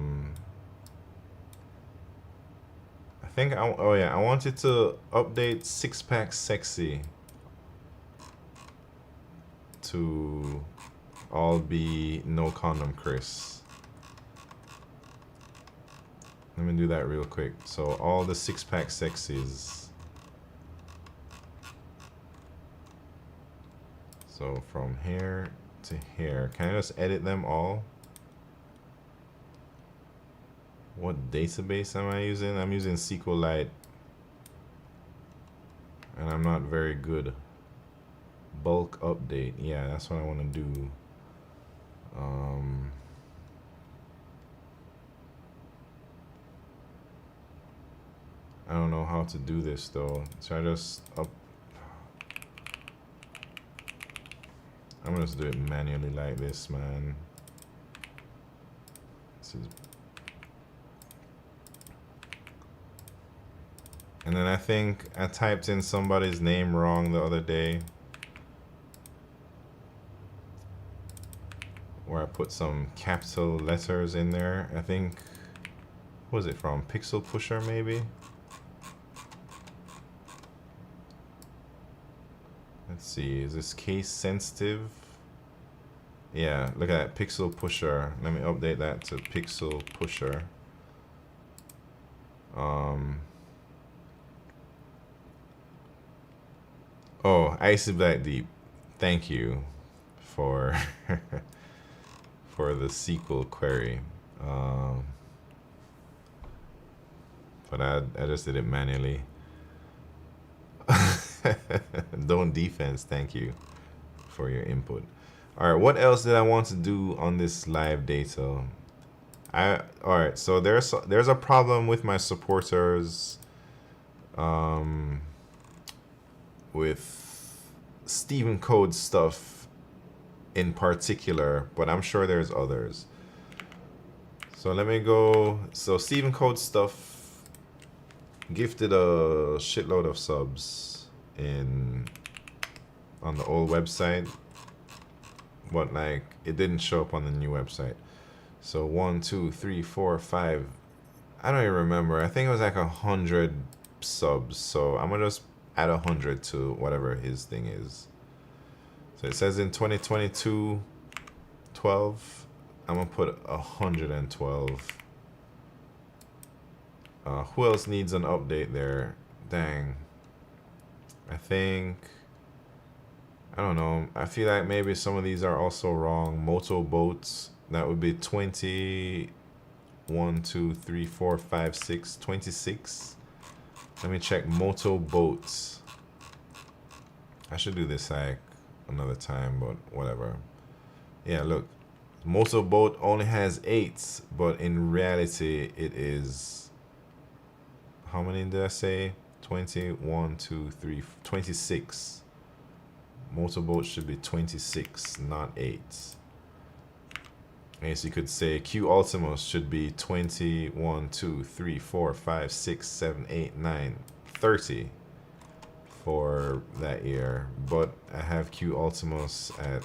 think oh yeah, I wanted to update Six Pack Sexy to all be no condom Chris. Let me do that real quick. So all the Six Pack Sexies. So from here to here, can I just edit them all? What database am I using? I'm using Sqlite, and I'm not very good. Bulk update, yeah, that's what I want to do. I don't know how to do this though. So I just I'm gonna just do it manually like this, man. This is. And then I think I typed in somebody's name wrong the other day, where I put some capital letters in there. I think, what was it from? Pixel Pusher maybe? Let's see, is this case sensitive? Yeah, look at that, Pixel Pusher. Let me update that to Pixel Pusher. Oh, Icy Black Deep, thank you for for the SQL query. But I just did it manually. Don't defense, thank you for your input. All right, what else did I want to do on this live data? All right, so there's a problem with my supporters, with Stephen Code stuff in particular, but I'm sure there's others. So let me go. So Stephen Code stuff gifted a shitload of subs on the old website, but like it didn't show up on the new website. So 1, 2, 3, 4, 5. I don't even remember. I think it was like 100 subs. So I'm gonna just add 100 to whatever his thing is. So it says in 2022, 12. I'm gonna put 112. Who else needs an update there? Dang. I think, I don't know. I feel like maybe some of these are also wrong. Moto boats, that would be 20. 1, 2, 3, 4, 5, 6, 26. Let me check Moto boats. I should do this like another time, but whatever. Yeah, look. Moto boat only has 8, but in reality it is, how many did I say? 20, 1, 2, 3, 26. Motorboat should be 26, not 8. I guess you could say Q Ultimos should be 20, 1, 2, 3, 4, 5, 6, 7, 8, 9, 30 for that year. But I have Q Ultimos at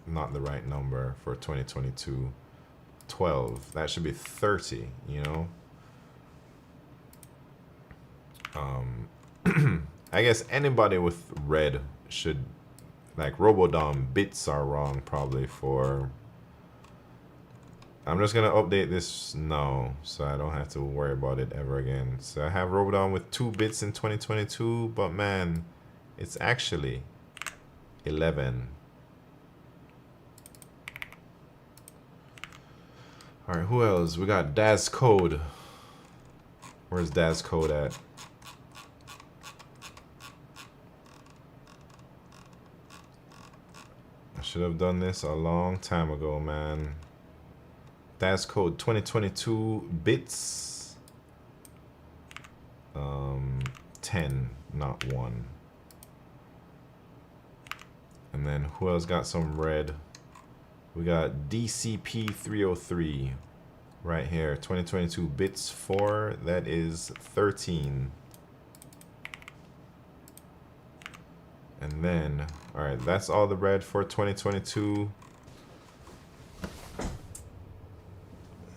not the right number for 2022. 12. That should be 30, you know? I guess anybody with red should, like Robodom, bits are wrong probably for. I'm just gonna update this now so I don't have to worry about it ever again. So I have Robodom with 2 bits in 2022, but man, it's actually 11. All right, who else? We got Daz Code. Where's Dad's code at? I should have done this a long time ago, man. Dad's code 2022 bits. 10, not 1. And then who else got some red? We got DCP 303 right here. 2022 bits 4. That is 13. And then, all right, that's all the red for 2022.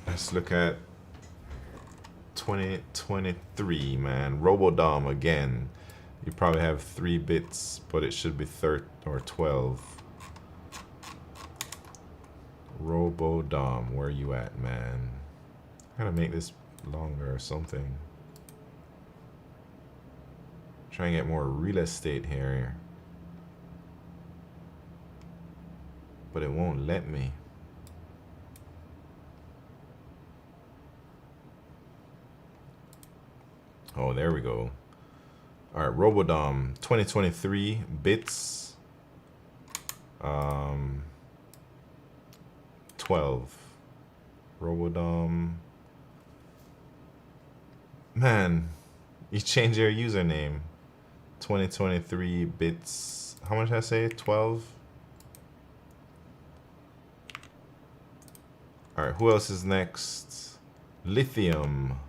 Let's look at 2023, man. Robodom again. You probably have 3 bits, but it should be 13 or 12. Robodom, where you at, man? I gotta make this longer or something. Try and get more real estate here. But it won't let me. Oh, there we go. All right, Robodom 2023 bits. 12. Robodom. Man, you change your username. 2023 bits. How much did I say? 12. All right, who else is next? Lithium.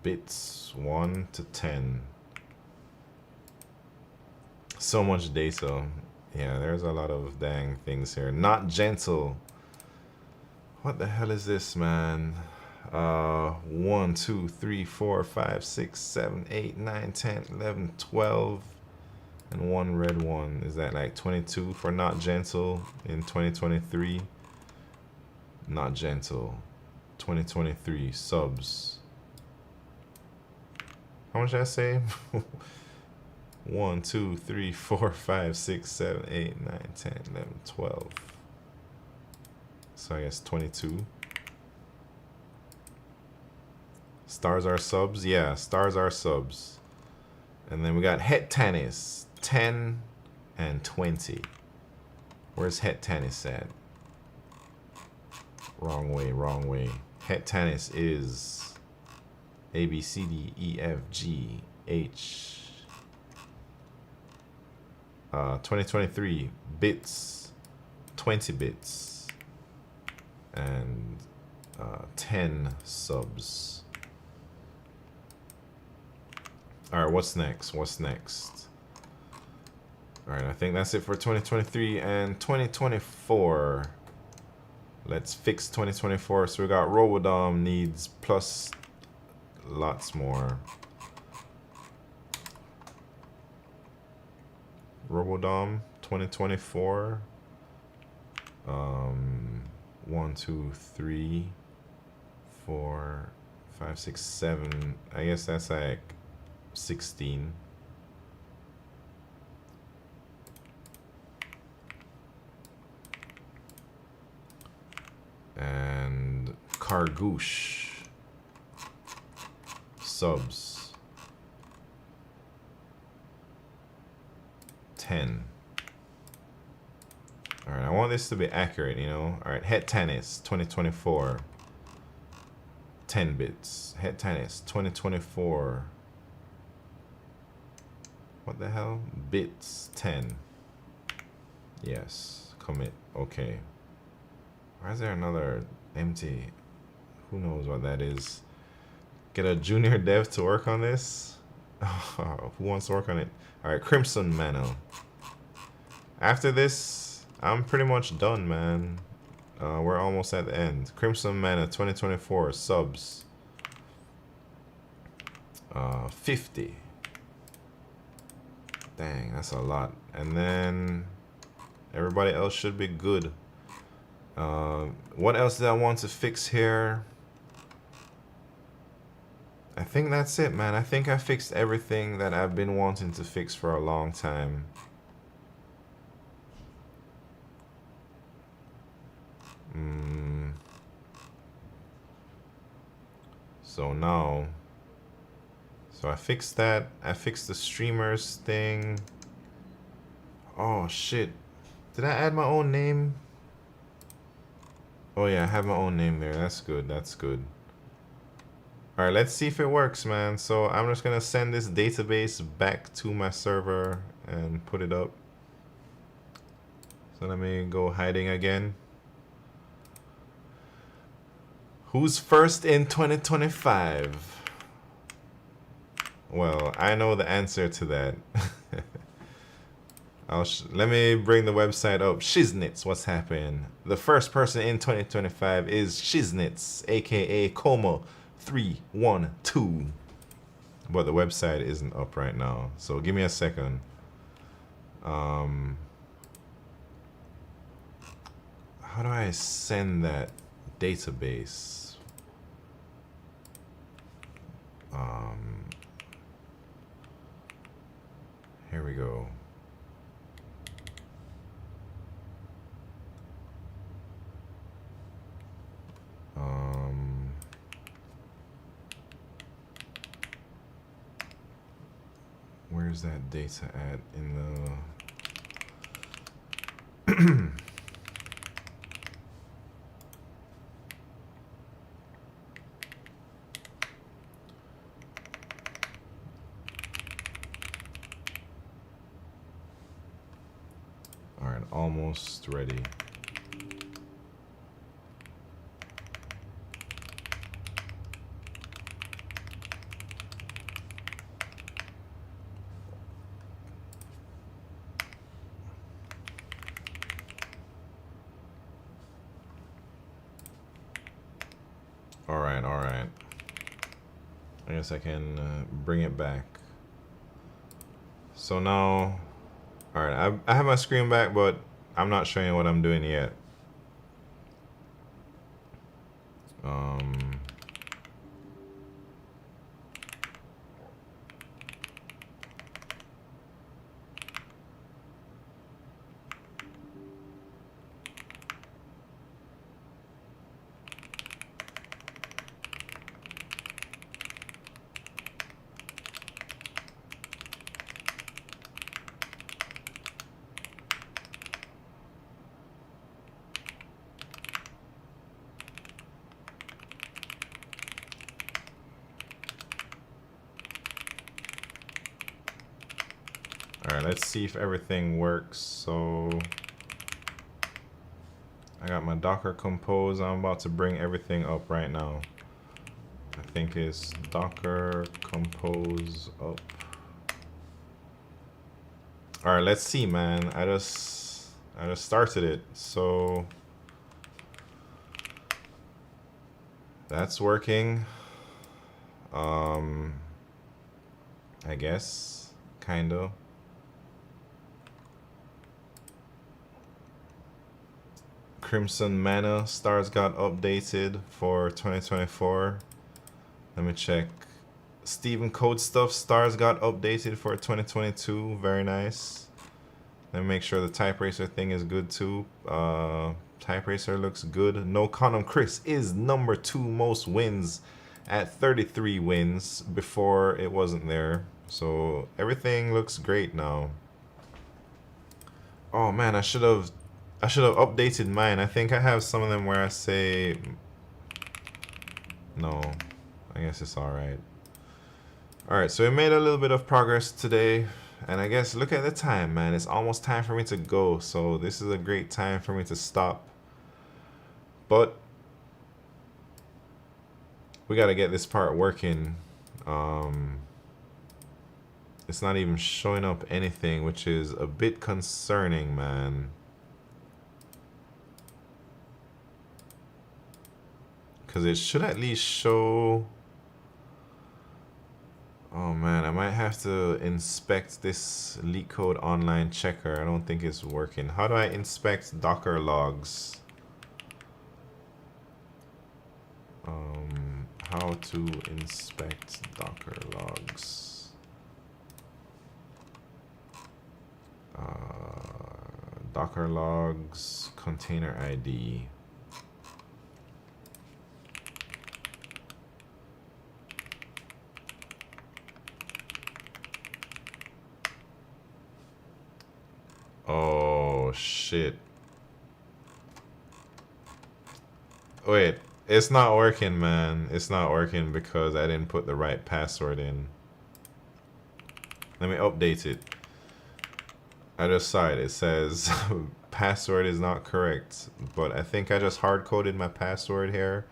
Bits 1 to 10. So much data. Yeah, there's a lot of dang things here. Not gentle. What the hell is this, man? 1, 2, 3, 4, 5, 6, 7, 8, 9, 10, 11, 12. And 1 red one. Is that like 22 for not gentle in 2023? Not gentle. 2023 subs. How much did I say? 1, 2, 3, 4, 5, 6, 7, 8, 9, 10, 11, 12. So I guess 22. Stars are subs? Yeah, stars are subs. And then we got Het Tennis, 10 and 20. Where's Het Tennis at? Wrong way, wrong way. Het Tennis is A, B, C, D, E, F, G, H. 2023 bits, 20 bits, and 10 subs. All right, what's next? What's next? All right, I think that's it for 2023 and 2024. Let's fix 2024. So we got Robodom needs plus lots more. Robodom 2024. 1, 2, 3, 4, 5, 6, 7. I guess that's like 16. And Cargouche subs 10. All right, I want this to be accurate, you know. All right, Het Tennis 2024 10 bits. Het Tennis 2024. What the hell? Bits 10. Yes, commit. Okay. Why is there another empty? Who knows what that is? Get a junior dev to work on this? Who wants to work on it? All right, Crimson Mano. After this, I'm pretty much done, man. We're almost at the end. Crimson Mana 2024 subs. 50. Dang, that's a lot. And then everybody else should be good. What else did I want to fix here? I think that's it, man. I think I fixed everything that I've been wanting to fix for a long time. So now, so I fixed that. I fixed the streamers thing. Oh shit. Did I add my own name? Oh yeah, I have my own name there. That's good. That's good. All right, let's see if it works, man. So I'm just gonna send this database back to my server and put it up. So let me go hiding again. Who's first in 2025? Well, I know the answer to that. Let me bring the website up. Shiznits, what's happening? The first person in 2025 is Shiznits, aka Como 312. But the website isn't up right now, so give me a second. How do I send that database? Here we go. Where's that data at in the all right, almost ready. All right. I guess I can bring it back. So now, all right, I have my screen back, but I'm not showing you what I'm doing yet. All right, let's see if everything works. So I got my Docker Compose. I'm about to bring everything up right now. I think it's Docker Compose up. All right, let's see, man. I just started it. So that's working. I guess, kind of. Crimson Mana stars got updated for 2024. Let me check. Steven Code Stuff stars got updated for 2022. Very nice. Let me make sure the Type Racer thing is good too. Type Racer looks good. No Condom Chris is number 2 most wins at 33 wins. Before it wasn't there. So everything looks great now. Oh man, I should have updated mine. I think I have some of them where I say no. I guess it's alright. Alright, so we made a little bit of progress today. And I guess look at the time, man. It's almost time for me to go. So this is a great time for me to stop. But we gotta get this part working. It's not even showing up anything, which is a bit concerning, man. Because it should at least show... Oh man, I might have to inspect this LeetCode online checker. I don't think it's working. How do I inspect Docker logs? How to inspect Docker logs? Docker logs, container ID. shit. Wait, it's not working, man. It's not working because I didn't put the right password in. Let me update it. I just saw it. It says password is not correct, but I think I just hard-coded my password here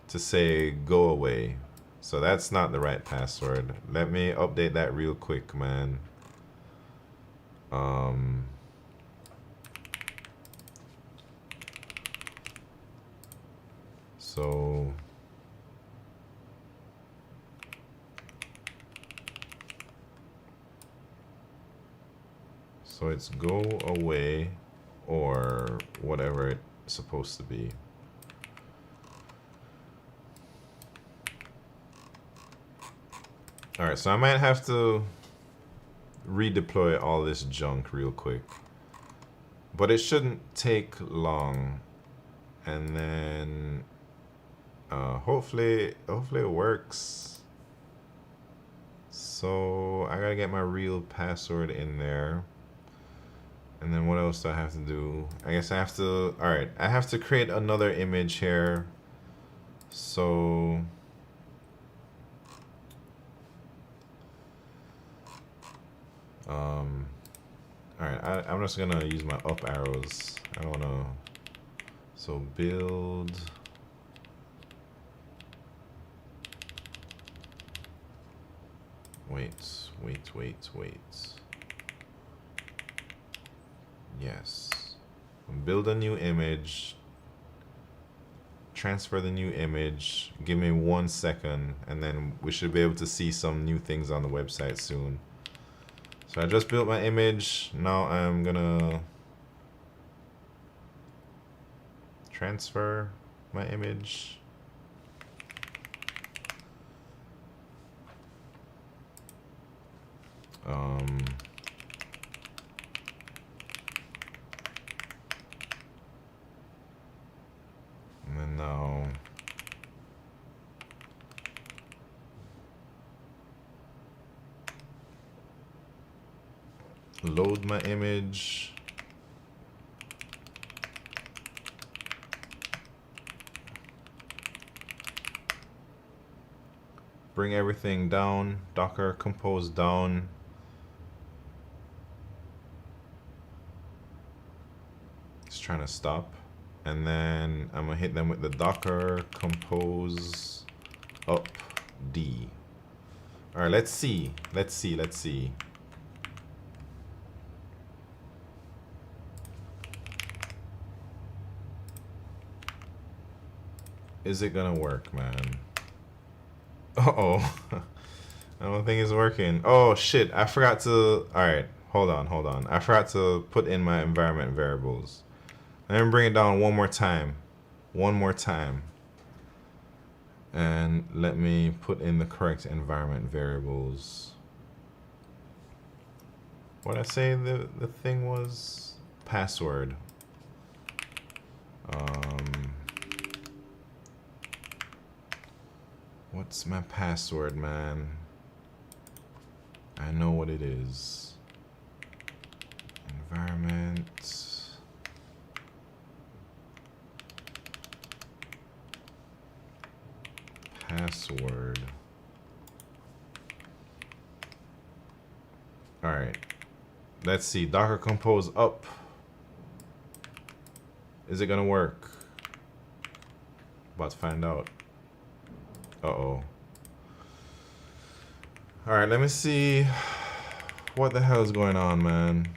to say go away. So that's not the right password. Let me update that real quick, man. So it's go away or whatever it's supposed to be. All right, so I might have to redeploy all this junk real quick, but it shouldn't take long. And then hopefully it works. So I gotta get my real password in there. And then what else do I have to do? I guess I have to, all right, I have to create another image here. So all right, I'm just gonna use my up arrows. I don't wanna, so build. Wait. Yes. Build a new image. Transfer the new image. Give me 1 second, and then we should be able to see some new things on the website soon. So I just built my image. Now I'm gonna transfer my image. And then now load my image. Bring everything down. Docker compose down. It's trying to stop. And then I'm gonna hit them with the Docker compose up D. All right, let's see. Is it gonna work, man? Uh-oh. I don't think it's working. Oh shit, I forgot to, all right, hold on. I forgot to put in my environment variables. Let me bring it down one more time. And let me put in the correct environment variables. What I say the thing was? Password. What's my password, man? I know what it is. Environment. Password. All right. Let's see. Docker compose up. Is it gonna work? About to find out. Uh-oh. All right, let me see what the hell is going on, man.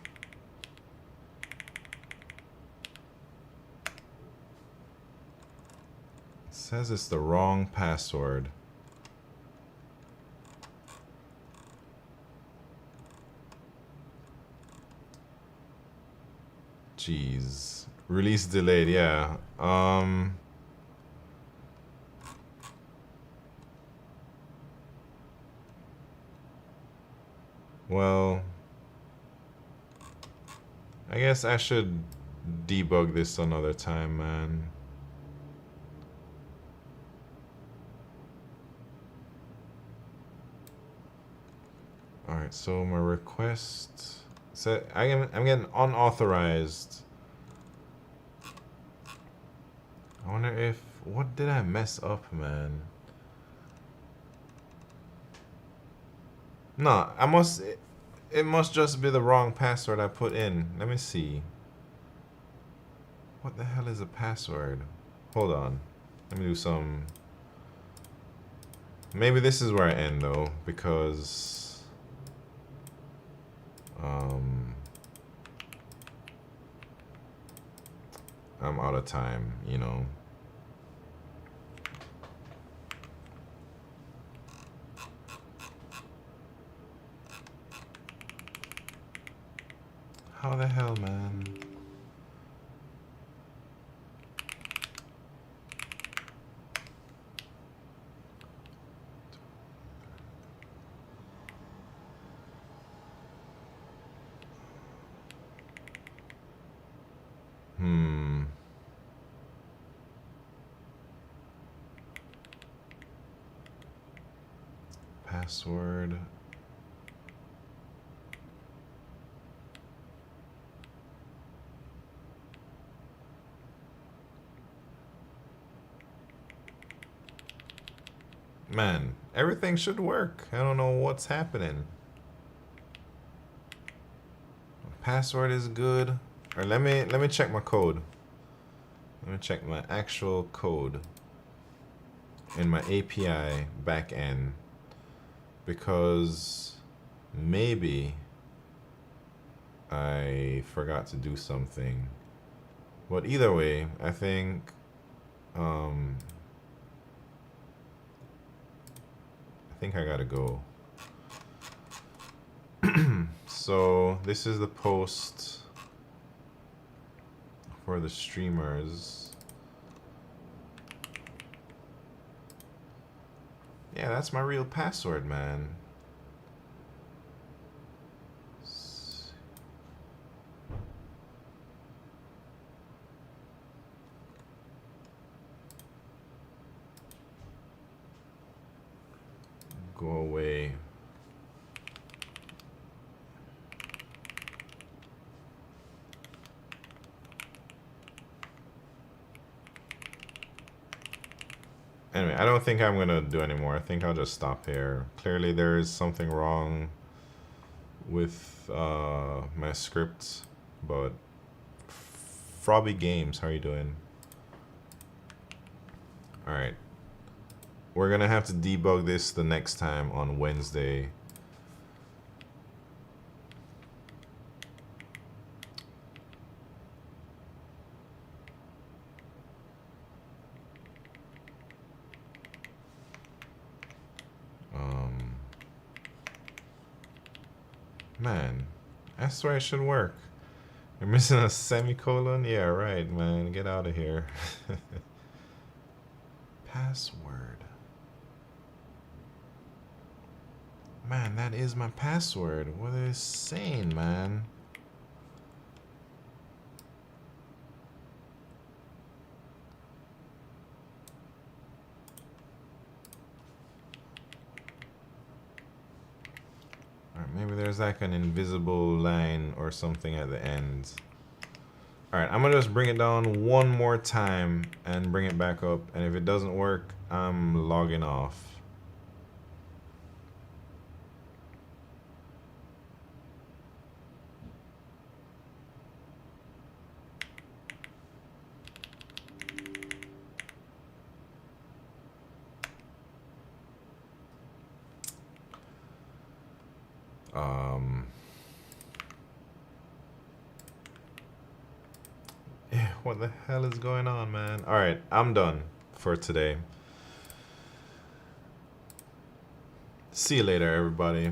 It says it's the wrong password. Jeez. Release delayed, yeah. Well, I guess I should debug this another time, man. Alright, so my request, so I'm getting unauthorized I wonder if... What did I mess up, man? No, I must... It must just be the wrong password I put in. Let me see. What the hell is a password? Hold on. Let me do some... Maybe this is where I end, though, because... I'm out of time, you know. How the hell, man? Password. Man, everything should work. I don't know what's happening. Password is good. Or let me check my code. Let me check my actual code in my API backend, because maybe I forgot to do something. But either way, I think I gotta go. So this is the post for the streamers. Yeah, that's my real password, man. Go away. Anyway, I don't think I'm gonna do anymore. I think I'll just stop here. Clearly there is something wrong with my script, but Frobby Games, how are you doing? Alright. We're gonna have to debug this the next time on Wednesday. Man, I swear it should work. You're missing a semicolon? Yeah, right, man. Get out of here. Password. Man, that is my password. What are they saying, man? Alright, maybe there's like an invisible line or something at the end. Alright, I'm gonna just bring it down one more time and bring it back up. And if it doesn't work, I'm logging off. Yeah, what the hell is going on, man? Alright, I'm done for today. See you later, everybody.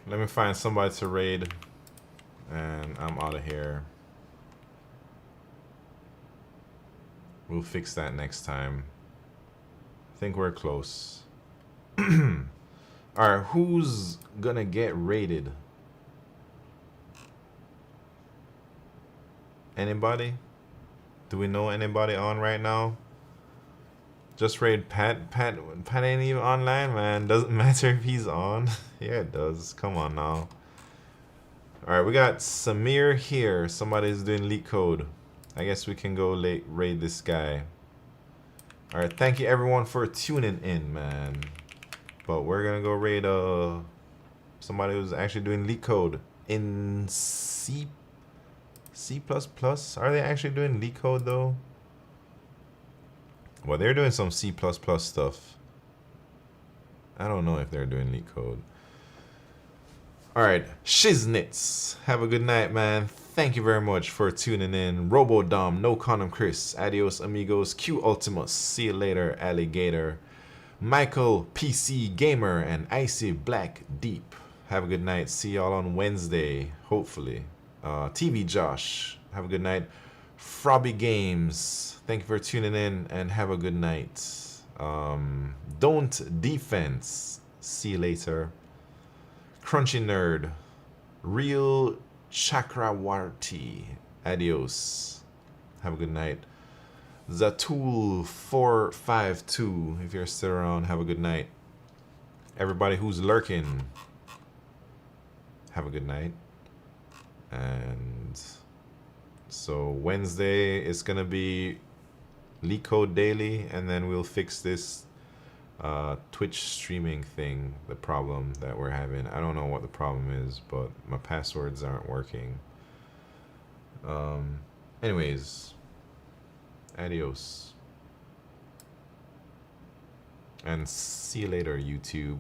Let me find somebody to raid, and I'm out of here. We'll fix that next time. I think we're close. Alright, who's gonna get raided? Anybody? Do we know anybody on right now? Just raid Pat. Pat ain't even online, man. Doesn't matter if he's on. Yeah, it does. Come on now. Alright, we got Samir here. Somebody's doing leak code. I guess we can go raid this guy. All right, thank you everyone for tuning in, man. But we're gonna go raid somebody who's actually doing leak code in C++. Are they actually doing leak code though? Well, they're doing some C++ stuff. I don't know if they're doing leak code. All right, Shiznits. Have a good night, man. Thank you very much for tuning in. Robodom, No Condom Chris, Adios Amigos, Q Ultimus. See you later, Alligator. Michael, PC Gamer, and Icy Black Deep. Have a good night. See y'all on Wednesday, hopefully. TV Josh. Have a good night. Frobby Games. Thank you for tuning in and have a good night. Don't Defense. See you later. Crunchy Nerd. Real Chakrawarti. Adios. Have a good night. Zatul452. If you're still around, have a good night. Everybody who's lurking, have a good night. And so Wednesday is gonna be Leak Code Daily, and then we'll fix this Twitch streaming thing, the problem that we're having. I don't know what the problem is, but my passwords aren't working. Anyways, adios. And see you later, YouTube.